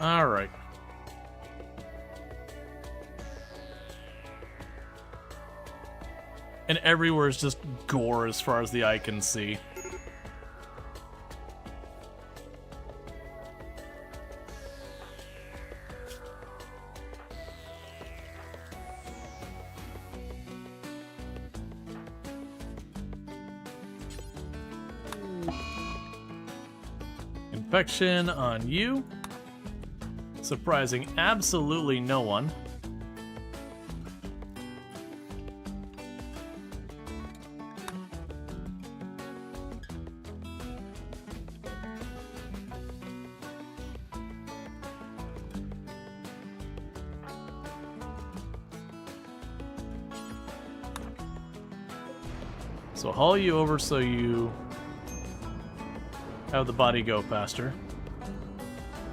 All right. And everywhere is just gore as far as the eye can see. Infection on you. Surprising absolutely no one. So haul you over so you have the body go faster.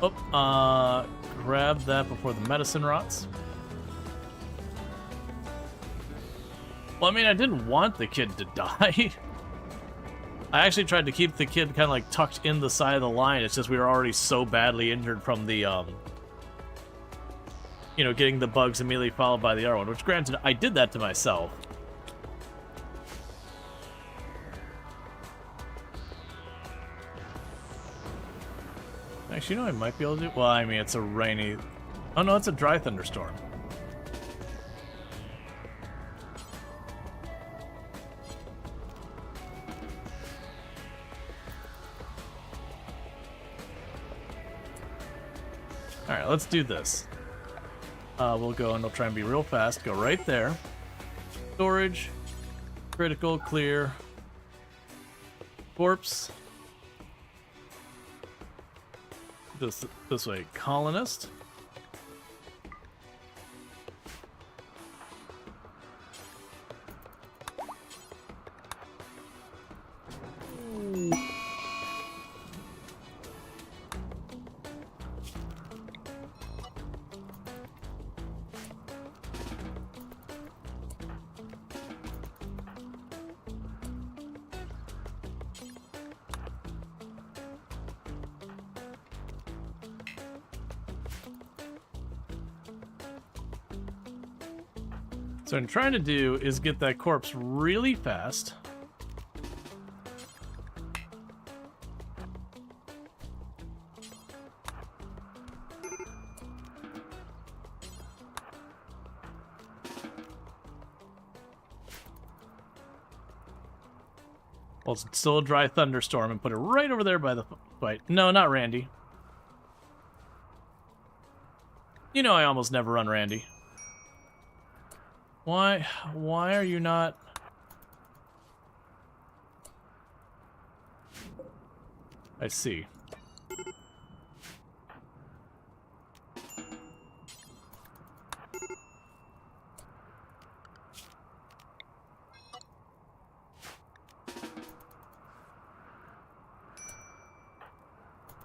Oh, grab that before the medicine rots. Well, I mean, I didn't want the kid to die. I actually tried to keep the kid kind of like tucked in the side of the line. It's just we were already so badly injured from the, you know, getting the bugs immediately followed by the other one, which granted, I did that to myself. Actually, you know what I might be able to do? Well, I mean, it's a rainy... Oh, no, it's a dry thunderstorm. Alright, let's do this. We'll go and we'll try and be real fast. Go right there. Storage. Critical, clear. Corpse. This way, colonist. So what I'm trying to do is get that corpse really fast. Well, it's still a dry thunderstorm and put it right over there by the fight. No, not Randy. You know I almost never run Randy. Why are you not... I see.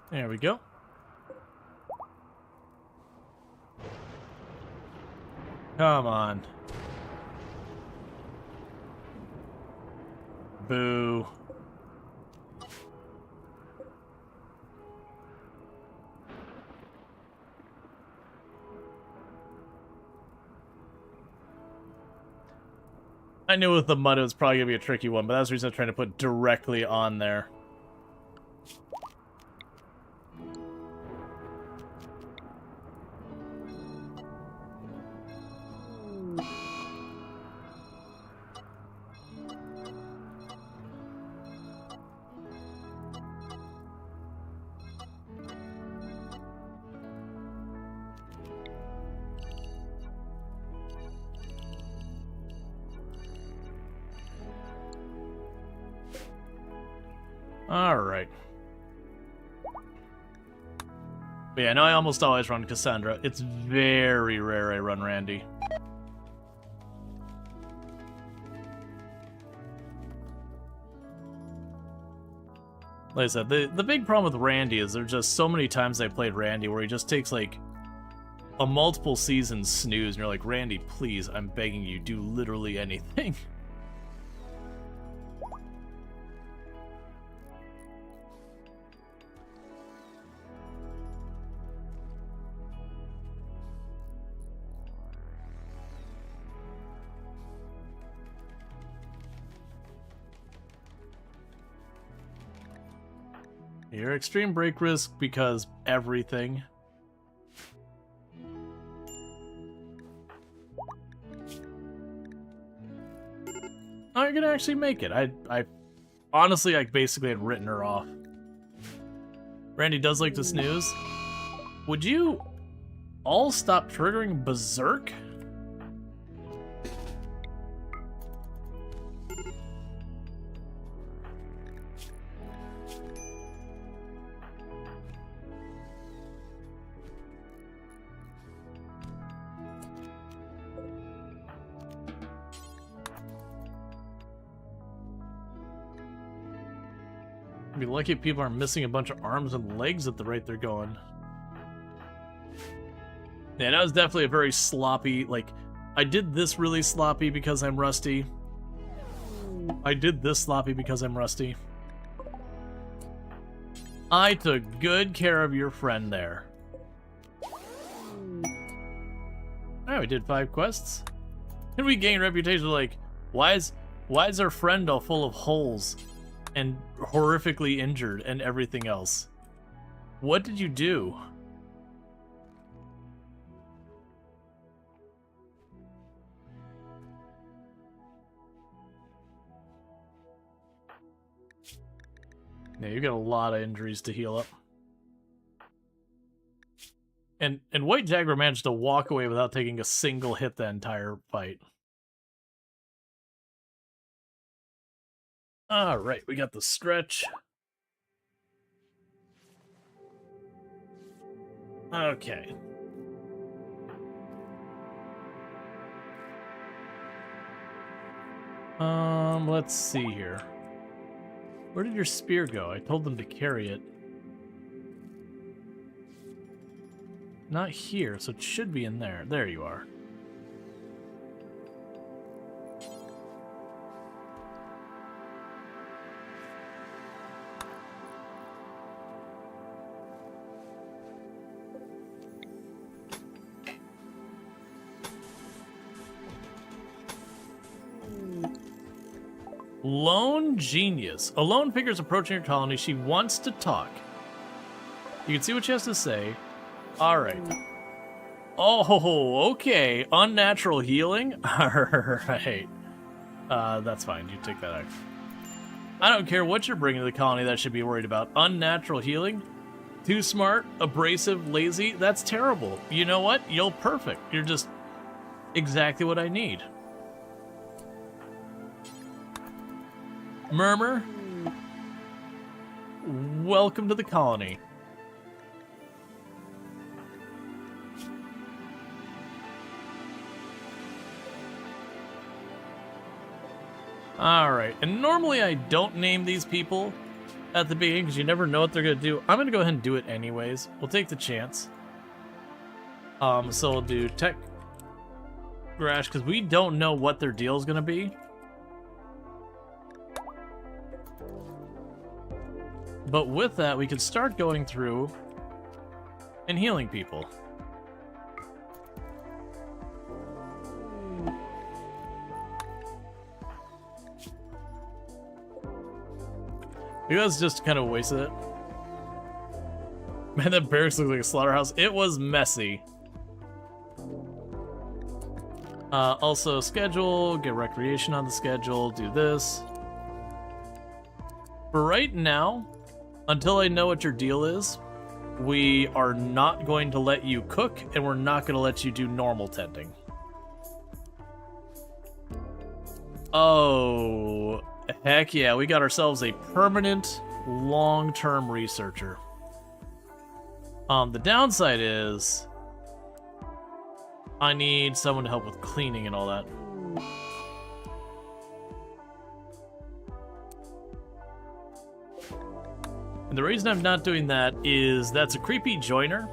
There we go. Come on. Boo. I knew with the mud it was probably going to be a tricky one, but that's the reason I'm trying to put directly on there. Alright. But yeah, no, I almost always run Cassandra. It's very rare I run Randy. Like I said, the big problem with Randy is there's just so many times I played Randy where he just takes like a multiple season snooze and you're like, Randy, please, I'm begging you, do literally anything. You're extreme break risk because everything. Oh, you're gonna actually make it. I honestly, I basically had written her off. Randy does like to snooze. Would you all stop triggering Berserk? I'd be lucky if people are missing a bunch of arms and legs at the rate they're going. Yeah, that was definitely a very sloppy, like, I did this really sloppy because I'm rusty. I did this sloppy because I'm rusty. I took good care of your friend there. Oh, we did 5 quests. And we gained reputation like, why is our friend all full of holes and horrifically injured and everything else? What did you do? Yeah, you got a lot of injuries to heal up. And White Jaguar managed to walk away without taking a single hit the entire fight. Alright, we got the stretch. Okay. Let's see here. Where did your spear go? I told them to carry it. Not here, so it should be in there. There you are. Lone genius. A lone figure is approaching your colony. She wants to talk. You can see what she has to say. All right. Oh, okay. Unnatural healing? All right. That's fine. You take that out. I don't care what you're bringing to the colony that should be worried about. Unnatural healing? Too smart, abrasive, lazy? That's terrible. You know what? You're perfect. You're just exactly what I need. Murmur, welcome to the colony. Alright, and normally I don't name these people at the beginning because you never know what they're going to do. I'm going to go ahead and do it anyways. We'll take the chance. So we'll do Tech Grash because we don't know what their deal is going to be. But with that, we can start going through and healing people. You guys just kind of wasted it. Man, that barracks looks like a slaughterhouse. It was messy. Also, schedule, get recreation on the schedule, do this. For right now, until I know what your deal is, we are not going to let you cook, and we're not going to let you do normal tending. Oh, heck yeah, we got ourselves a permanent, long-term researcher. The downside is I need someone to help with cleaning and all that. And the reason I'm not doing that is that's a creepy joiner.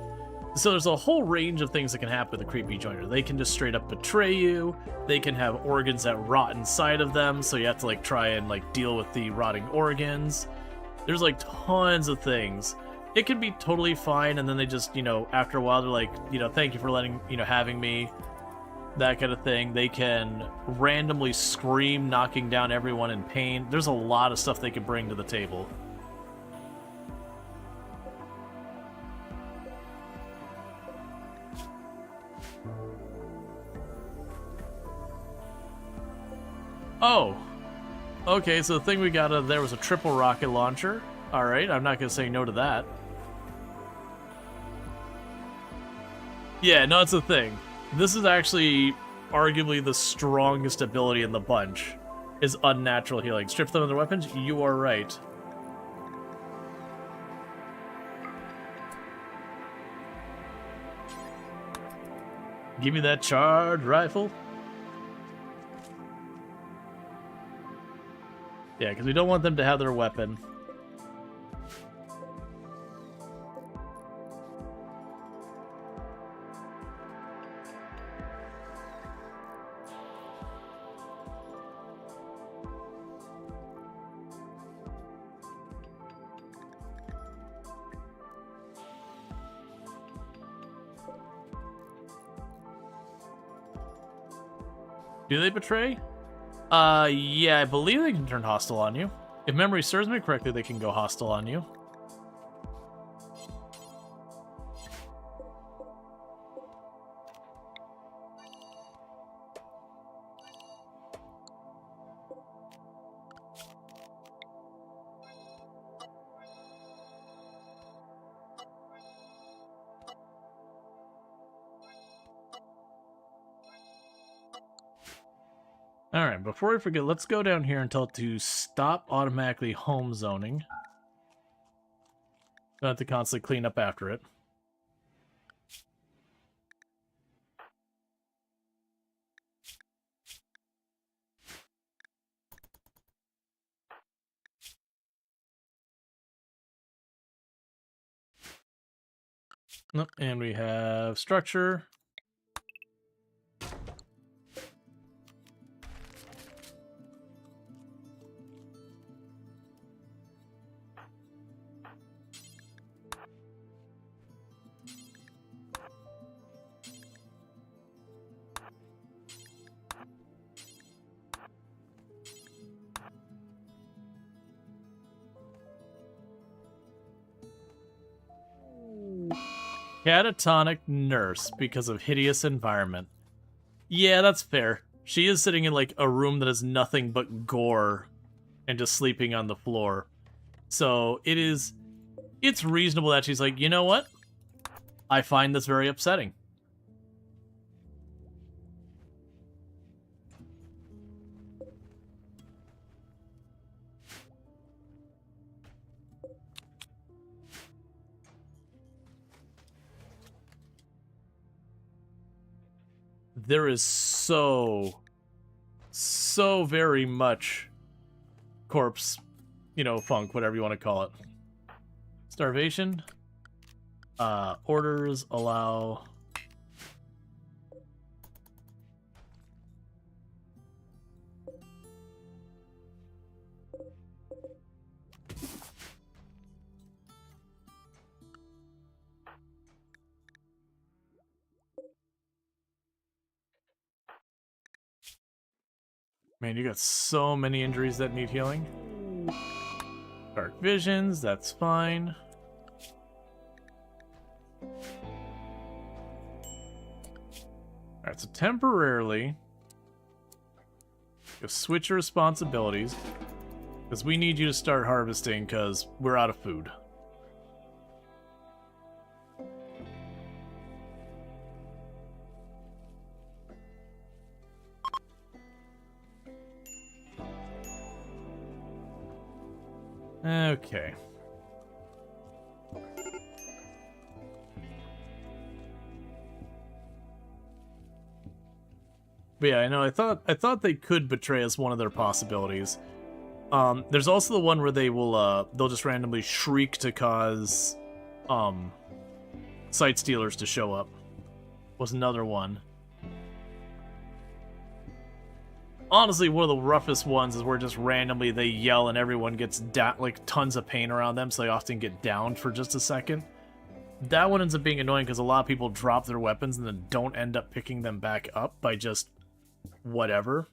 So there's a whole range of things that can happen with a creepy joiner. They can just straight up betray you. They can have organs that rot inside of them, so you have to like try and like deal with the rotting organs. There's like tons of things. It can be totally fine, and then they just, you know, after a while they're like, you know, thank you for letting, you know, having me, that kind of thing. They can randomly scream, knocking down everyone in pain. There's a lot of stuff they can bring to the table. Oh, okay, so the thing we got there was a triple rocket launcher. Alright, I'm not going to say no to that. Yeah, no, it's a thing. This is actually arguably the strongest ability in the bunch, is unnatural healing. Strip them of their weapons? You are right. Give me that charged rifle. Yeah, because we don't want them to have their weapon. Do they betray? Yeah, I believe they can turn hostile on you. If memory serves me correctly, they can go hostile on you. Alright, before we forget, let's go down here and tell it to stop automatically home zoning. Don't have to constantly clean up after it. Nope, and we have structure. Catatonic nurse because of hideous environment. Yeah, that's fair. She is sitting in like a room that has nothing but gore and just sleeping on the floor. So it's reasonable that she's like, you know what? I find this very upsetting. There is so very much corpse, funk, whatever you want to call it. Starvation. Orders allow... Man, you got so many injuries that need healing. Dark visions, that's fine. Alright, so temporarily, you'll switch your responsibilities, because we need you to start harvesting, because we're out of food. Okay. But yeah, I know. I thought they could betray us one of their possibilities. There's also the one where they'll just randomly shriek to cause sight stealers to show up. Was another one. Honestly, one of the roughest ones is where just randomly they yell and everyone gets like tons of pain around them, so they often get downed for just a second. That one ends up being annoying because a lot of people drop their weapons and then don't end up picking them back up by just whatever.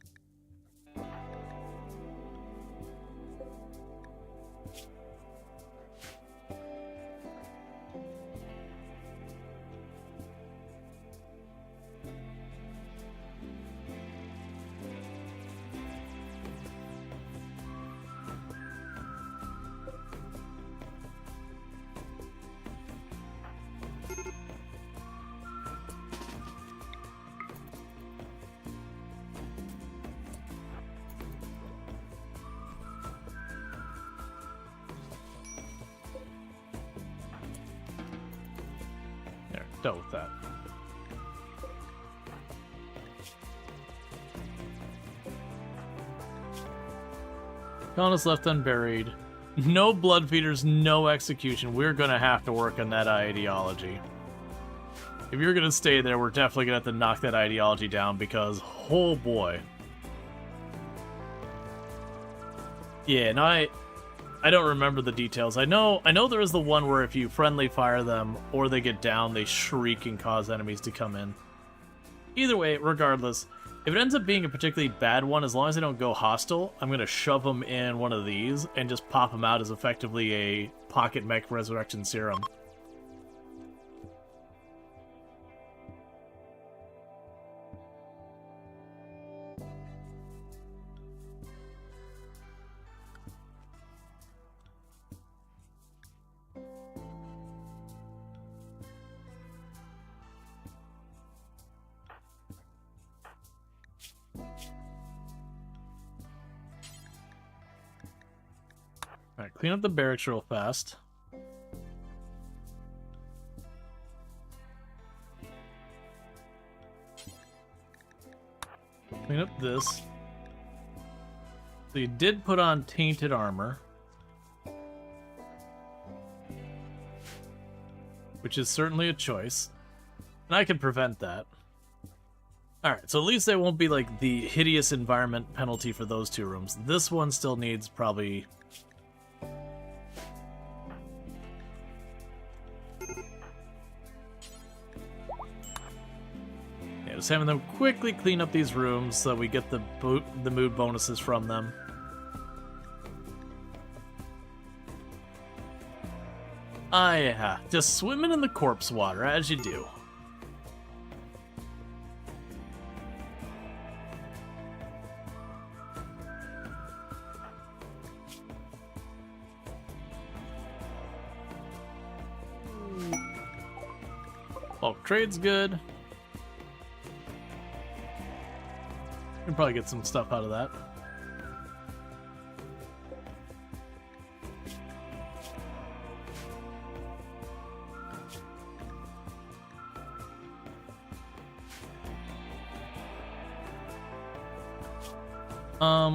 Dealt with that. Colonist left unburied. No blood feeders, no execution. We're gonna have to work on that ideology. If you're gonna stay there, we're definitely gonna have to knock that ideology down because, oh boy. Yeah, and I don't remember the details. I know there is the one where if you friendly fire them or they get down, they shriek and cause enemies to come in. Either way, regardless, if it ends up being a particularly bad one, as long as they don't go hostile, I'm going to shove them in one of these and just pop them out as effectively a pocket mech resurrection serum. Alright, clean up the barracks real fast. Clean up this. So you did put on tainted armor, which is certainly a choice. And I can prevent that. Alright, so at least there won't be like the hideous environment penalty for those two rooms. This one still needs probably... just having them quickly clean up these rooms so we get the mood bonuses from them. Ah, yeah. Just swimming in the corpse water, as you do. Bulk trade's good. Can probably get some stuff out of that.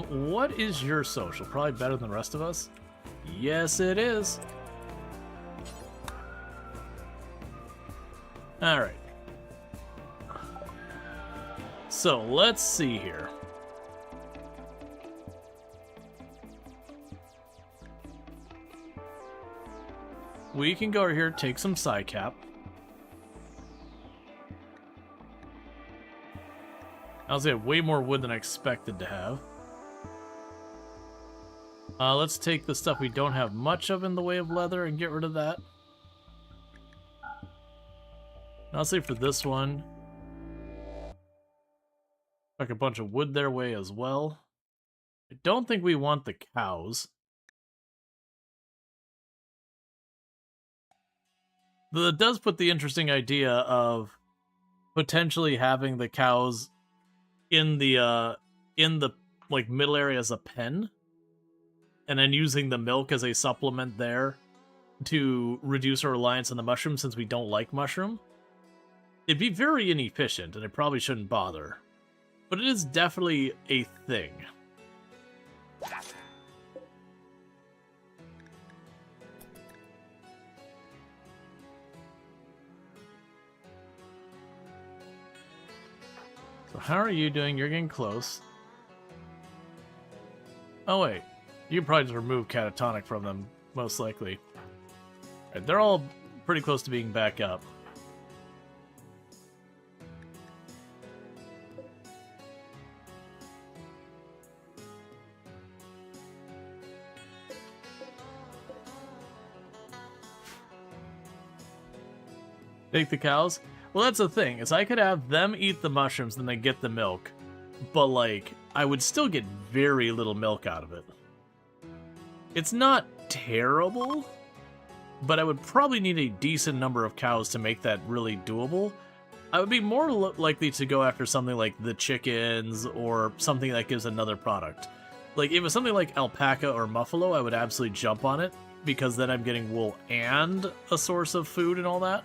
What is your social? Probably better than the rest of us? Yes, it is. Alright. So, let's see here. We can go over here, take some SciCap. I was have way more wood than I expected to have. Let's take the stuff we don't have much of in the way of leather and get rid of that. And I'll say for this one, like a bunch of wood their way as well. I don't think we want the cows. Though it does put the interesting idea of potentially having the cows in the like middle area as a pen, and then using the milk as a supplement there to reduce our reliance on the mushroom since we don't like mushroom. It'd be very inefficient, and I probably shouldn't bother. But it is definitely a thing. So how are you doing? You're getting close. Oh wait, you can probably just remove catatonic from them, most likely. Right, they're all pretty close to being back up. Take the cows? Well, that's the thing, is I could have them eat the mushrooms and then get the milk, but, like, I would still get very little milk out of it. It's not terrible, but I would probably need a decent number of cows to make that really doable. I would be more likely to go after something like the chickens or something that gives another product. Like, if it was something like alpaca or muffalo, I would absolutely jump on it, because then I'm getting wool and a source of food and all that.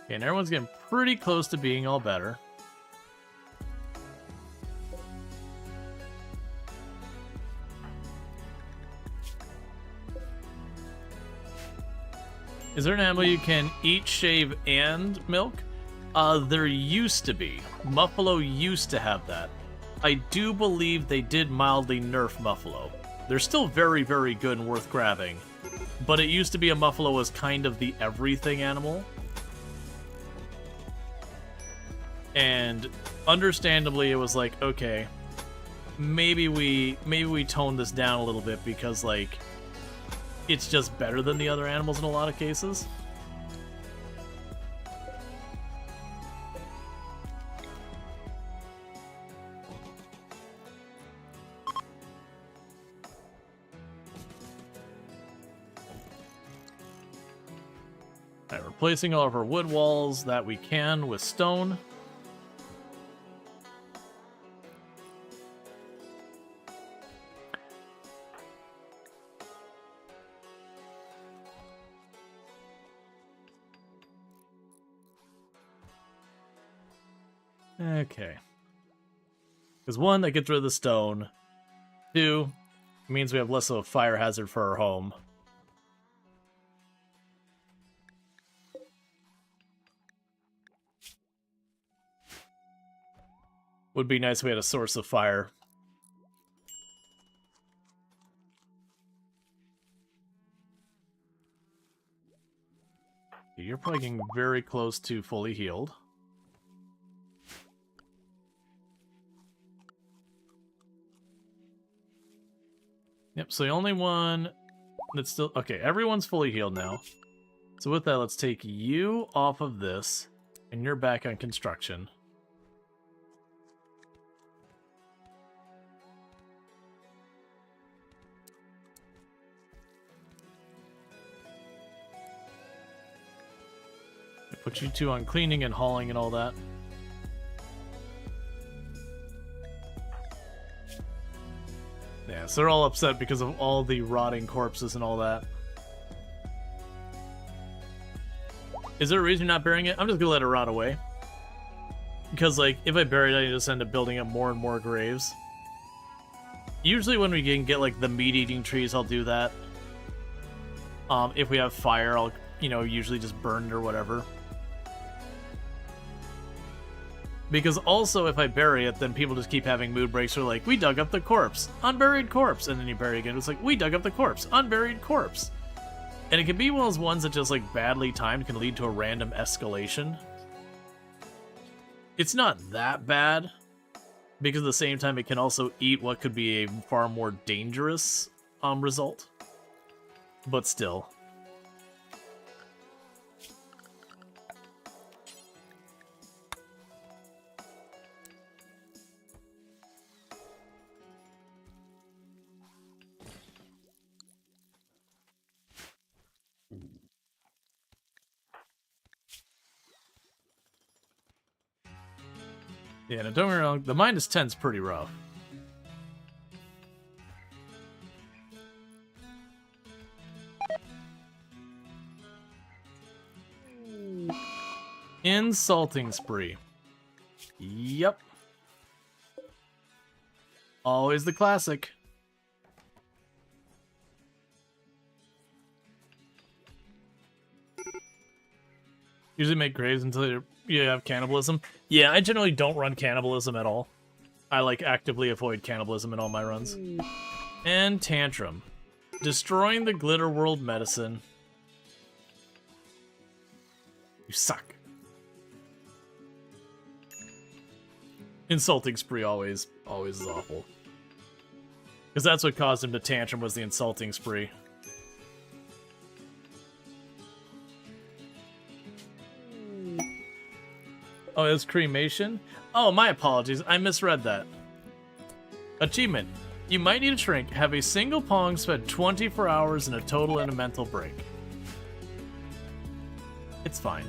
Okay, and everyone's getting pretty close to being all better. Is there an animal you can eat, shave, and milk? There used to be. Muffalo used to have that. I do believe they did mildly nerf Muffalo. They're still very, very good and worth grabbing. But it used to be a Muffalo was kind of the everything animal. And understandably, it was like, okay, maybe we tone this down a little bit because, like, it's just better than the other animals in a lot of cases. Alright, replacing all of our wood walls that we can with stone. Okay. Because one, that gets rid of the stone. Two, it means we have less of a fire hazard for our home. Would be nice if we had a source of fire. You're probably getting very close to fully healed. Yep, so the only one that's still... Okay, everyone's fully healed now. So with that, let's take you off of this, and you're back on construction. Put you two on cleaning and hauling and all that. Yeah, so they're all upset because of all the rotting corpses and all that. Is there a reason you're not burying it? I'm just gonna let it rot away. Because, like, if I bury it, I just end up building up more and more graves. Usually when we can get, like, the meat-eating trees, I'll do that. If we have fire, I'll, you know, usually just burn it or whatever. Because also, if I bury it, then people just keep having mood breaks. They're like, we dug up the corpse. Unburied corpse. And then you bury it again. It's like, we dug up the corpse. Unburied corpse. And it can be one of those ones that just, like, badly timed can lead to a random escalation. It's not that bad. Because at the same time, it can also eat what could be a far more dangerous result. But still. Yeah, no, don't get me wrong, the -10's pretty rough. Insulting spree. Yep. Always the classic. Usually make graves until you have cannibalism. Yeah, I generally don't run cannibalism at all. I, like, actively avoid cannibalism in all my runs. And Tantrum. Destroying the Glitter World medicine. You suck. Insulting spree always is awful. Because that's what caused him to tantrum, was the insulting spree. Oh, it was cremation? Oh, my apologies. I misread that. Achievement. You might need a shrink. Have a single pong spent 24 hours in a total and a mental break. It's fine.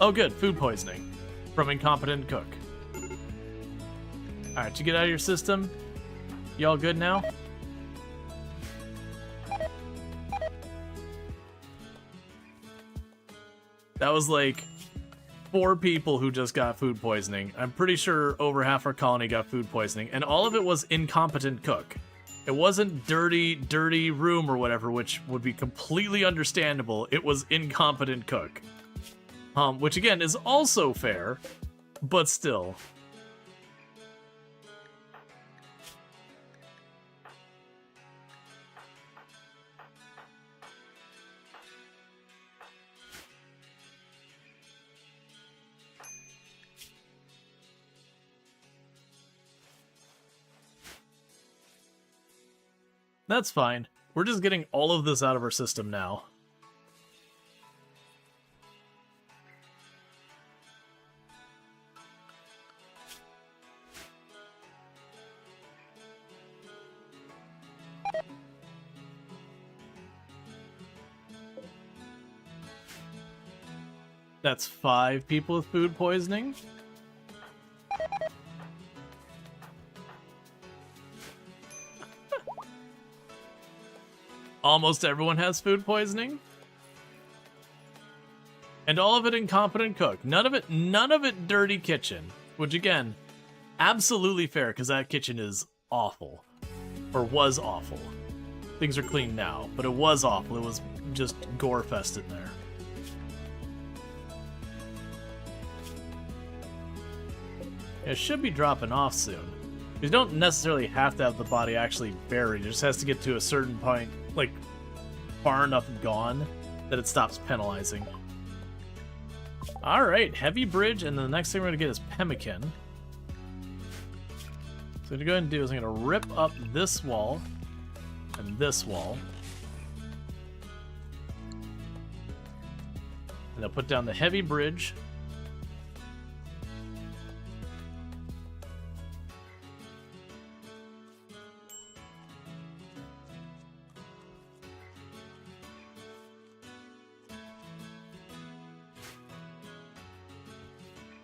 Oh, good. Food poisoning. From incompetent cook. Alright, you get out of your system? Y'all good now? That was like 4 people who just got food poisoning. I'm pretty sure over half our colony got food poisoning, and all of it was incompetent cook. It wasn't dirty room or whatever, which would be completely understandable. It was incompetent cook. Which again is also fair, but still. That's fine. We're just getting all of this out of our system now. That's 5 people with food poisoning. Almost everyone has food poisoning. And all of it incompetent cook. None of it dirty kitchen. Which again, absolutely fair, because that kitchen is awful. Or was awful. Things are clean now, but it was awful. It was just gore-fest in there. It should be dropping off soon. You don't necessarily have to have the body actually buried. It just has to get to a certain point, like, far enough gone that it stops penalizing. Alright, heavy bridge, and the next thing we're going to get is pemmican. So what I'm going to go ahead and do is I'm going to rip up this wall and this wall. And I'll put down the heavy bridge.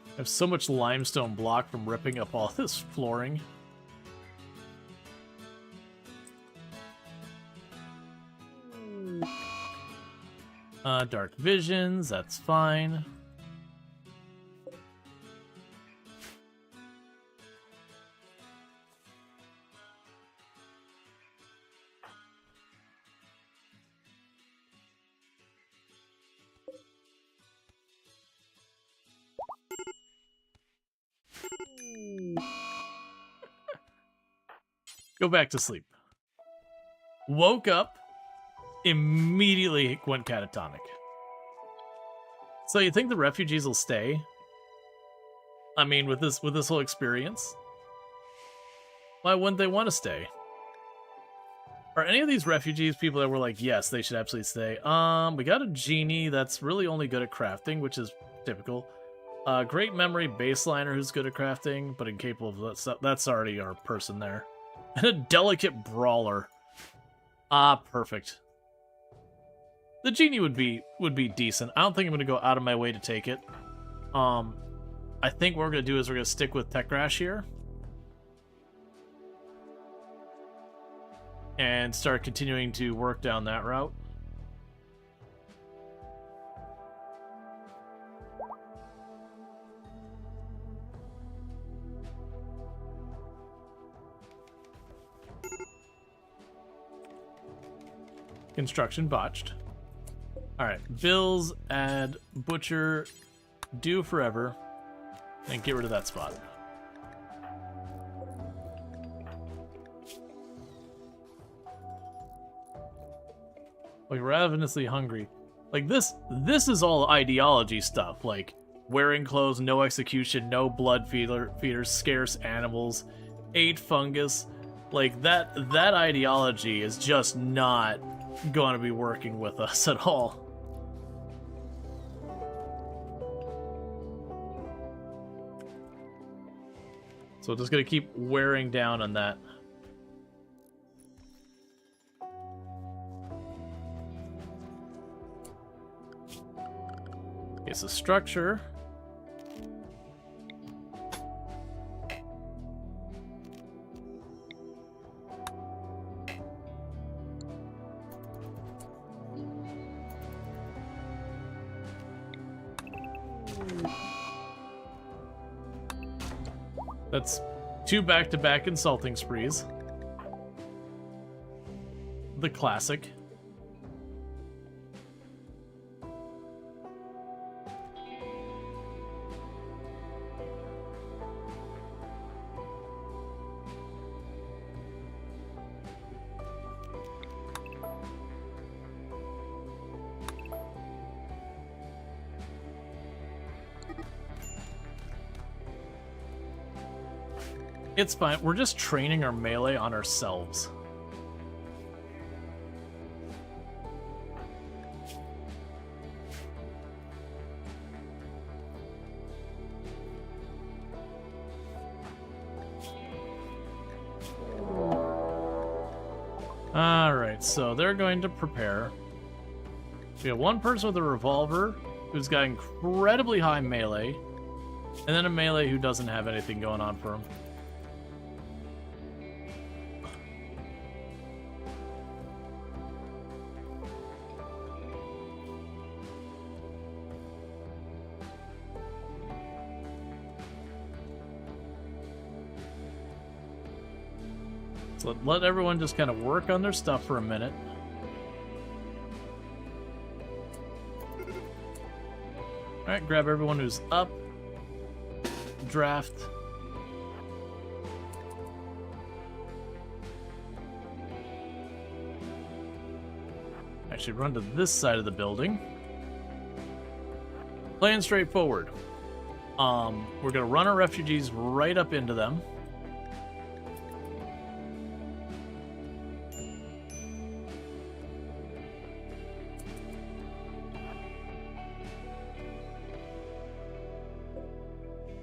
I have so much limestone block from ripping up all this flooring. Dark visions, that's fine. Go back to sleep. Woke up, immediately went catatonic. So you think the refugees will stay? I mean, with this whole experience? Why wouldn't they want to stay? Are any of these refugees people that were like, yes, they should absolutely stay? We got a genie that's really only good at crafting, which is typical. Great memory baseliner who's good at crafting, but incapable of that. That's already our person there. And a delicate brawler. Ah, perfect. The genie would be decent. I don't think I'm going to go out of my way to take it. I think what we're going to do is we're going to stick with Techrash here. And start continuing to work down that route. Construction botched. Alright, bills, add, butcher, do forever, and get rid of that spot. Like, ravenously hungry. Like, this is all ideology stuff. Like, wearing clothes, no execution, no blood feeders, scarce animals, 8 fungus. Like, that ideology is just not going to be working with us at all. So just going to keep wearing down on that. Okay, so structure. That's 2 back-to-back insulting sprees. The classic. It's fine. We're just training our melee on ourselves. Alright, so they're going to prepare. We have one person with a revolver who's got incredibly high melee, and then a melee who doesn't have anything going on for him. So let everyone just kind of work on their stuff for a minute. Alright, grab everyone who's up. Draft. Actually, run to this side of the building. Plan straightforward. We're gonna run our refugees right up into them.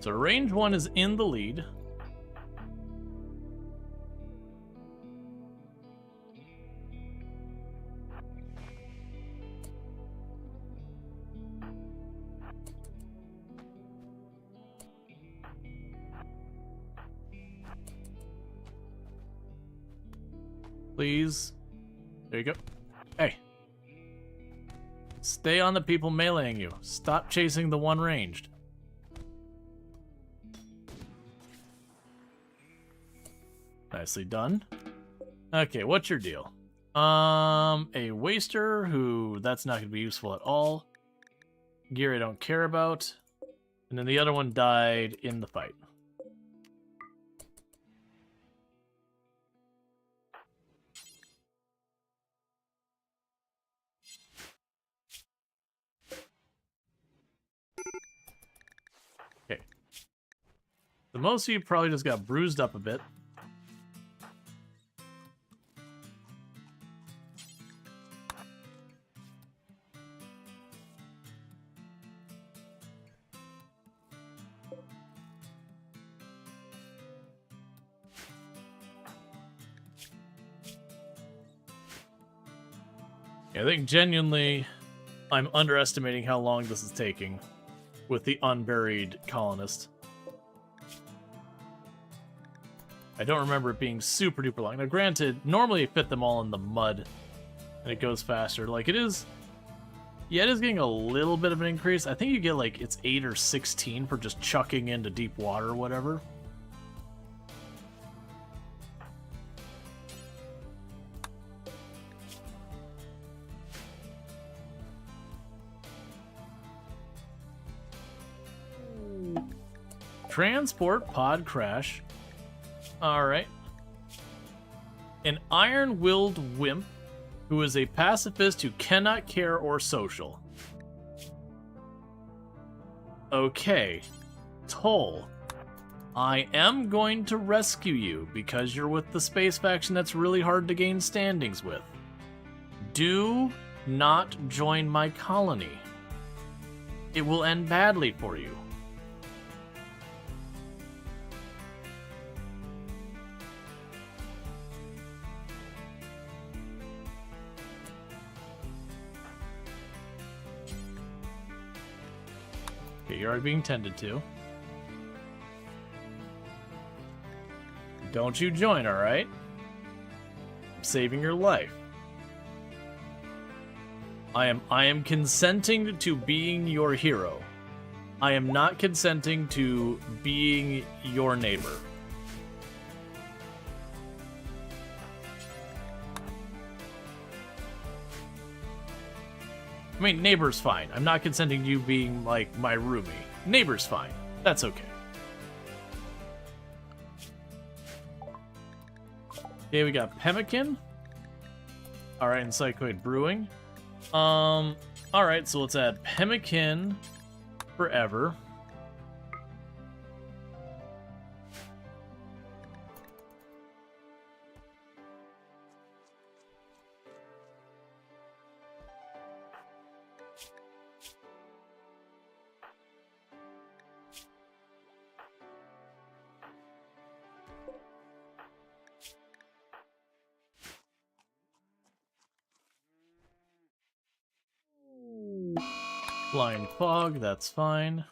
So range 1 is in the lead. Please. There you go. Hey. Stay on the people meleeing you. Stop chasing the one ranged. Nicely done. Okay, what's your deal? A waster who that's not going to be useful at all. Gear I don't care about. And then the other one died in the fight. Okay. The most of you probably just got bruised up a bit. I think genuinely I'm underestimating how long this is taking with the unburied colonist. I don't remember it being super duper long. Now granted, normally you fit them all in the mud and it goes faster. Like it is, yeah, it is getting a little bit of an increase. I think you get like, it's 8 or 16 for just chucking into deep water or whatever. Transport pod crash. Alright. An iron-willed wimp who is a pacifist who cannot care or social. Okay. Toll. I am going to rescue you because you're with the space faction that's really hard to gain standings with. Do not join my colony. It will end badly for you. Okay, you're already being tended to. Don't you join, alright? I'm saving your life. I am consenting to being your hero. I am not consenting to being your neighbor. I mean, neighbor's fine. I'm not consenting to you being, like, my roomie. Neighbor's fine. That's okay. Okay, we got pemmican. Alright, and Psychoid Brewing. Alright, so let's add pemmican forever. Flying fog, that's fine.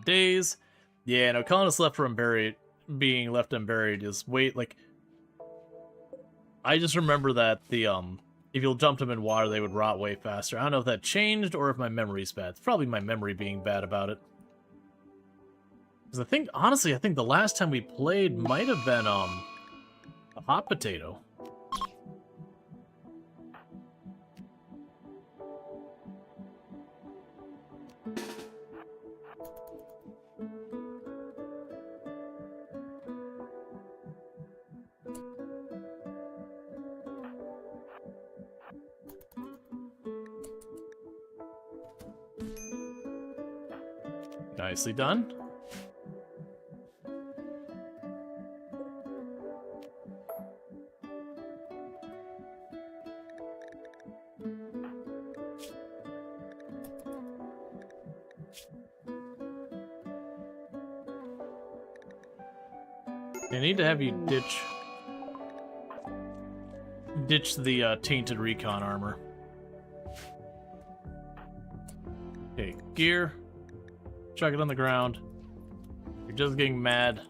Days. Yeah, no, colonists left unburied, being left unburied is like, I just remember that the, if you'll dump them in water, they would rot way faster. I don't know if that changed or if my memory's bad. It's probably my memory being bad about it. Because I think, honestly, I think the last time we played might have been, a hot potato. Nicely done. I need to have you ditch the tainted recon armor. Okay, gear. Chuck it on the ground. You're just getting mad.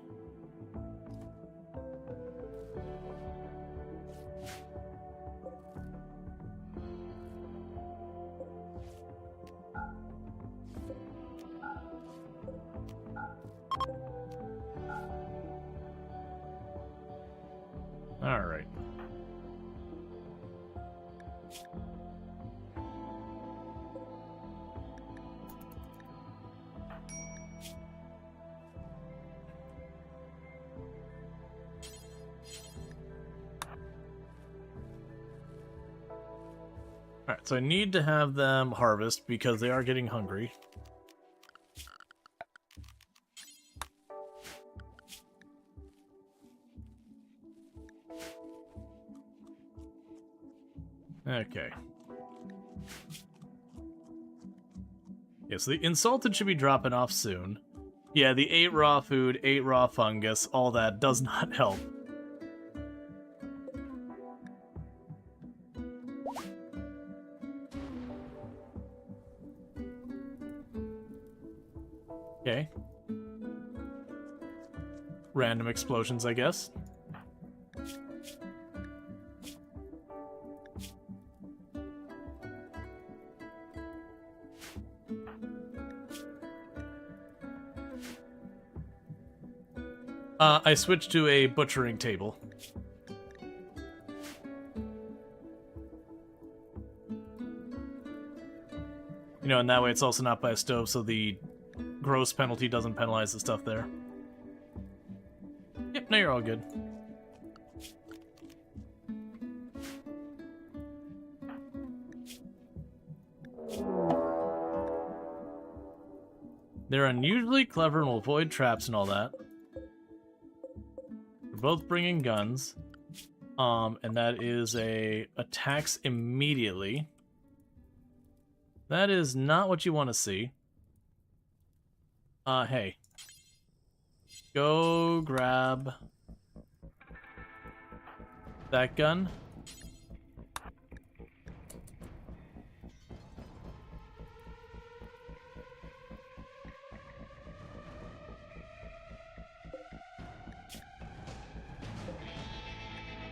All right. Alright, so I need to have them harvest because they are getting hungry. Okay. Yeah, so the insulted should be dropping off soon. Yeah, the 8 raw food, 8 raw fungus, all that does not help. Okay. Random explosions, I guess. I switched to a butchering table. You know, and that way it's also not by a stove, so the gross penalty doesn't penalize the stuff there. Yep, no, you're all good. They're unusually clever and will avoid traps and all that. We're both bringing guns. And that is a attacks immediately. That is not what you want to see. Hey. Go grab that gun.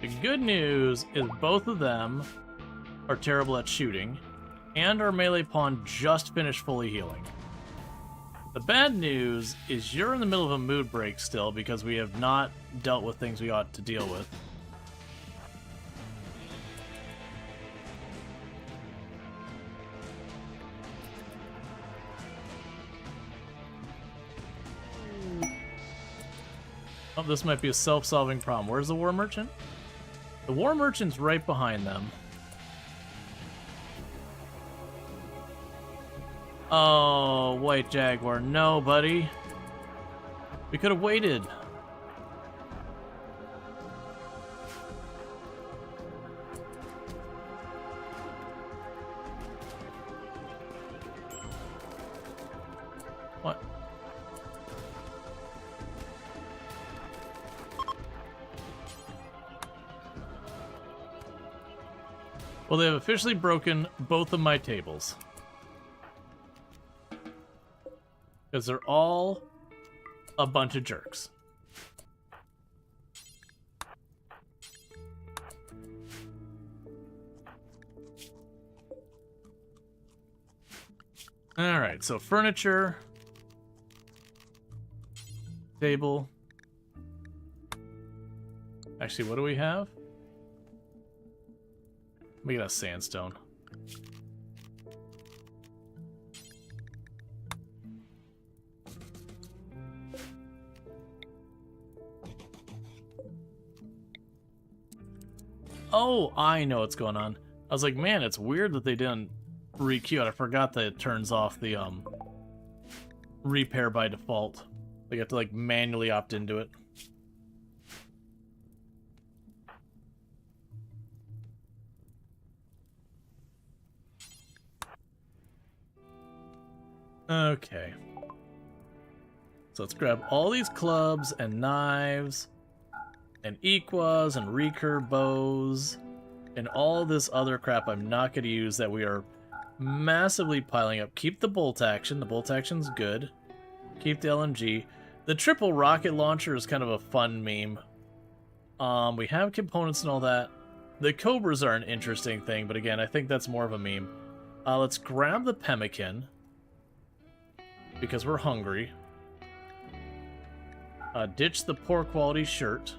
The good news is both of them are terrible at shooting, and our melee pawn just finished fully healing. The bad news is you're in the middle of a mood break still because we have not dealt with things we ought to deal with. Oh, this might be a self-solving problem. Where's the War Merchant? The War Merchant's right behind them. Oh, White Jaguar. No, buddy. We could have waited. What? Well, they have officially broken both of my tables. Because they're all a bunch of jerks. Alright, so furniture. Table. Actually, what do we have? We got a sandstone. Oh, I know what's going on. I was like, man, it's weird that they didn't re-queue it. I forgot that it turns off the repair by default. They have to like manually opt into it. Okay. So let's grab all these clubs and knives and equas and recurve bows and all this other crap I'm not going to use that we are massively piling up. Keep the bolt action. The bolt action's good. Keep the LMG. The triple rocket launcher is kind of a fun meme. We have components and all that. The cobras are an interesting thing, but again, I think that's more of a meme. Let's grab the pemmican because we're hungry. Ditch the poor quality shirt.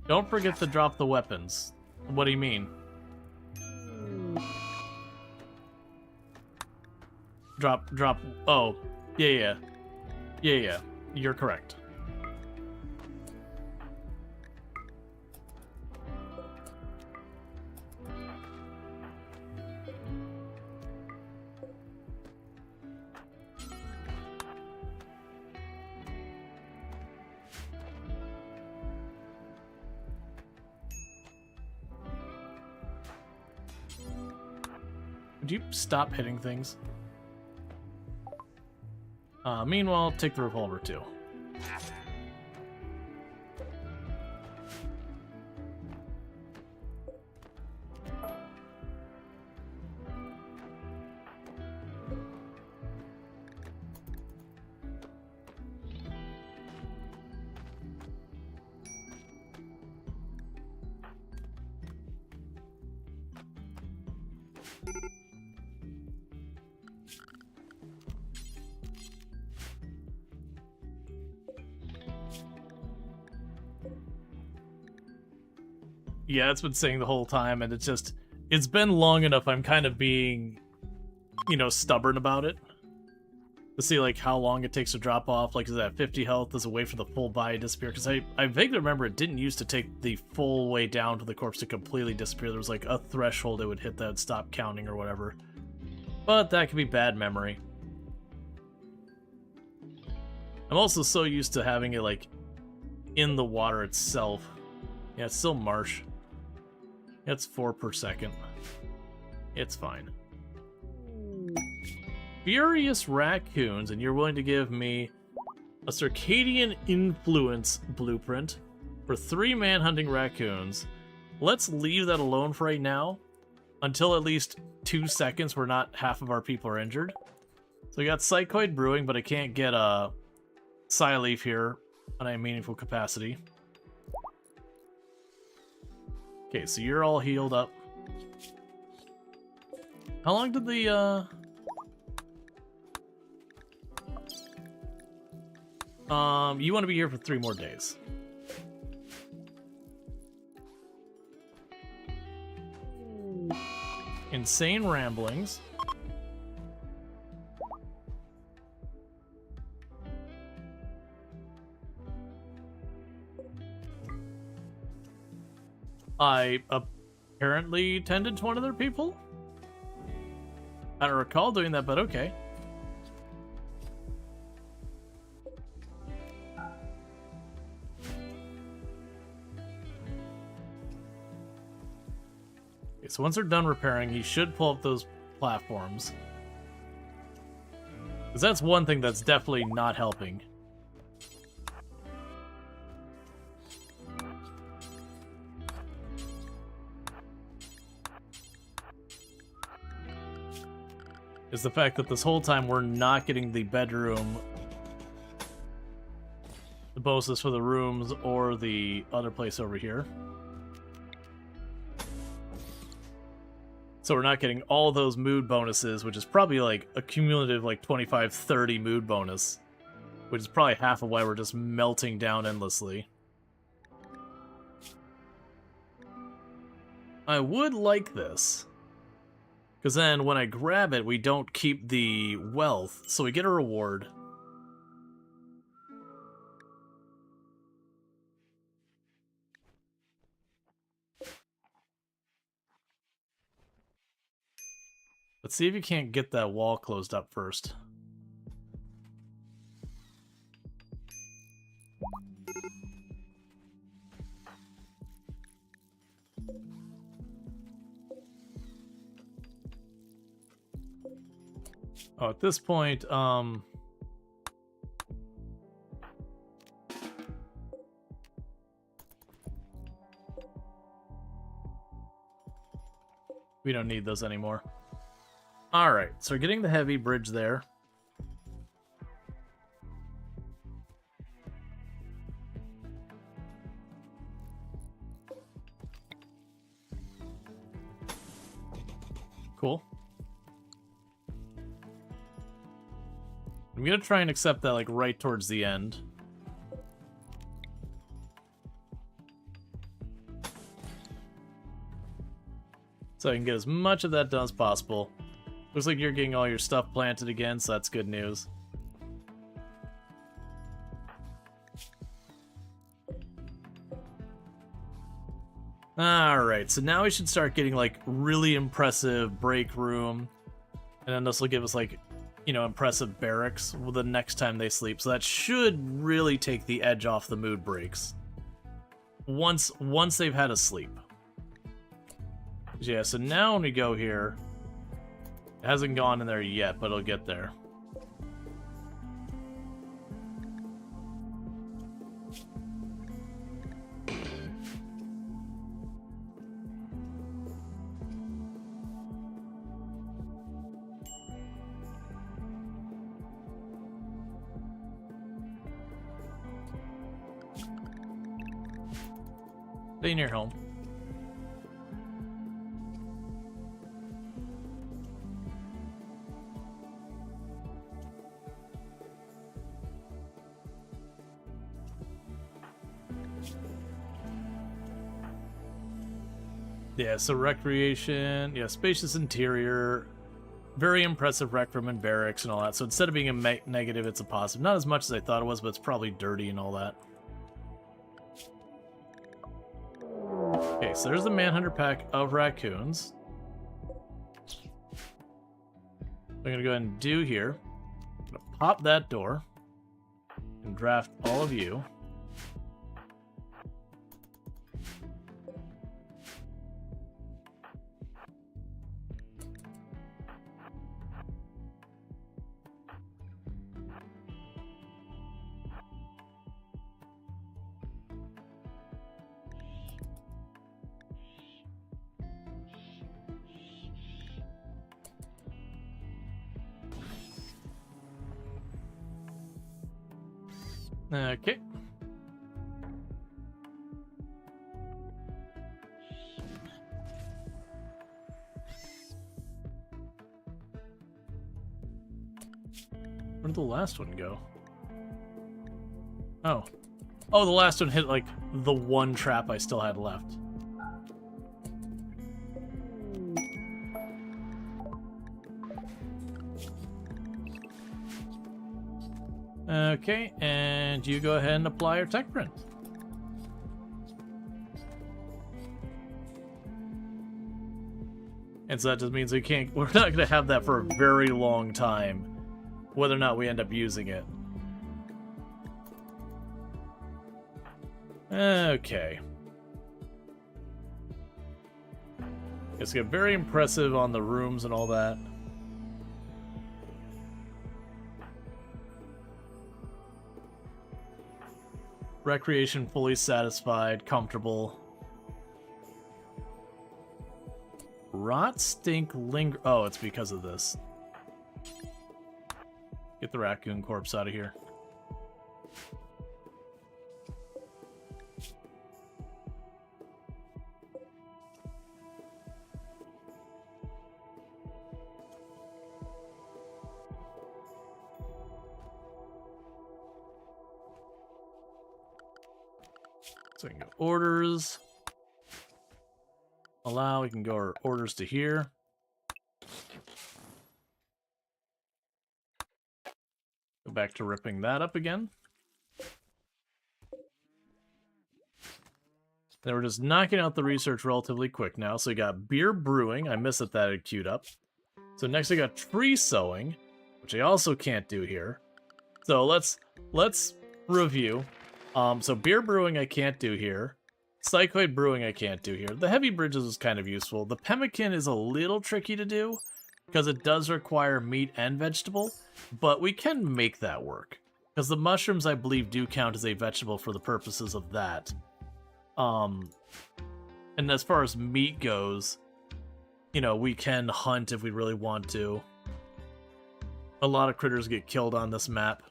Don't forget to drop the weapons. What do you mean? Drop, oh, yeah. You're correct. Would you stop hitting things? Meanwhile, take the revolver too. Yeah, it's been saying the whole time, and it's been long enough I'm kind of being, you know, stubborn about it. To see, like, how long it takes to drop off. Like, is that 50 health? Does it wait for the full body to disappear? Because I vaguely remember it didn't used to take the full way down to the corpse to completely disappear. There was, like, a threshold it would hit that would stop counting or whatever. But that could be bad memory. I'm also so used to having it, like, in the water itself. Yeah, it's still marsh. It's 4 per second. It's fine. Furious raccoons, and you're willing to give me a circadian influence blueprint for 3 manhunting raccoons. Let's leave that alone for right now until at least 2 seconds where not half of our people are injured. So we got Psychoid Brewing, but I can't get a Psyleaf here on a meaningful capacity. Okay, so you're all healed up. How long did the, you want to be here for 3 more days. Insane ramblings. I apparently tended to one of their people? I don't recall doing that, but okay. Okay, so once they're done repairing, he should pull up those platforms. Because that's one thing that's definitely not helping. Is the fact that this whole time we're not getting the bedroom, the bonuses for the rooms, or the other place over here. So we're not getting all those mood bonuses, which is probably like a cumulative like 25, 30 mood bonus, which is probably half of why we're just melting down endlessly. I would like this. Because then when I grab it, we don't keep the wealth, so we get a reward. Let's see if you can't get that wall closed up first. Oh, at this point, we don't need those anymore. Alright, so we're getting the heavy bridge there. Cool. I'm gonna try and accept that, like, right towards the end. So I can get as much of that done as possible. Looks like you're getting all your stuff planted again, so that's good news. Alright, so now we should start getting, like, really impressive break room. And then this will give us, like, you know, impressive barracks the next time they sleep. So that should really take the edge off the mood breaks. Once they've had a sleep. Yeah, so now when we go here, it hasn't gone in there yet, but it'll get there. Stay near home. Yeah, so recreation, yeah, spacious interior, very impressive rec room and barracks and all that. So instead of being a negative, it's a positive. Not as much as I thought it was, but it's probably dirty and all that. Okay, so there's the Manhunter pack of raccoons. I'm going to go ahead and do here. I'm going to pop that door and draft all of you. Okay. Where did the last one go? Oh. Oh, the last one hit, like, the one trap I still had left. Okay, and you go ahead and apply your tech print. And so that just means we're not going to have that for a very long time, whether or not we end up using it. Okay. It's get very impressive on the rooms and all that. Recreation fully satisfied, comfortable. Rot, stink, linger. Oh, it's because of this. Get the raccoon corpse out of here. So we can go orders. Allow, we can go our orders to here. Go back to ripping that up again. Then we're just knocking out the research relatively quick now. So we got beer brewing. I missed that had queued up. So next I got tree sowing, which I also can't do here. So let's review. So beer brewing I can't do here. Psychoid brewing I can't do here. The heavy bridges is kind of useful. The pemmican is a little tricky to do because it does require meat and vegetable, but we can make that work. Because the mushrooms, I believe, do count as a vegetable for the purposes of that. And as far as meat goes, you know, we can hunt if we really want to. A lot of critters get killed on this map.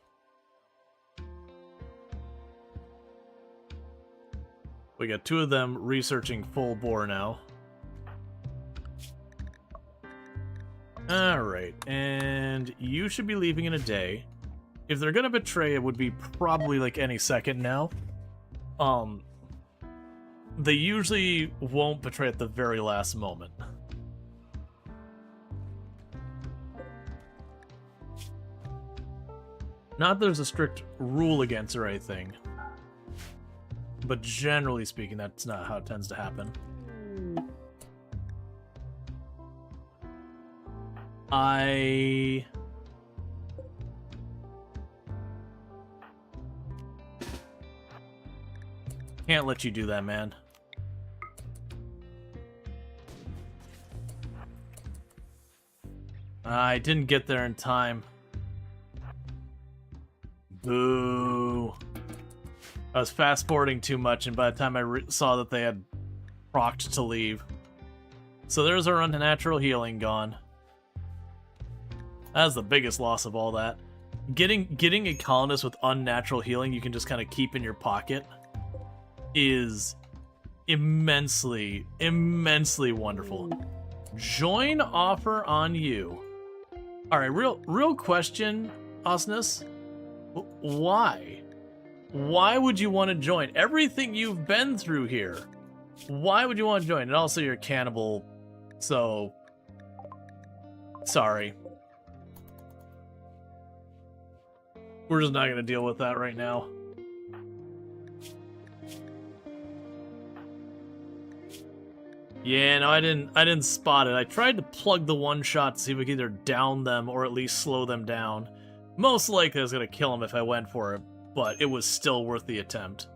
We got 2 of them researching full bore now. Alright, and you should be leaving in a day. If they're gonna betray, it would be probably like any second now. They usually won't betray at the very last moment. Not that there's a strict rule against or anything, but generally speaking, that's not how it tends to happen. I can't let you do that, man. I didn't get there in time. Boo. I was fast-forwarding too much, and by the time I saw that they had procced to leave. So there's our unnatural healing gone. That's the biggest loss of all that. Getting a colonist with unnatural healing you can just kind of keep in your pocket is immensely, immensely wonderful. Join offer on you. Alright, real question, Osnus. Why? Why would you want to join? Everything you've been through here. Why would you want to join? And also you're a cannibal, so... Sorry. We're just not going to deal with that right now. Yeah, no, I didn't spot it. I tried to plug the one shot to see if we could either down them or at least slow them down. Most likely I was going to kill him if I went for it, but it was still worth the attempt.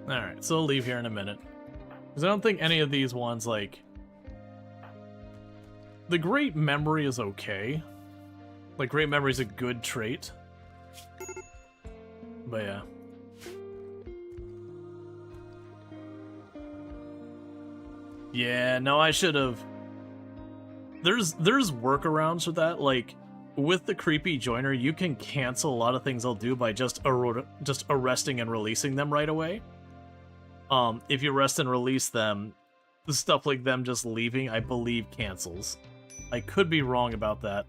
Alright, so I'll leave here in a minute. Because I don't think any of these ones, like... The Great Memory is okay. Like, Great Memory is a good trait. But yeah. Yeah, no, I should have... There's workarounds for that, like... With the creepy joiner, you can cancel a lot of things they'll do by just arresting and releasing them right away. If you arrest and release them, stuff like them just leaving, I believe, cancels. I could be wrong about that,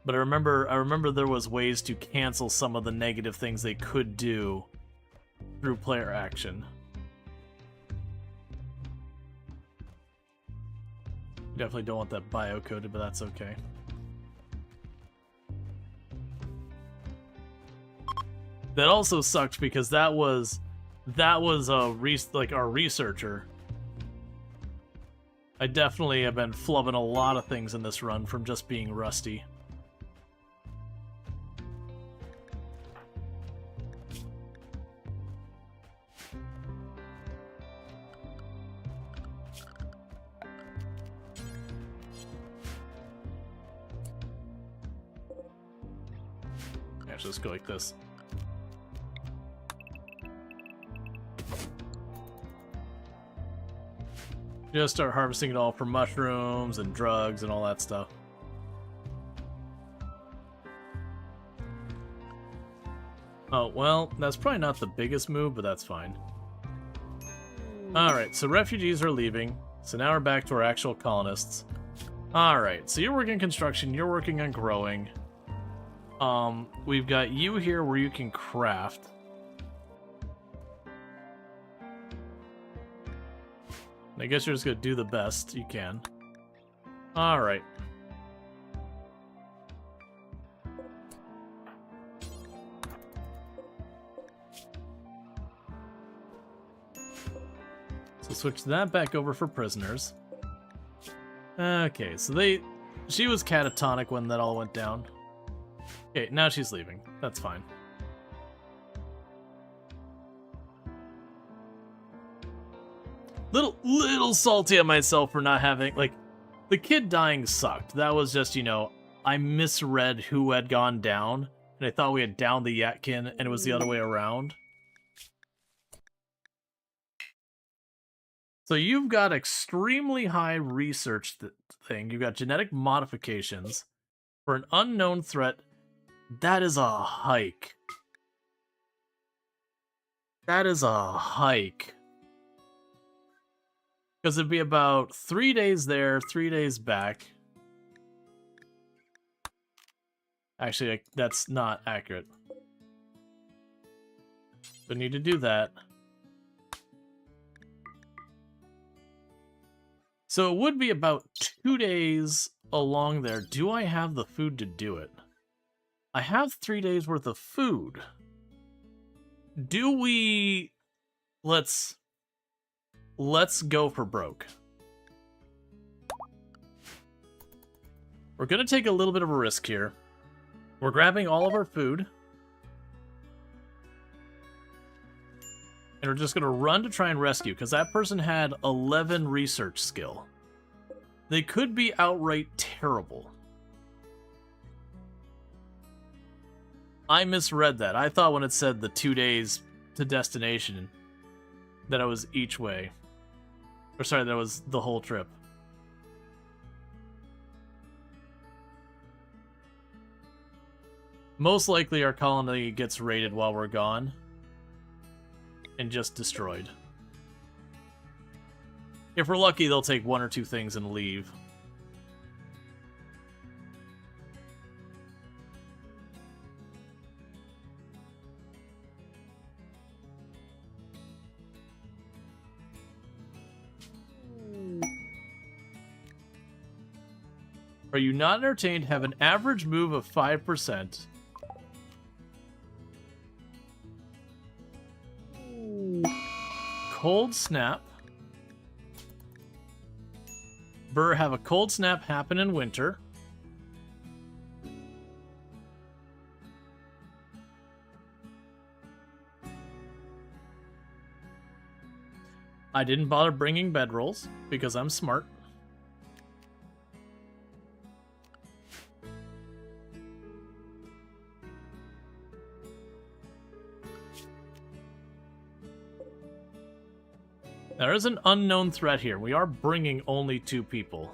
but I remember there was ways to cancel some of the negative things they could do through player action. Definitely don't want that bio-coded, but that's okay. That also sucked because that was like our researcher. I definitely have been flubbing a lot of things in this run from just being rusty. Actually, let's go like this. Just start harvesting it all for mushrooms and drugs and all that stuff. Oh, well, that's probably not the biggest move, but that's fine. Alright, so refugees are leaving. So now we're back to our actual colonists. Alright, so you're working construction, you're working on growing. We've got you here where you can craft. I guess you're just gonna do the best you can. Alright. We'll switch that back over for prisoners. Okay, so she was catatonic when that all went down. Okay, now she's leaving. That's fine. Little salty at myself for not having, like, the kid dying sucked. That was just, you know, I misread who had gone down, and I thought we had downed the Yatkin, and it was the other way around. So you've got extremely high research thing. You've got genetic modifications for an unknown threat. That is a hike. That is a hike. Because it'd be about 3 days there, 3 days back. Actually, that's not accurate. So need to do that. So it would be about 2 days along there. Do I have the food to do it? I have 3 days worth of food. Do we... Let's go for broke. We're going to take a little bit of a risk here. We're grabbing all of our food. And we're just going to run to try and rescue, because that person had 11 research skill. They could be outright terrible. I misread that. I thought when it said the 2 days to destination that it was each way. Or sorry, that was the whole trip. Most likely our colony gets raided while we're gone. And just destroyed. If we're lucky, they'll take 1 or 2 things and leave. Are you not entertained? Have an average move of 5%. Cold snap. Burr, have a cold snap happen in winter. I didn't bother bringing bedrolls because I'm smart. There is an unknown threat here. We are bringing only 2 people.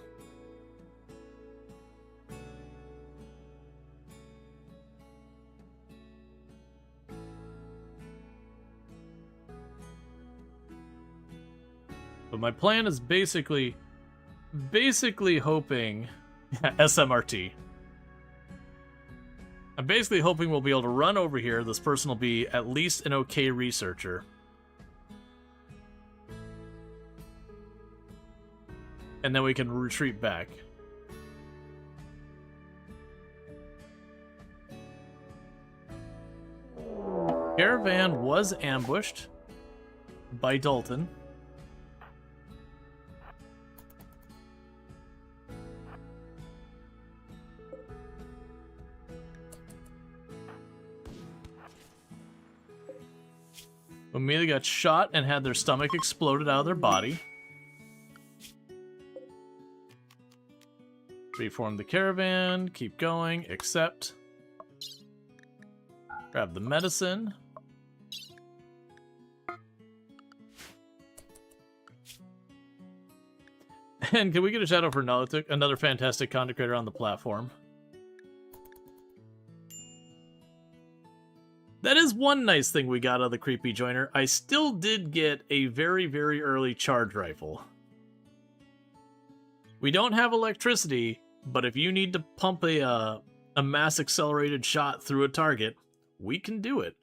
But my plan is basically hoping... SMRT. I'm basically hoping we'll be able to run over here. This person will be at least an okay researcher. And then we can retreat back. Caravan was ambushed by Dalton. Immediately got shot and had their stomach exploded out of their body. Reform the caravan, keep going, accept. Grab the medicine. And can we get a shout out for another fantastic content creator on the platform? That is one nice thing we got out of the Creepy Joiner. I still did get a very, very early charge rifle. We don't have electricity, but if you need to pump a mass accelerated shot through a target, we can do it.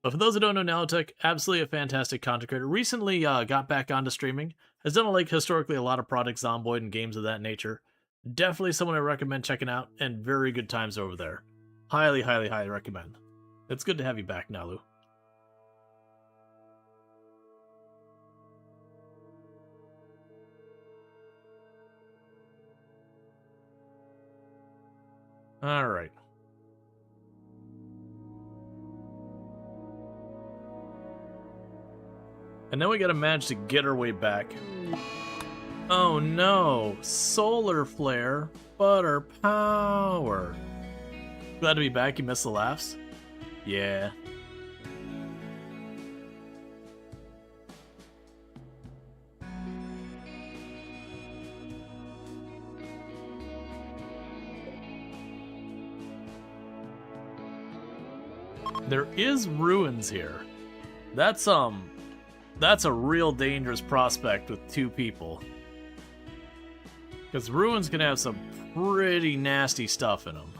But for those who don't know Nanotech, absolutely a fantastic content creator. Recently got back onto streaming. Has done historically a lot of Project Zomboid and games of that nature. Definitely someone I recommend checking out, and very good times over there. Highly, highly, highly recommend. It's good to have you back, Nalu. Alright. And now we gotta manage to get our way back. Oh no! Solar flare, butter power. Glad to be back, you missed the laughs? Yeah. There is ruins here. That's a real dangerous prospect with 2 people. Because ruins can have some pretty nasty stuff in them.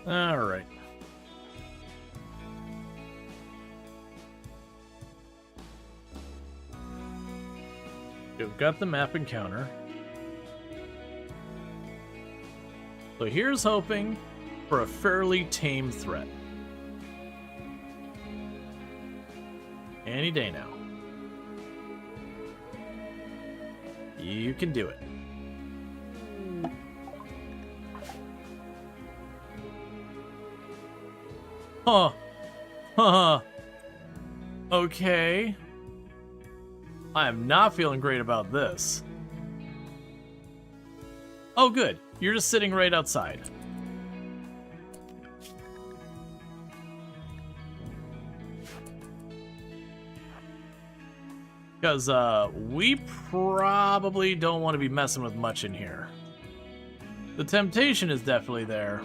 Alright. We've got the map encounter. So here's hoping for a fairly tame threat. Any day now. You can do it. Huh. Huh. Okay. I am not feeling great about this. Oh, good. You're just sitting right outside. Because, we probably don't want to be messing with much in here. The temptation is definitely there.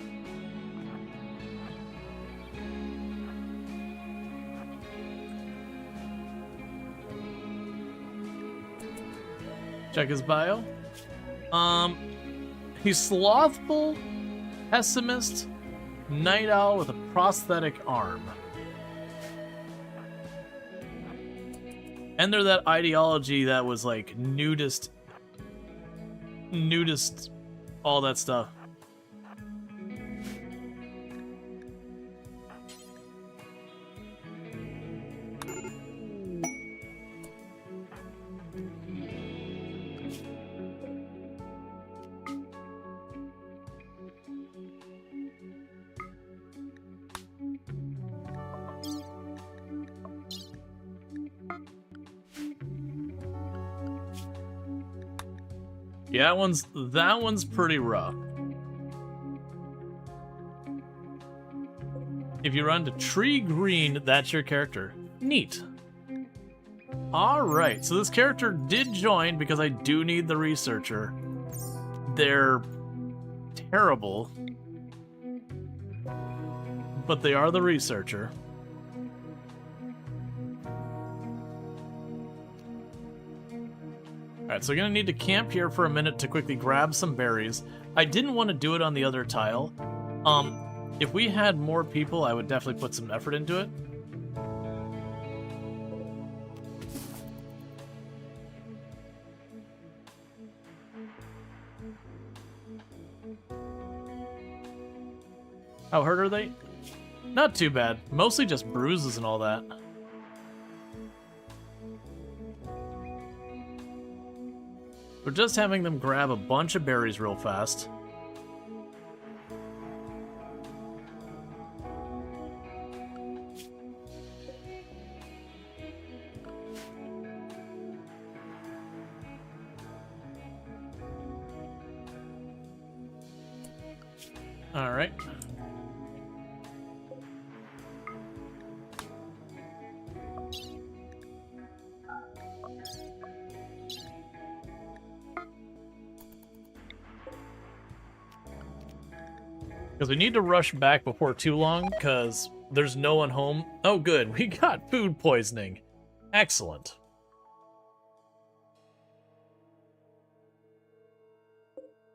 Check his bio. He's slothful, pessimist, night owl with a prosthetic arm. And they're that ideology that was like nudist, all that stuff. Yeah, that one's pretty rough. If you run to Tree Green, that's your character. Neat. Alright, so this character did join because I do need the researcher. They're terrible, but they are the researcher. Alright, so we're gonna need to camp here for a minute to quickly grab some berries. I didn't want to do it on the other tile. If we had more people, I would definitely put some effort into it. How hurt are they? Not too bad. Mostly just bruises and all that. We're just having them grab a bunch of berries real fast. All right. Because we need to rush back before too long, because there's no one home. Oh, good. We got food poisoning. Excellent.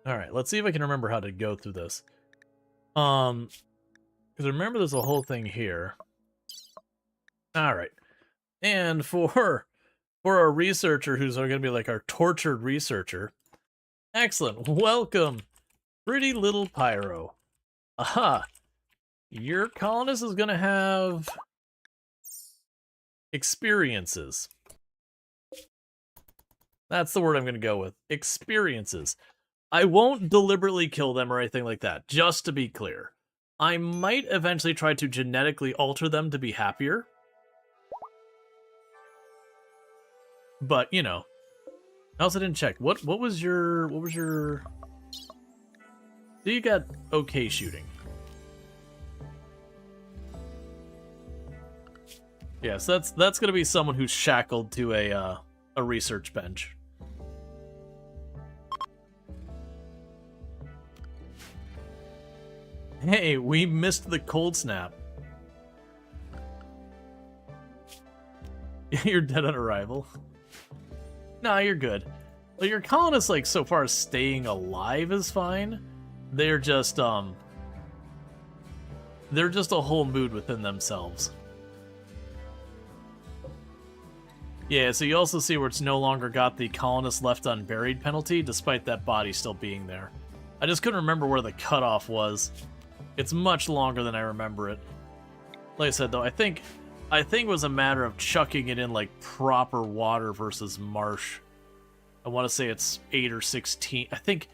Alright, let's see if I can remember how to go through this. Because remember there's a whole thing here. Alright. And for our researcher, who's going to be like our tortured researcher. Excellent. Welcome, pretty little Pyro. Aha! Your colonist is gonna have experiences. That's the word I'm gonna go with. Experiences. I won't deliberately kill them or anything like that, just to be clear. I might eventually try to genetically alter them to be happier. But, you know. I also didn't check. What was your You got okay shooting. Yeah, so that's gonna be someone who's shackled to a research bench. Hey, we missed the cold snap. You're dead on arrival. Nah, you're good. Like, your colonists, like, so far as staying alive is fine. They're just a whole mood within themselves. Yeah, so you also see where it's no longer got the colonist left unburied penalty, despite that body still being there. I just couldn't remember where the cutoff was. It's much longer than I remember it. Like I said, though, I think it was a matter of chucking it in, like, proper water versus marsh. I want to say it's 8 or 16. I think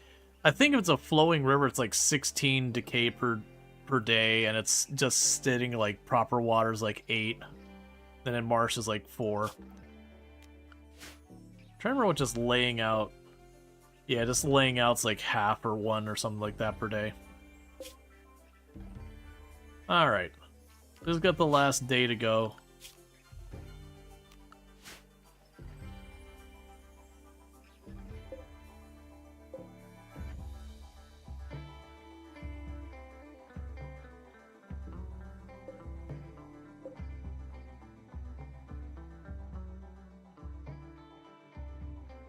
if it's a flowing river, it's like 16 decay per day, and it's just sitting like proper water's like 8. Then in marsh is like 4. I'm trying to remember what just laying out. Yeah, just laying out's like half or 1 or something like that per day. Alright. Just got the last day to go.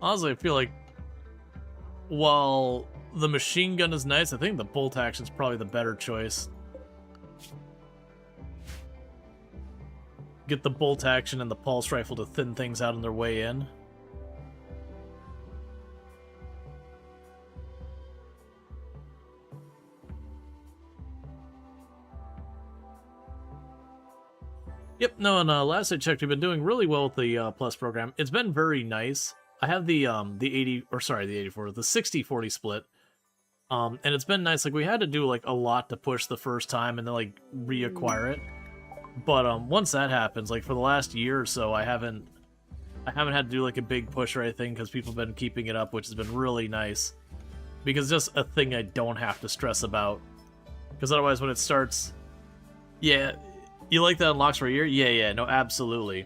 Honestly, I feel like while the machine gun is nice, I think the bolt action is probably the better choice. Get the bolt action and the pulse rifle to thin things out on their way in. Yep, no, and last I checked, we've been doing really well with the Plus program. It's been very nice. I have the 60-40 split. And it's been nice. Like, we had to do like a lot to push the first time and then like reacquire it. But once that happens, like for the last year or so, I haven't had to do like a big push or anything because people have been keeping it up, which has been really nice. Because it's just a thing I don't have to stress about. Because otherwise when it starts, yeah, you like that unlocks for a year? Yeah, no, absolutely.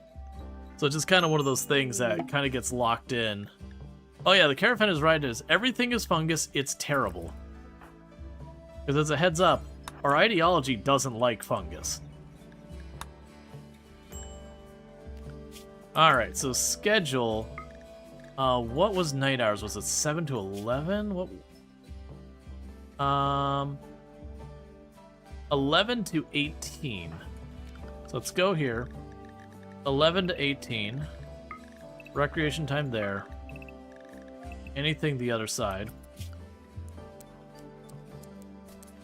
So it's just kind of one of those things that kind of gets locked in. Oh yeah, the Caravan is right. Everything is fungus. It's terrible. Because as a heads up, our ideology doesn't like fungus. Alright, so schedule. What was night hours? Was it 7 to 11? What? 11 to 18. So let's go here. 11 to 18. Recreation time there. Anything the other side.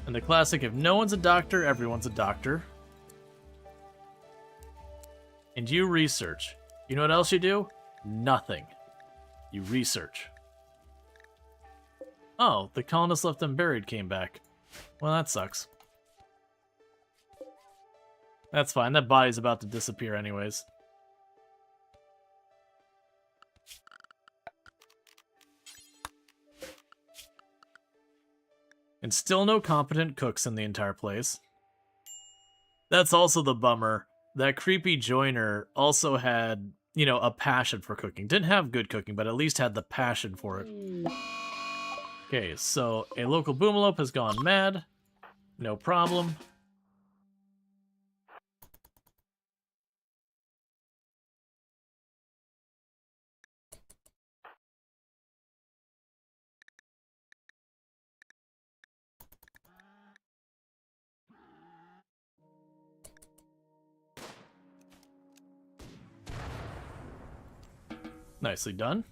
And the classic, if no one's a doctor, everyone's a doctor. And you research. You know what else you do? Nothing. You research. Oh, the colonists left them buried came back. Well, that sucks. That's fine. That body's about to disappear anyways. And still no competent cooks in the entire place. That's also the bummer. That creepy joiner also had, you know, a passion for cooking. Didn't have good cooking, but at least had the passion for it. Okay, so a local boomalope has gone mad. No problem. Nicely done.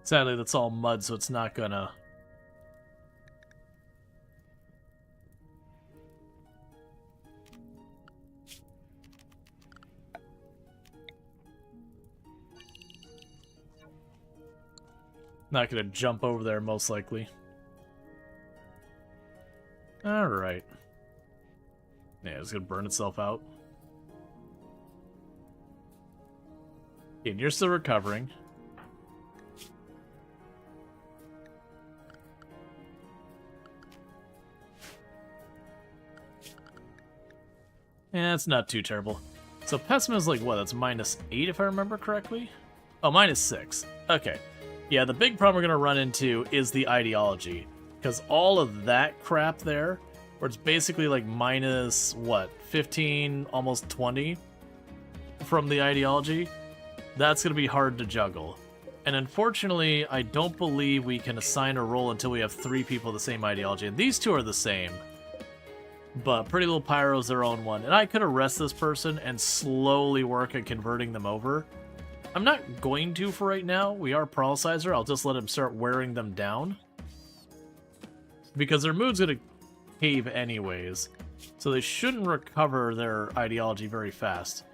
Sadly, that's all mud, so it's not gonna Not gonna jump over there, most likely. Alright. Yeah, it's gonna burn itself out. And you're still recovering. Yeah, it's not too terrible. So pessimism is like, what, that's -8 if I remember correctly? Oh, -6. Okay. Yeah, the big problem we're going to run into is the ideology. Because all of that crap there, where it's basically like minus, what, 15, almost 20 from the ideology, that's going to be hard to juggle. And unfortunately, I don't believe we can assign a role until we have 3 people with the same ideology. And these 2 are the same. But Pretty Little Pyro's their own one. And I could arrest this person and slowly work at converting them over. I'm not going to for right now. We are Paralysizer. I'll just let him start wearing them down. Because their mood's going to cave anyways. So they shouldn't recover their ideology very fast.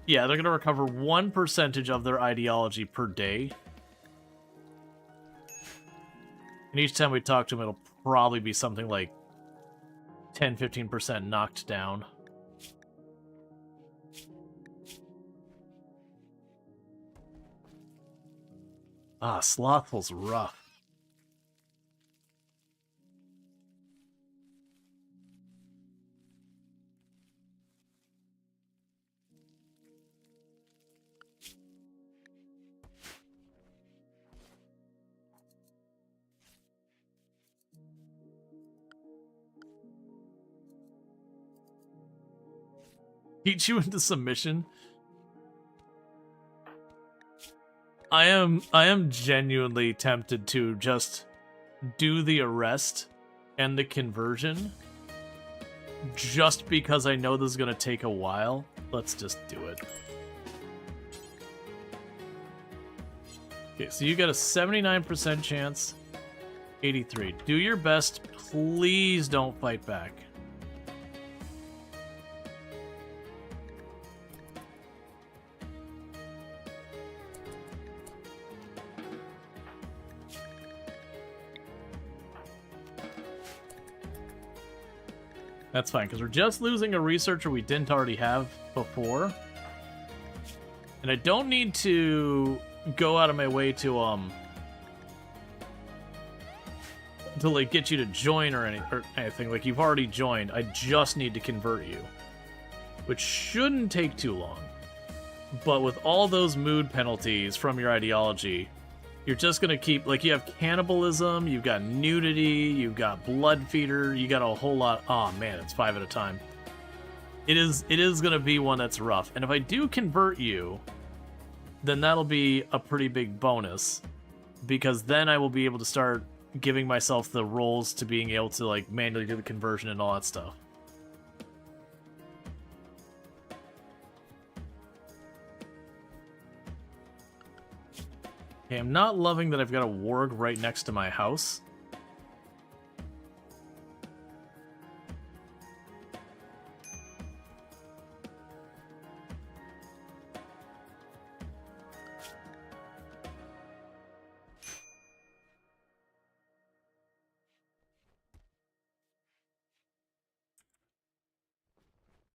Yeah, they're going to recover 1% of their ideology per day. And each time we talk to them, it'll probably be something like 10-15% knocked down. Ah, Slothful's rough. Beat you into submission? I am genuinely tempted to just do the arrest and the conversion just because I know this is going to take a while. Let's just do it. Okay, so you got a 79% chance. 83. Do your best. Please don't fight back. That's fine, because we're just losing a researcher we didn't already have before. And I don't need to go out of my way to like get you to join or anything. Like, you've already joined. I just need to convert you, which shouldn't take too long. But with all those mood penalties from your ideology, you're just gonna keep, like, you have cannibalism, you've got nudity, you've got blood feeder, you got a whole lot. Oh man, it's 5 at a time. It is gonna be one that's rough. And if I do convert you, then that'll be a pretty big bonus, because then I will be able to start giving myself the roles to being able to, like, manually do the conversion and all that stuff. Okay, I'm not loving that I've got a warg right next to my house.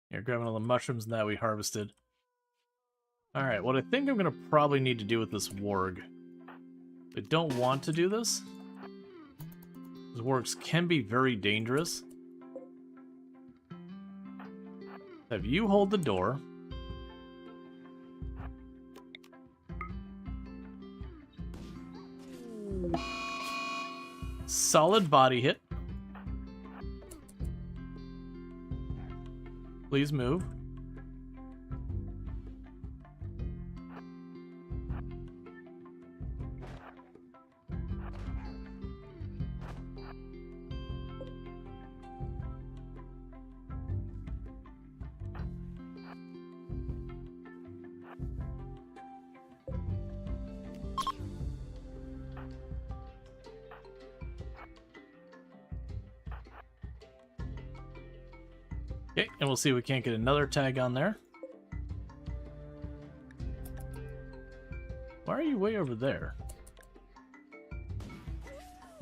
Here, grabbing all the mushrooms that we harvested. Alright, what I think I'm going to probably need to do with this warg. I don't want to do this. These wargs can be very dangerous. Have you hold the door. Solid body hit. Please move. Okay, and we'll see if we can't get another tag on there. Why are you way over there?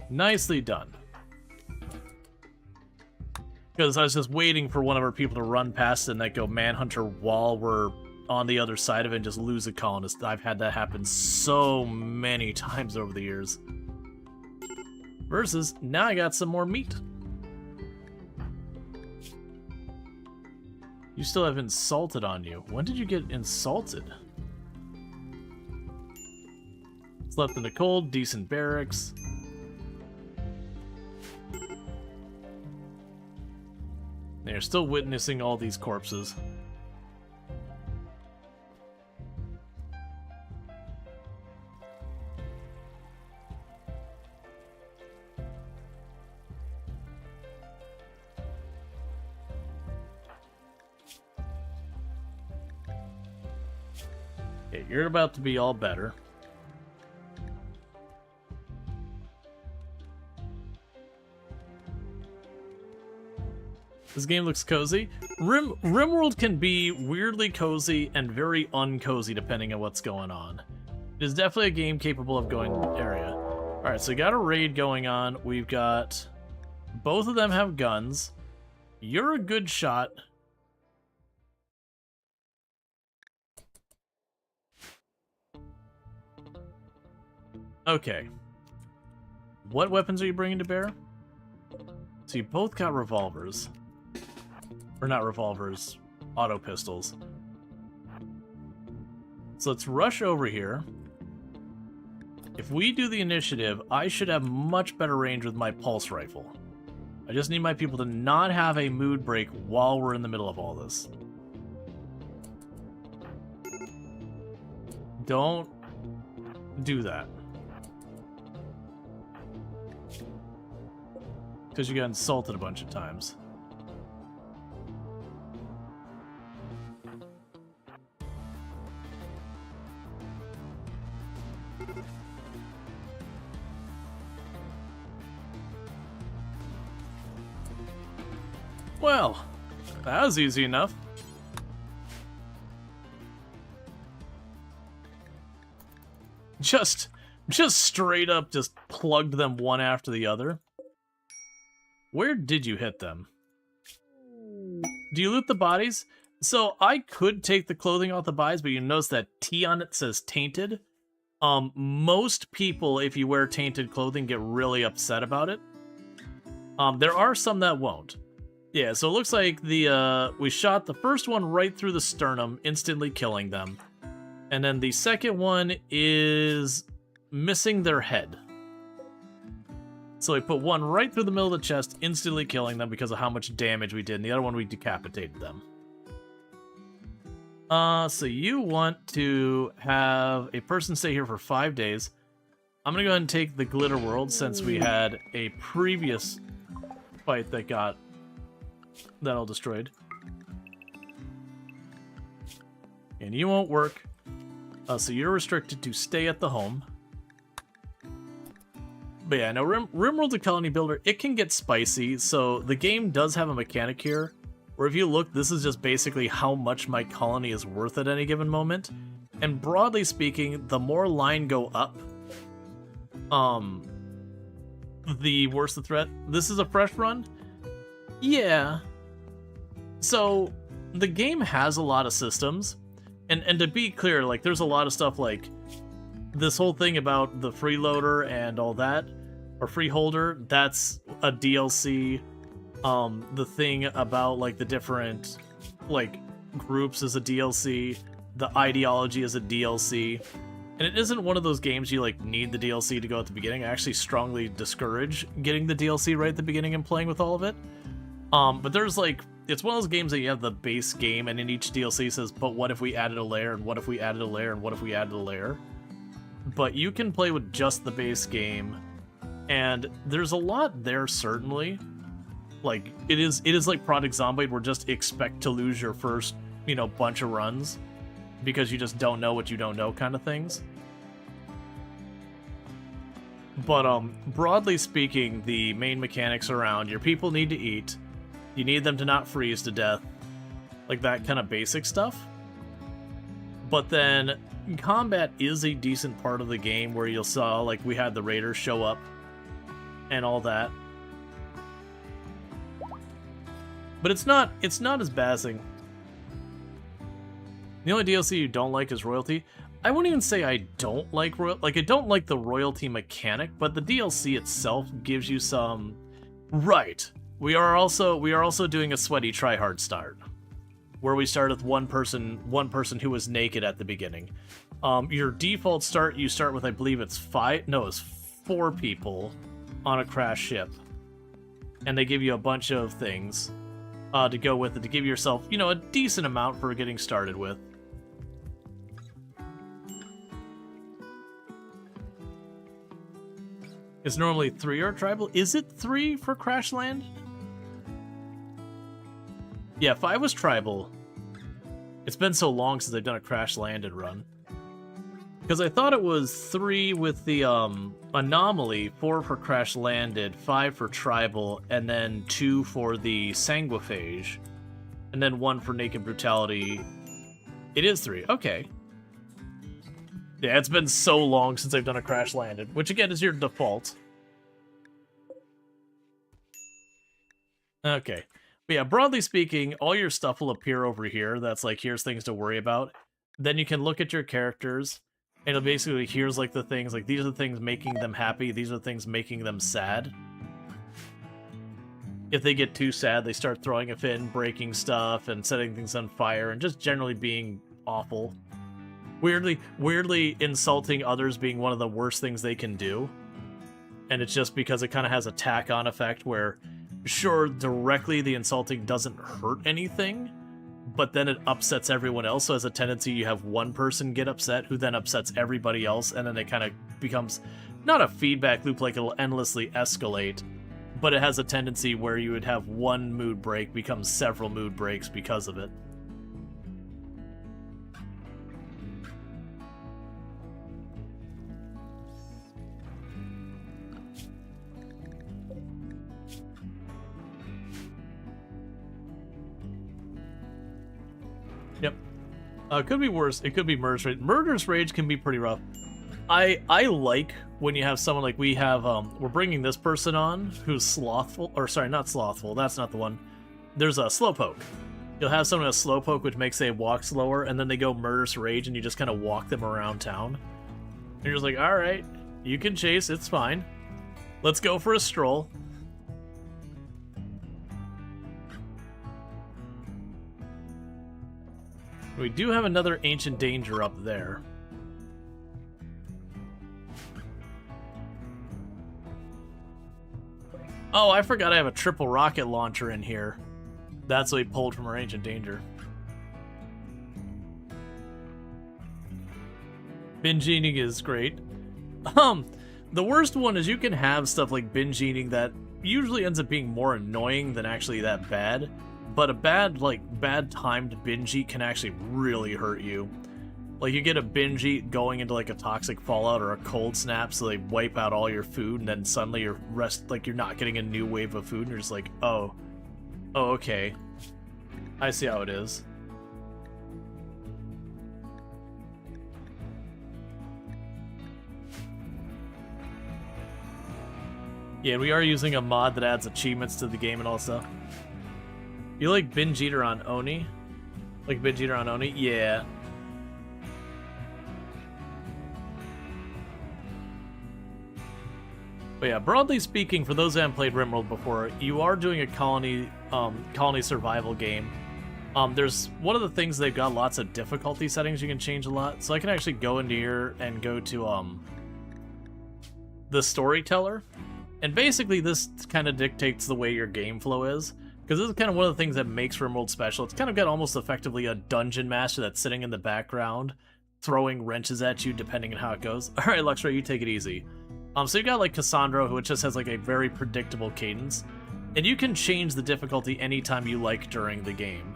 Nicely done. Because I was just waiting for one of our people to run past and then go Manhunter while we're on the other side of it and just lose a colonist. I've had that happen so many times over the years. Versus, now I got some more meat. You still have insulted on you. When did you get insulted? Slept in the cold, decent barracks. They're still witnessing all these corpses. Okay, you're about to be all better. This game looks cozy. RimWorld can be weirdly cozy and very uncozy depending on what's going on. It is definitely a game capable of going area. Alright, so we got a raid going on. We've got... both of them have guns. You're a good shot. Okay. What weapons are you bringing to bear? So you both got revolvers. Or not revolvers, auto pistols. So let's rush over here. If we do the initiative, I should have much better range with my pulse rifle. I just need my people to not have a mood break while we're in the middle of all this. Don't do that. Because you got insulted a bunch of times. Well, that was easy enough. Just straight up just plugged them one after the other. Where did you hit them? Do you loot the bodies? So I could take the clothing off the bodies, but you notice that T on it says tainted. Most people, if you wear tainted clothing, get really upset about it. There are some that won't. Yeah, so it looks like we shot the first one right through the sternum, instantly killing them. And then the second one is missing their head. So we put one right through the middle of the chest, instantly killing them because of how much damage we did. And the other one, we decapitated them. So you want to have a person stay here for 5 days. I'm going to go ahead and take the Glitter World since we had a previous fight that got that all destroyed. And you won't work. So you're restricted to stay at the home. But yeah, no, RimWorld's a colony builder. It can get spicy, so the game does have a mechanic here, where if you look, this is just basically how much my colony is worth at any given moment. And broadly speaking, the more line go up, the worse the threat. This is a fresh run? Yeah. So, the game has a lot of systems, and to be clear, like, there's a lot of stuff like this whole thing about the freeloader and all that, or freeholder, that's a DLC. The thing about, like, the different, like, groups is a DLC. The ideology is a DLC. And it isn't one of those games you, like, need the DLC to go at the beginning. I actually strongly discourage getting the DLC right at the beginning and playing with all of it. But there's, like, it's one of those games that you have the base game, and in each DLC says, but what if we added a layer, and what if we added a layer, and what if we added a layer? But you can play with just the base game, and there's a lot there, certainly. Like, it is like Project Zomboid, where just expect to lose your first, you know, bunch of runs, because you just don't know what you don't know kind of things. But, broadly speaking, the main mechanics around your people need to eat, you need them to not freeze to death, like that kind of basic stuff. But then, combat is a decent part of the game where you'll saw, like, we had the raiders show up, and all that. But it's not as bad as thing. The only DLC you don't like is royalty. I wouldn't even say I don't like I don't like the royalty mechanic, but the DLC itself gives you some. Right. We are also doing a sweaty tryhard start, where we start with one person who was naked at the beginning. Your default start, you start with, I believe it's 4 people on a crash ship, and they give you a bunch of things to go with it to give yourself, a decent amount for getting started with. It's normally 3 or tribal. Is it 3 for Crash Land? Yeah, 5 was tribal. It's been so long since I've done a Crash Landed run. Because I thought it was 3 with the Anomaly, 4 for Crash Landed, 5 for tribal, and then 2 for the Sanguiphage, and then 1 for Naked Brutality. It is 3, okay. Yeah, it's been so long since I've done a Crash Landed, which again is your default. Okay. But yeah, broadly speaking, all your stuff will appear over here. That's like, here's things to worry about. Then you can look at your characters, and it'll basically, here's like the things, like these are the things making them happy, these are the things making them sad. If they get too sad, they start throwing a fit and breaking stuff and setting things on fire and just generally being awful. Weirdly insulting others being one of the worst things they can do. And it's just because it kind of has a tack-on effect where, sure, directly the insulting doesn't hurt anything, but then it upsets everyone else, so as a tendency you have one person get upset who then upsets everybody else, and then it kind of becomes, not a feedback loop like it'll endlessly escalate, but it has a tendency where you would have one mood break become several mood breaks because of it. Yep. It could be worse. It could be Murderous Rage. Murderous Rage can be pretty rough. I like when you have someone like we have, we're bringing this person on who's slothful, or sorry, not slothful, that's not the one. There's a slowpoke. You'll have someone with a slowpoke which makes they walk slower, and then they go Murderous Rage and you just kind of walk them around town. And you're just like, alright, you can chase, it's fine. Let's go for a stroll. We do have another Ancient Danger up there. Oh, I forgot I have a triple rocket launcher in here. That's what we pulled from our Ancient Danger. Binge eating is great. The worst one is you can have stuff like binge eating that usually ends up being more annoying than actually that bad. But a bad timed binge eat can actually really hurt you. Like, you get a binge eat going into like a toxic fallout or a cold snap, so they wipe out all your food, and then suddenly you're not getting a new wave of food, and you're just like, oh, okay, I see how it is. Yeah, we are using a mod that adds achievements to the game and all stuff. You like binge eater on Oni? Like binge eater on Oni? Yeah. But yeah, broadly speaking, for those who haven't played RimWorld before, you are doing a colony survival game. There's one of the things, they've got lots of difficulty settings you can change a lot. So I can actually go into here and go to the storyteller. And basically this kind of dictates the way your game flow is. Because this is kind of one of the things that makes RimWorld special. It's kind of got almost effectively a dungeon master that's sitting in the background, throwing wrenches at you depending on how it goes. Alright, Luxray, you take it easy. So you got like Cassandra, who just has like a very predictable cadence. And you can change the difficulty anytime you like during the game.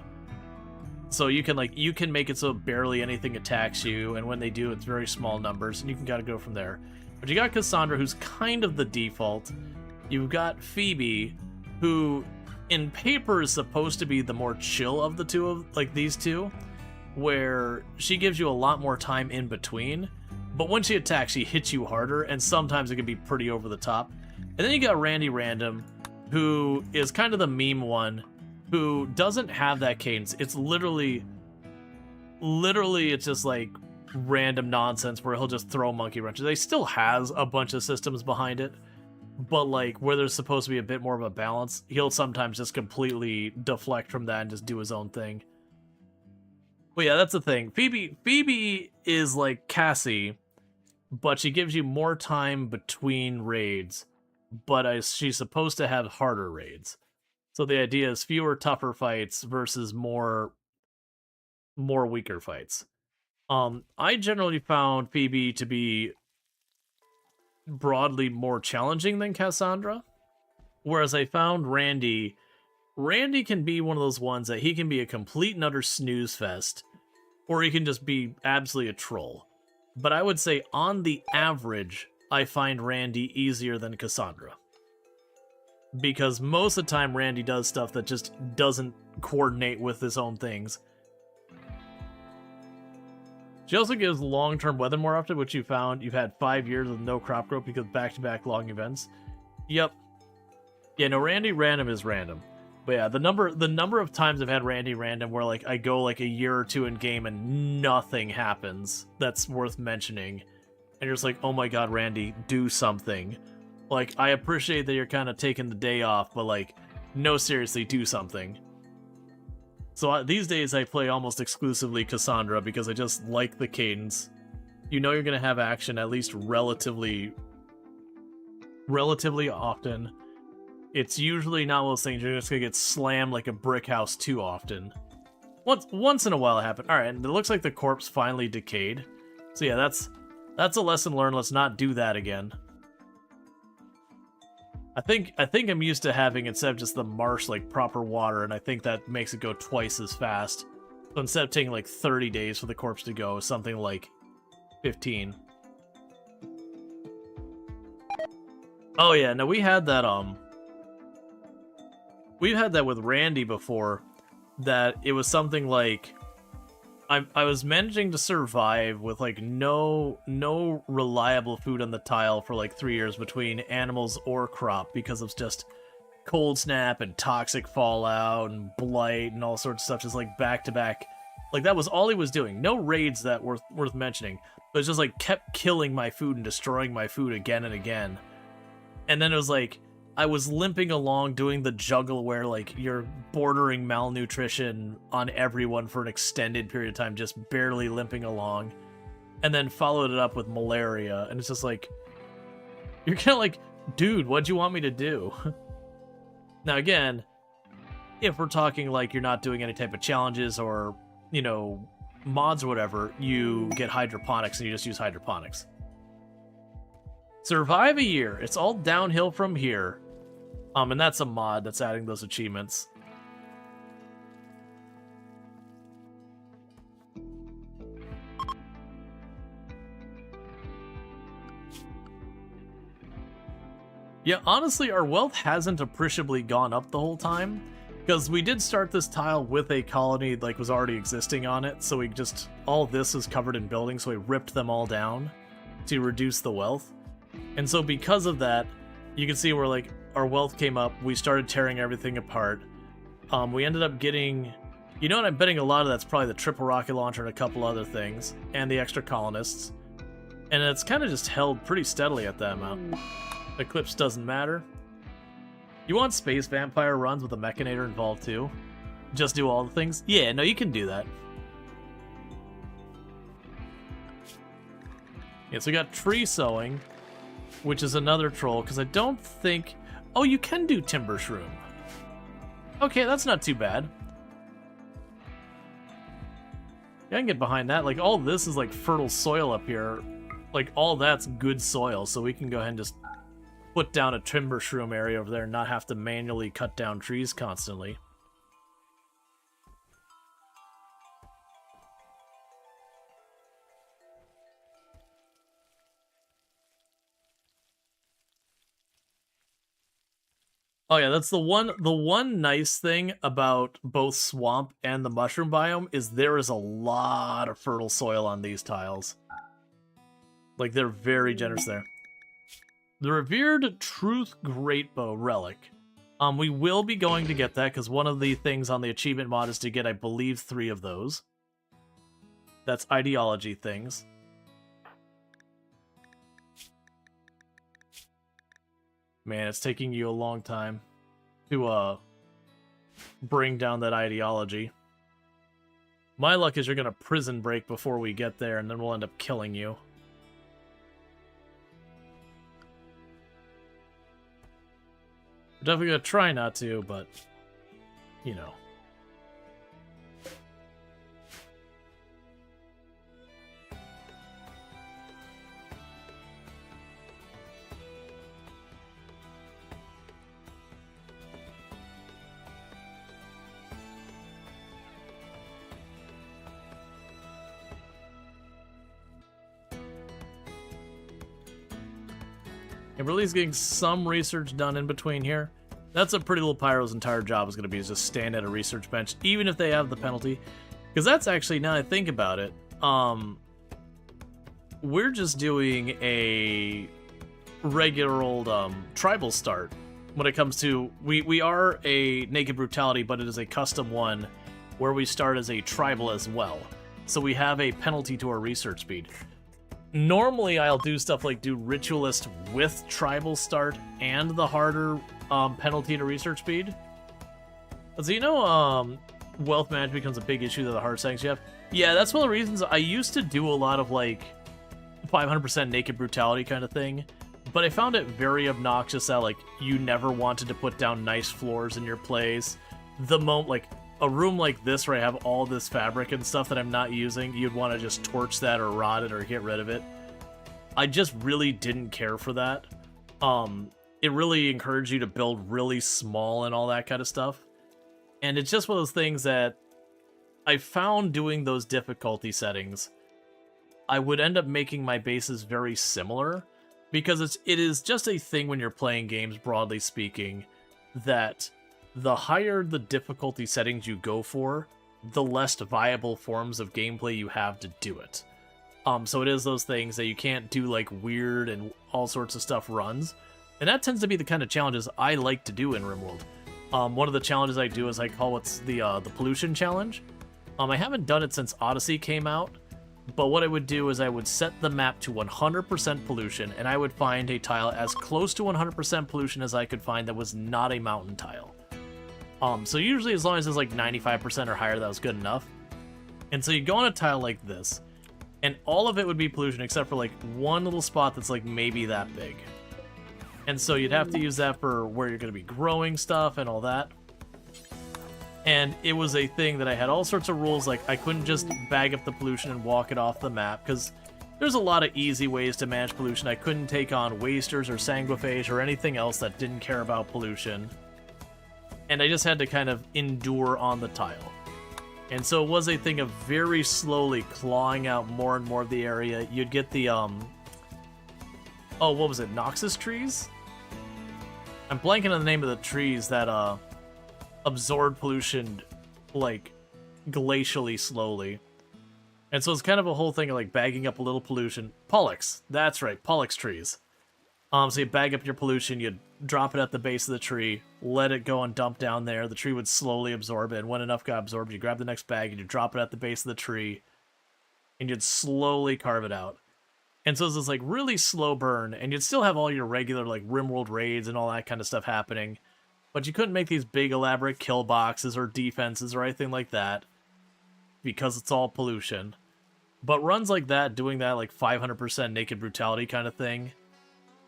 So you can make it so barely anything attacks you, and when they do, it's very small numbers, and you can gotta go from there. But you got Cassandra, who's kind of the default. You've got Phoebe, who in paper is supposed to be the more chill of the two of these two, where she gives you a lot more time in between, but when she attacks, she hits you harder, and sometimes it can be pretty over the top. And then you got Randy Random, who is kind of the meme one, who doesn't have that cadence. It's literally it's just like random nonsense where he'll just throw monkey wrenches. He still has a bunch of systems behind it, but like where there's supposed to be a bit more of a balance, he'll sometimes just completely deflect from that and just do his own thing. But yeah, that's the thing. Phoebe is like Cassie, but she gives you more time between raids, but she's supposed to have harder raids. So the idea is fewer tougher fights versus more weaker fights. I generally found Phoebe to be broadly more challenging than Cassandra, whereas I found Randy can be one of those ones that he can be a complete and utter snooze fest, or he can just be absolutely a troll. But I would say on the average, I find Randy easier than Cassandra. Because most of the time Randy does stuff that just doesn't coordinate with his own things. She also gives long-term weather more often, which you found you've had 5 years with no crop growth because back-to-back long events. Yep. Yeah, no, Randy Random is random. But yeah, the number of times I've had Randy Random where like I go like a year or two in game and nothing happens that's worth mentioning. And you're just like, oh my god, Randy, do something. Like, I appreciate that you're kind of taking the day off, but like, no, seriously, do something. So these days I play almost exclusively Cassandra because I just like the cadence. You know you're going to have action at least relatively often. It's usually not one of those things you're just going to get slammed like a brick house too often. Once in a while it happens. Alright, and it looks like the corpse finally decayed. So yeah, that's a lesson learned. Let's not do that again. I think I'm used to having, instead of just the marsh, like proper water, and I think that makes it go twice as fast. So instead of taking like 30 days for the corpse to go, something like 15. Oh yeah, no, we've had that with Randy before, that it was something like I was managing to survive with like no reliable food on the tile for like 3 years between animals or crop because of just cold snap and toxic fallout and blight and all sorts of stuff, just like back to back. Like that was all he was doing. No raids that worth mentioning, but it's just like kept killing my food and destroying my food again and again. And then it was like I was limping along doing the juggle where like you're bordering malnutrition on everyone for an extended period of time, just barely limping along, and then followed it up with malaria, and it's just like, you're kind of like, dude, what'd you want me to do? Now again, if we're talking like you're not doing any type of challenges or, you know, mods or whatever, you get hydroponics and you just use hydroponics. Survive a year. It's all downhill from here. And that's a mod that's adding those achievements. Yeah, honestly, our wealth hasn't appreciably gone up the whole time, because we did start this tile with a colony like was already existing on it, so we just, all this is covered in buildings, so we ripped them all down to reduce the wealth. And so because of that, you can see where like our wealth came up, we started tearing everything apart. We ended up getting, you know what, I'm betting a lot of that's probably the triple rocket launcher and a couple other things, and the extra colonists. And it's kind of just held pretty steadily at that amount. Eclipse doesn't matter. You want space vampire runs with a mechanator involved too? Just do all the things? Yeah, no, you can do that. Yeah, so we got tree sowing, which is another troll, because I don't think... Oh, you can do timber shroom. Okay, that's not too bad. Yeah, I can get behind that. Like, all this is like fertile soil up here. Like, all that's good soil, so we can go ahead and just put down a timber shroom area over there and not have to manually cut down trees constantly. Oh yeah, that's the one nice thing about both swamp and the mushroom biome is there is a lot of fertile soil on these tiles. Like, they're very generous there. The Revered Truth Greatbow Relic. We will be going to get that, because one of the things on the achievement mod is to get, I believe, 3 of those. That's ideology things. Man, it's taking you a long time to bring down that ideology. My luck is you're going to prison break before we get there, and then we'll end up killing you. We're definitely going to try not to, but, you know. And we're at least getting some research done in between here. That's a Pretty Little Pyro's entire job is going to be, is just stand at a research bench, even if they have the penalty. Because that's actually, now that I think about it, we're just doing a regular old tribal start when it comes to, we are a Naked Brutality, but it is a custom one where we start as a tribal as well. So we have a penalty to our research speed. Normally, I'll do stuff like do Ritualist with Tribal Start and the harder penalty to research speed. So you know, wealth management becomes a big issue to the hard settings you have. Yeah, that's one of the reasons I used to do a lot of like 500% Naked Brutality kind of thing, but I found it very obnoxious that like you never wanted to put down nice floors in your plays. The moment like a room like this where I have all this fabric and stuff that I'm not using, you'd want to just torch that or rot it or get rid of it. I just really didn't care for that. It really encouraged you to build really small and all that kind of stuff. And it's just one of those things that I found doing those difficulty settings, I would end up making my bases very similar, because it is just a thing when you're playing games, broadly speaking, that the higher the difficulty settings you go for, the less viable forms of gameplay you have to do it. So it is those things that you can't do like weird and all sorts of stuff runs. And that tends to be the kind of challenges I like to do in RimWorld. One of the challenges I do is I call what's the pollution challenge. I haven't done it since Odyssey came out, but what I would do is I would set the map to 100% pollution, and I would find a tile as close to 100% pollution as I could find that was not a mountain tile. So usually as long as it's like 95% or higher, that was good enough. And so you go on a tile like this, and all of it would be pollution except for like one little spot that's like maybe that big. And so you'd have to use that for where you're going to be growing stuff and all that. And it was a thing that I had all sorts of rules, like I couldn't just bag up the pollution and walk it off the map, because there's a lot of easy ways to manage pollution. I couldn't take on wasters or sanguiphage or anything else that didn't care about pollution. And I just had to kind of endure on the tile. And so it was a thing of very slowly clawing out more and more of the area. You'd get the, oh, what was it, Noxus trees? I'm blanking on the name of the trees that, absorb pollution, like, glacially slowly. And so it's kind of a whole thing of, like, bagging up a little pollution. Pollux, that's right, Pollux trees. So you bag up your pollution, you'd drop it at the base of the tree, let it go and dump down there. The tree would slowly absorb it, and when enough got absorbed, you grab the next bag and you drop it at the base of the tree, and you'd slowly carve it out. And so it's this like really slow burn, and you'd still have all your regular like RimWorld raids and all that kind of stuff happening, but you couldn't make these big elaborate kill boxes or defenses or anything like that, because it's all pollution. But runs like that, doing that like 500% Naked Brutality kind of thing,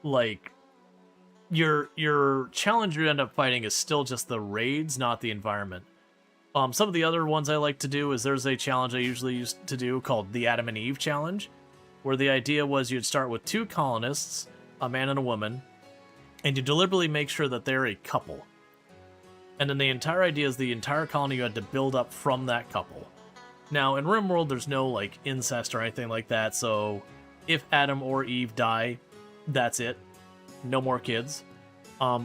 like, your challenge you end up fighting is still just the raids, not the environment. Some of the other ones I like to do is there's a challenge I usually used to do called the Adam and Eve challenge, where the idea was you'd start with 2 colonists, a man and a woman, and you deliberately make sure that they're a couple. And then the entire idea is the entire colony you had to build up from that couple. Now, in RimWorld, there's no, like, incest or anything like that, so if Adam or Eve die, that's it. No more kids.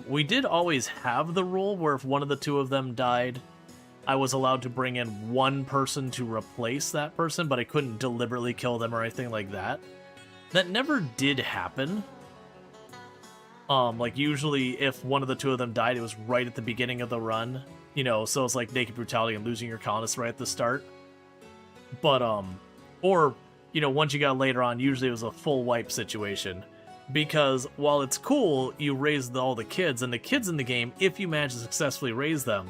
We did always have the rule where if one of the 2 of them died, I was allowed to bring in one person to replace that person, but I couldn't deliberately kill them or anything like that. That never did happen. Like usually if one of the two of them died, it was right at the beginning of the run, you know, so it's like naked brutality and losing your colonists right at the start. But or you know, once you got later on, usually it was a full wipe situation, because while it's cool you raise all the kids, and the kids in the game, if you manage to successfully raise them,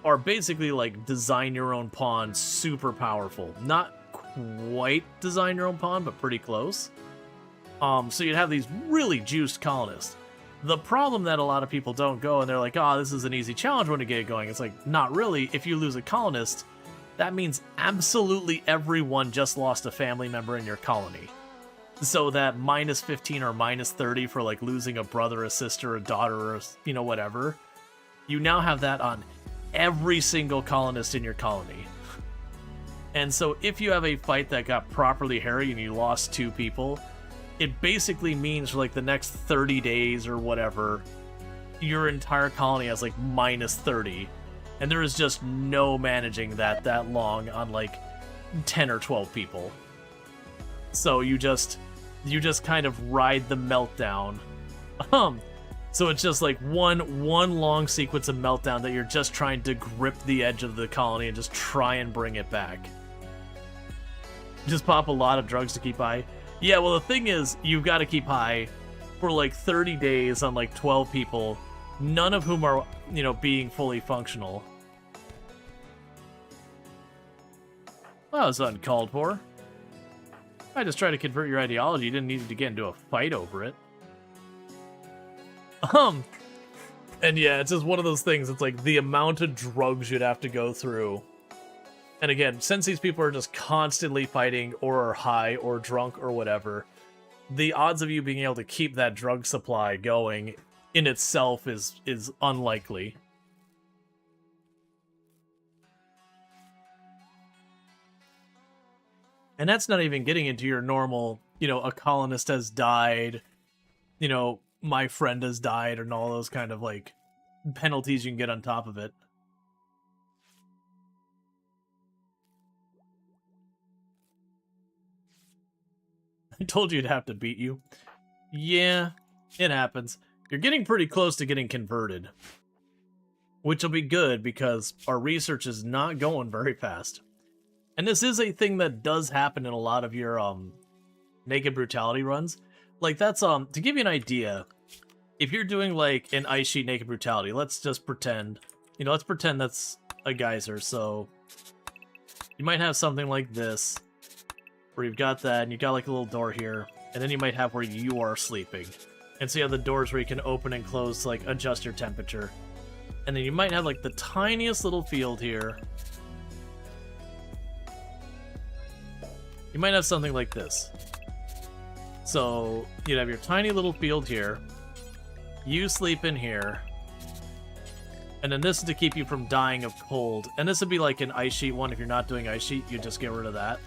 are basically like design your own pawn, super powerful. Not quite design your own pawn, but pretty close. So you'd have these really juiced colonists. The problem that a lot of people don't go, and they're like, oh, this is an easy challenge when to get it going. It's like, not really. If you lose a colonist, that means absolutely everyone just lost a family member in your colony. So that minus 15 or minus 30 for like losing a brother, a sister, a daughter, or, you know, whatever, you now have that on every single colonist in your colony. And so if you have a fight that got properly hairy and you lost 2 people, it basically means for like the next 30 days or whatever, your entire colony has like minus 30. And there is just no managing that long on like 10 or 12 people. So you just kind of ride the meltdown. So it's just like one long sequence of meltdown that you're just trying to grip the edge of the colony and just try and bring it back. Just pop a lot of drugs to keep high. Yeah, well, the thing is, you've got to keep high for like 30 days on like 12 people, none of whom are, you know, being fully functional. Well, that was uncalled for. I just tried to convert your ideology. You didn't need to get into a fight over it. And yeah, it's just one of those things. It's like the amount of drugs you'd have to go through. And again, since these people are just constantly fighting or are high or drunk or whatever, the odds of you being able to keep that drug supply going in itself is unlikely. And that's not even getting into your normal, you know, a colonist has died, you know, my friend has died, and all those kind of like penalties you can get on top of it. I told you it'd have to beat you. Yeah, it happens. You're getting pretty close to getting converted, which will be good because our research is not going very fast. And this is a thing that does happen in a lot of your naked brutality runs. Like that's to give you an idea, if you're doing like an ice sheet naked brutality, let's just pretend, you know, let's pretend that's a geyser. So you might have something like this, where you've got that, and you've got like a little door here, and then you might have where you are sleeping. And so you have the doors where you can open and close to like adjust your temperature. And then you might have like the tiniest little field here. You might have something like this. So you'd have your tiny little field here. You sleep in here. And then this is to keep you from dying of cold. And this would be like an ice sheet one. If you're not doing ice sheet, you just get rid of that.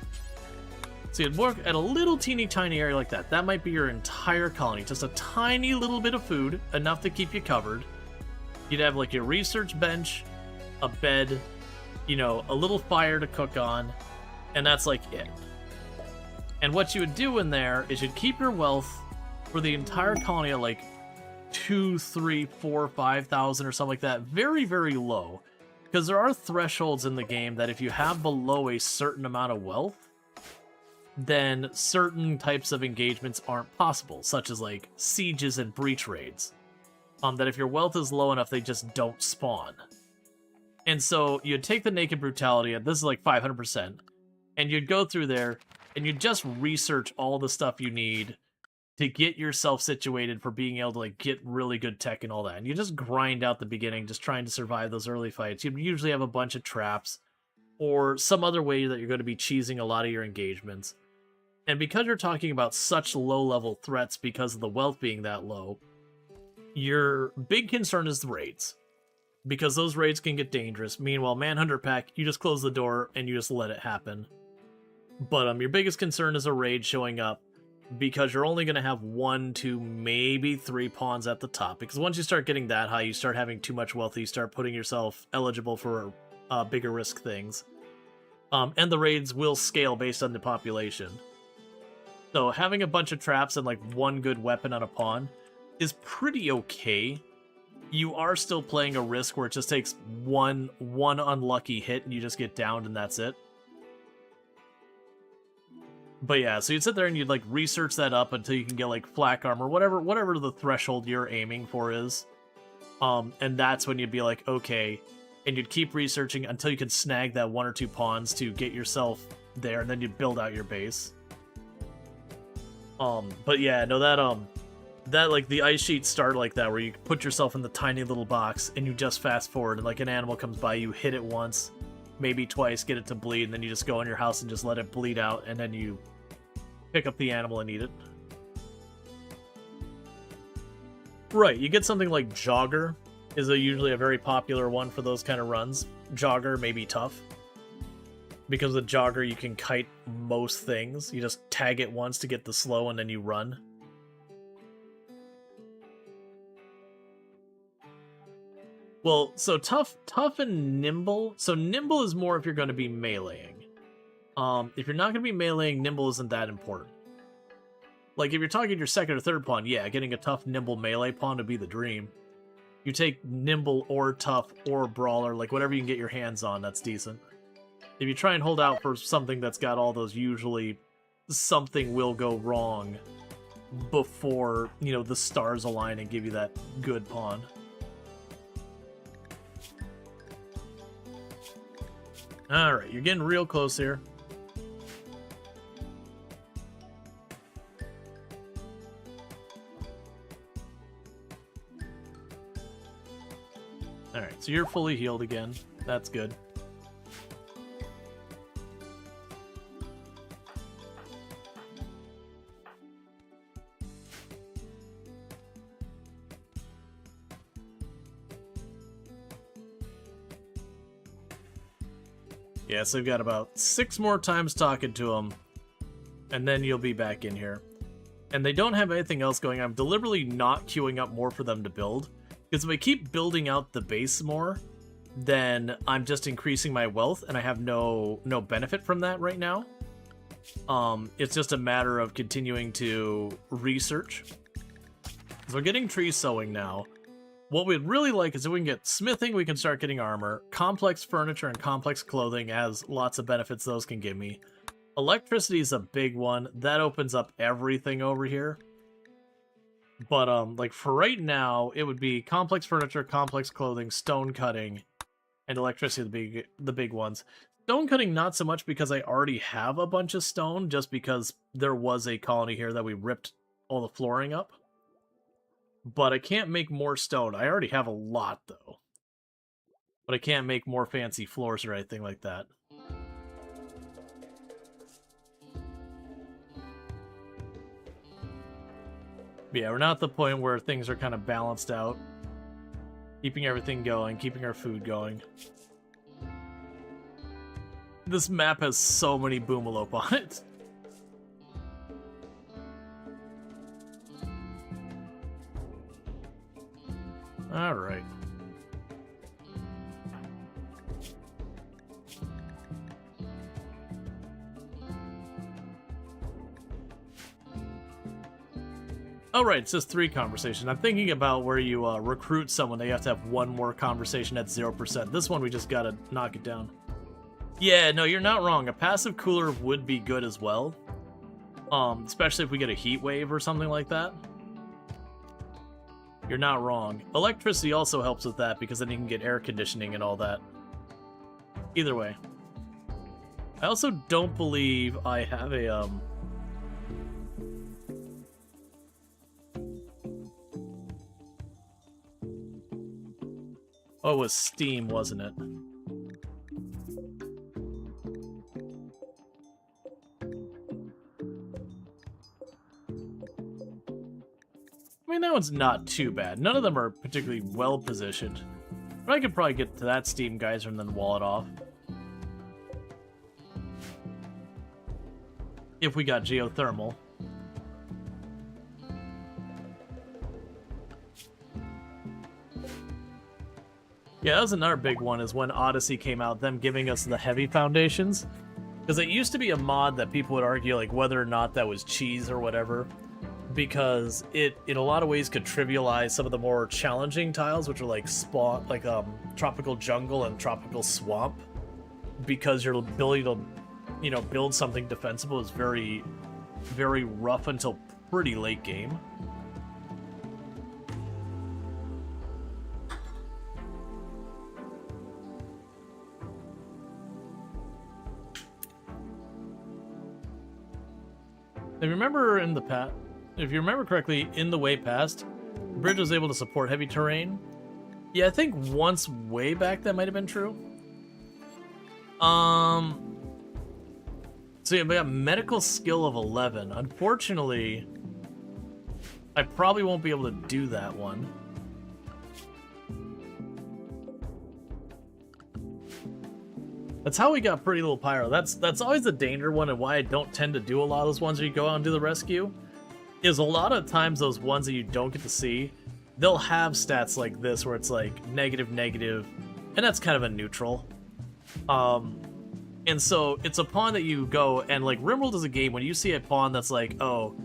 So you'd work at a little teeny tiny area like that. That might be your entire colony. Just a tiny little bit of food, enough to keep you covered. You'd have like your research bench, a bed, you know, a little fire to cook on, and that's like it. And what you would do in there is you'd keep your wealth for the entire colony at like 2, 3, 4, 5,000 or something like that. Very, very low. Because there are thresholds in the game that if you have below a certain amount of wealth, then certain types of engagements aren't possible, such as like sieges and breach raids. That if your wealth is low enough, they just don't spawn. And so you'd take the naked brutality, and this is like 500%, and you'd go through there, and you'd just research all the stuff you need to get yourself situated for being able to like get really good tech and all that. And you just grind out the beginning, just trying to survive those early fights. You'd usually have a bunch of traps, or some other way that you're going to be cheesing a lot of your engagements. And because you're talking about such low-level threats because of the wealth being that low, your big concern is the raids. Because those raids can get dangerous. Meanwhile, Manhunter Pack, you just close the door and you just let it happen. But your biggest concern is a raid showing up, because you're only going to have 1, 2, maybe 3 pawns at the top. Because once you start getting that high, you start having too much wealth, you start putting yourself eligible for bigger risk things. And the raids will scale based on the population. So having a bunch of traps and like 1 good weapon on a pawn is pretty okay. You are still playing a risk where it just takes one unlucky hit and you just get downed and that's it. But yeah, so you'd sit there and you'd like research that up until you can get like flak armor, whatever the threshold you're aiming for is. And that's when you'd be like, okay, and you'd keep researching until you can snag that 1 or 2 pawns to get yourself there, and then you'd build out your base. But yeah, no, that like the ice sheets start like that, where you put yourself in the tiny little box and you just fast forward, and like an animal comes by, you hit it once, maybe twice, get it to bleed, and then you just go in your house and just let it bleed out, and then you pick up the animal and eat it. Right, you get something like Jogger is usually a very popular one for those kind of runs. Jogger may be tough, because with Jogger you can kite most things. You just tag it once to get the slow and then you run. Well, so tough and nimble. So nimble is more if you're going to be meleeing. If you're not going to be meleeing, nimble isn't that important. Like, if you're talking your second or third pawn, yeah, getting a tough, nimble melee pawn would be the dream. You take nimble or tough or brawler, like whatever you can get your hands on, that's decent. If you try and hold out for something that's got all those, usually something will go wrong before, you know, the stars align and give you that good pawn. Alright, you're getting real close here. Alright, so you're fully healed again. That's good. Yeah, so we've got about 6 more times talking to them, and then you'll be back in here. And they don't have anything else going on. I'm deliberately not queuing up more for them to build, because if I keep building out the base more, then I'm just increasing my wealth, and I have no benefit from that right now. It's just a matter of continuing to research. So we're getting tree sowing now. What we'd really like is if we can get smithing, we can start getting armor. Complex furniture and complex clothing has lots of benefits those can give me. Electricity is a big one. That opens up everything over here. But, like, for right now, it would be complex furniture, complex clothing, stone cutting, and electricity, the big ones. Stone cutting, not so much because I already have a bunch of stone, just because there was a colony here that we ripped all the flooring up. But I can't make more stone. I already have a lot, though. But I can't make more fancy floors or anything like that. But yeah, we're not at the point where things are kind of balanced out. Keeping everything going, keeping our food going. This map has so many boomalope on it. Alright. Alright, it says 3 conversation. I'm thinking about where you recruit someone, they have to have 1 more conversation at 0%. This one, we just gotta knock it down. Yeah, no, you're not wrong. A passive cooler would be good as well. Especially if we get a heat wave or something like that. You're not wrong. Electricity also helps with that, because then you can get air conditioning and all that. Either way. I also don't believe I have a, Oh, it was Steam, wasn't it? I mean, that one's not too bad. None of them are particularly well positioned. But I could probably get to that Steam geyser and then wall it off. If we got geothermal. Yeah, that was another big one, is when Odyssey came out, them giving us the heavy foundations. Because it used to be a mod that people would argue, like, whether or not that was cheese or whatever. because it in a lot of ways could trivialize some of the more challenging tiles, which are like tropical jungle and tropical swamp, because your ability to, you know, build something defensible is very, very rough until pretty late game. If you remember in the past, if you remember correctly, in the way past, the bridge was able to support heavy terrain. Yeah, I think once way back that might have been true. So yeah, we got medical skill of 11. Unfortunately, I probably won't be able to do that one. That's how we got Pretty Little Pyro. That's always the danger one, and why I don't tend to do a lot of those ones where you go out and do the rescue. Is a lot of times those ones that you don't get to see, they'll have stats like this where it's like negative, negative, and that's kind of a neutral. And so it's a pawn that you go, and like RimWorld is a game, when you see a pawn that's like, oh,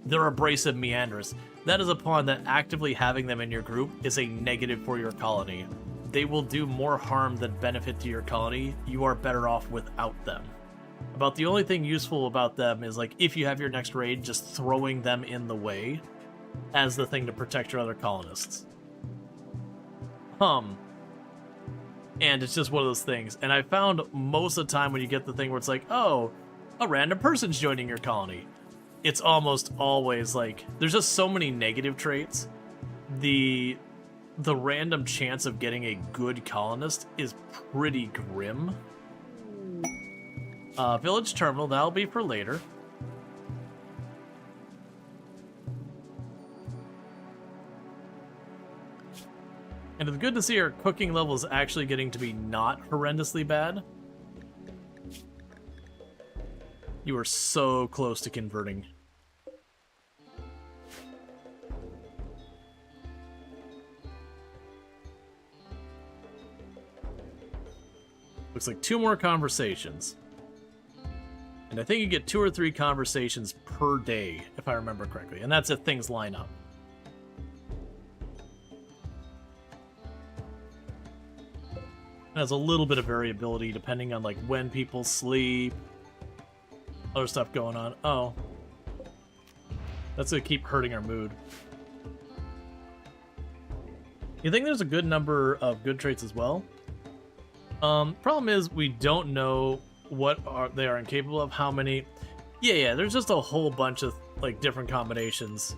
they're abrasive meanders, that is a pawn that actively having them in your group is a negative for your colony. They will do more harm than benefit to your colony. You are better off without them. About the only thing useful about them is, like, if you have your next raid, just throwing them in the way as the thing to protect your other colonists. And it's just one of those things. And I found most of the time when you get the thing where it's like, oh, a random person's joining your colony, it's almost always like, there's just so many negative traits. The random chance of getting a good colonist is pretty grim. Village terminal, that'll be for later. And it's good to see our cooking level is actually getting to be not horrendously bad. You are so close to converting. Looks like 2 more conversations. And I think you get 2 or 3 conversations per day, if I remember correctly. And that's if things line up. It has a little bit of variability depending on like when people sleep. Other stuff going on. Oh. That's gonna keep hurting our mood. You think there's a good number of good traits as well? Problem is we don't know what they are incapable of, how many. Yeah, there's just a whole bunch of like different combinations.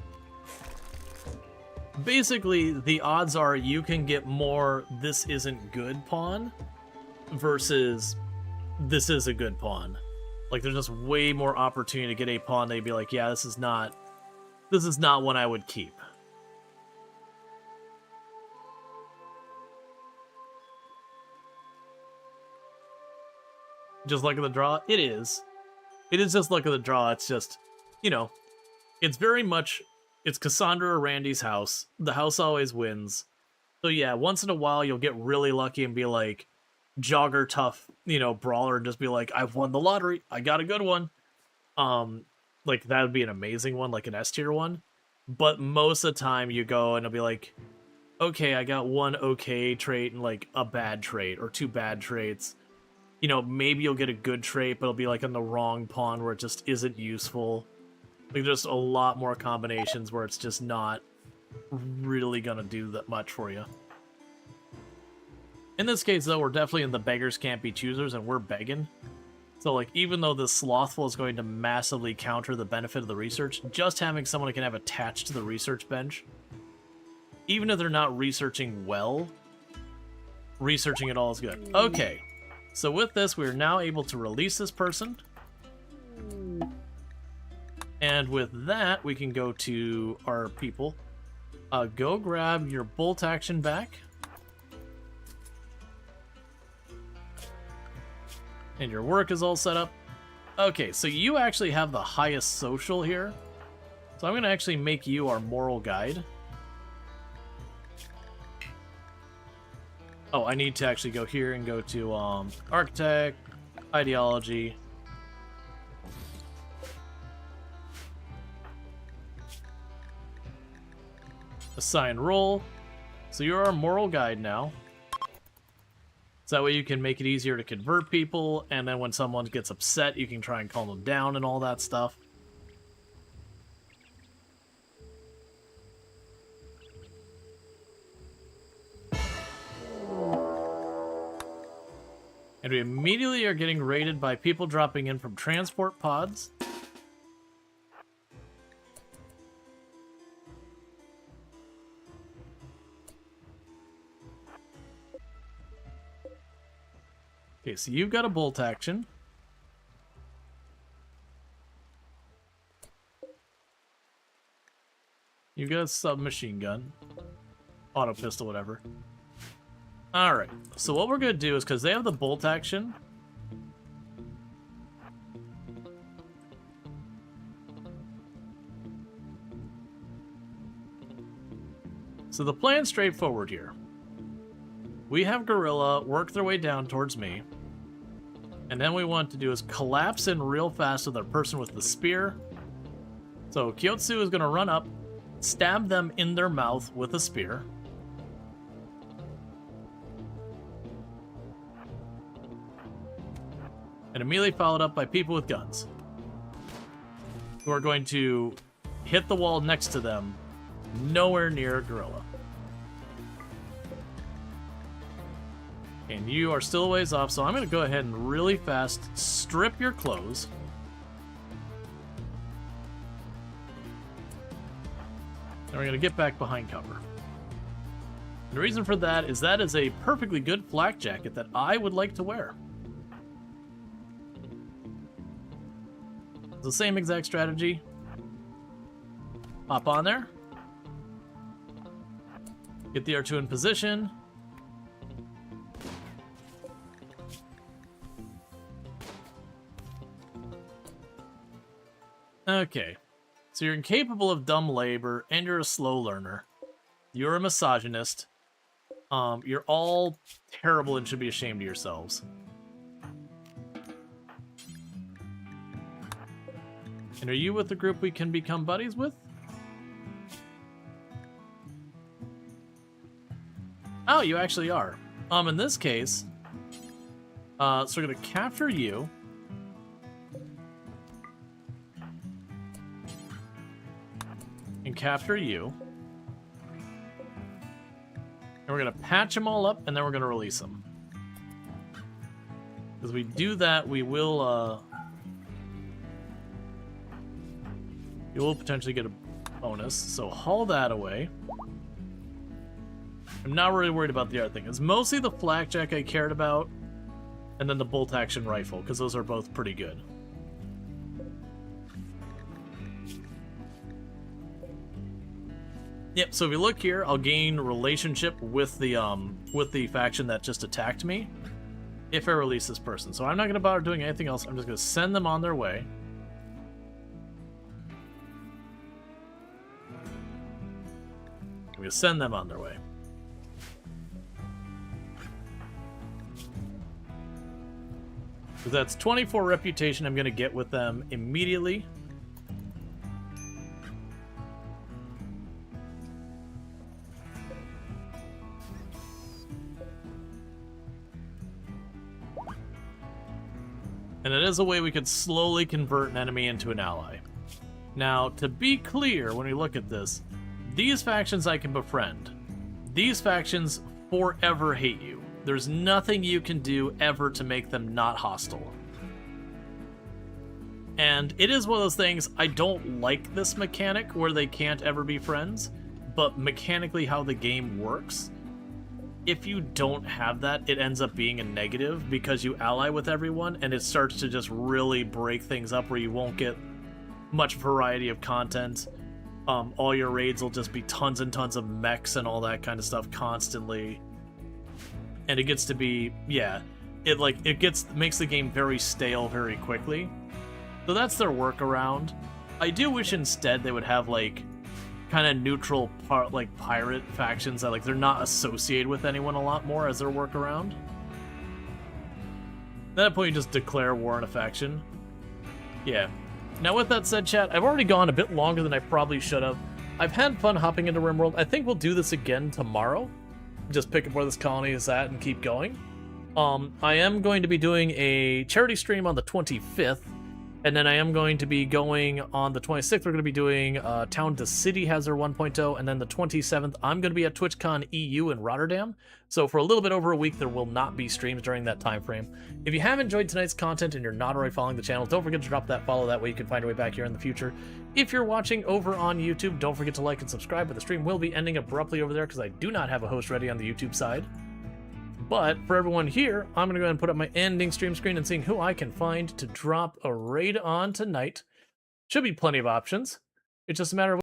Basically, the odds are you can get more this isn't good pawn versus this is a good pawn. Like there's just way more opportunity to get a pawn that you'd be like, yeah, this is not one I would keep. Just luck of the draw? It is. It is just luck of the draw. It's just, you know, it's very much, it's Cassandra or Randy's house. The house always wins. So yeah, once in a while you'll get really lucky and be like, jogger tough, you know, brawler, and just be like, I've won the lottery. I got a good one. Like that would be an amazing one, like an S tier one. But most of the time you go and it'll be like, okay, I got one okay trait and like a bad trait or 2 bad traits. You know, maybe you'll get a good trait, but it'll be like on the wrong pawn where it just isn't useful. Like there's a lot more combinations where it's just not really gonna do that much for you. In this case, though, we're definitely in the beggars can't be choosers, and we're begging. So, like, even though this slothful is going to massively counter the benefit of the research, just having someone who can have attached to the research bench, even if they're not researching well, researching it all is good. Okay. So with this, we're now able to release this person. And with that, we can go to our people. Go grab your bolt action back. And your work is all set up. Okay, so you actually have the highest social here. So I'm going to actually make you our moral guide. Oh, I need to actually go here and go to architect, ideology. Assign role. So you're our moral guide now. So that way you can make it easier to convert people, and then when someone gets upset, you can try and calm them down and all that stuff. And we immediately are getting raided by people dropping in from transport pods. Okay, so you've got a bolt action. You've got a submachine gun. Auto pistol, whatever. Alright, so what we're going to do is, because they have the bolt action... So the plan's straightforward here. We have Gorilla work their way down towards me. And then we want to do is collapse in real fast with our person with the spear. So Kyotsu is going to run up, stab them in their mouth with a spear. And immediately followed up by people with guns, who are going to hit the wall next to them, nowhere near Gorilla. And you are still a ways off, so I'm going to go ahead and really fast strip your clothes. And we're going to get back behind cover. And the reason for that is a perfectly good flak jacket that I would like to wear. It's the same exact strategy. Hop on there. Get the R2 in position. Okay, so you're incapable of dumb labor, and you're a slow learner. You're a misogynist. You're all terrible and should be ashamed of yourselves. And are you with the group we can become buddies with? Oh, you actually are. In this case, so we're gonna capture you. And capture you. And we're going to patch them all up, and then we're going to release them. As we do that, we will you will potentially get a bonus, so haul that away. I'm not really worried about the other thing. It's mostly the flakjack I cared about, and then the bolt action rifle, because those are both pretty good. Yep, so if you look here, I'll gain relationship with the faction that just attacked me if I release this person. So I'm not going to bother doing anything else. I'm just going to send them on their way. I'm going to send them on their way. So that's 24 reputation I'm going to get with them immediately. And it is a way we could slowly convert an enemy into an ally. Now, to be clear, when we look at this, these factions I can befriend. These factions forever hate you. There's nothing you can do ever to make them not hostile. And it is one of those things, I don't like this mechanic where they can't ever be friends, but mechanically how the game works, if you don't have that, it ends up being a negative because you ally with everyone and it starts to just really break things up where you won't get much variety of content. All your raids will just be tons and tons of mechs and all that kind of stuff constantly. And it gets to be, yeah, it makes the game very stale very quickly. So that's their workaround. I do wish instead they would have like kind of neutral pirate factions that they're not associated with anyone a lot more as their workaround. At that point you just declare war on a faction. Yeah. Now with that said, chat, I've already gone a bit longer than I probably should have. I've had fun hopping into RimWorld. I think we'll do this again tomorrow. Just pick up where this colony is at and keep going. I am going to be doing a charity stream on the 25th, and then I am going to be going on the 26th. We're going to be doing Town to City has their 1.0, and then the 27th, I'm going to be at TwitchCon EU in Rotterdam. So for a little bit over a week, there will not be streams during that time frame. If you have enjoyed tonight's content and you're not already following the channel, don't forget to drop that follow. That way you can find your way back here in the future. If you're watching over on YouTube, don't forget to like and subscribe, but the stream will be ending abruptly over there because I do not have a host ready on the YouTube side. But for everyone here, I'm going to go ahead and put up my ending stream screen and seeing who I can find to drop a raid on tonight. Should be plenty of options. It's just a matter of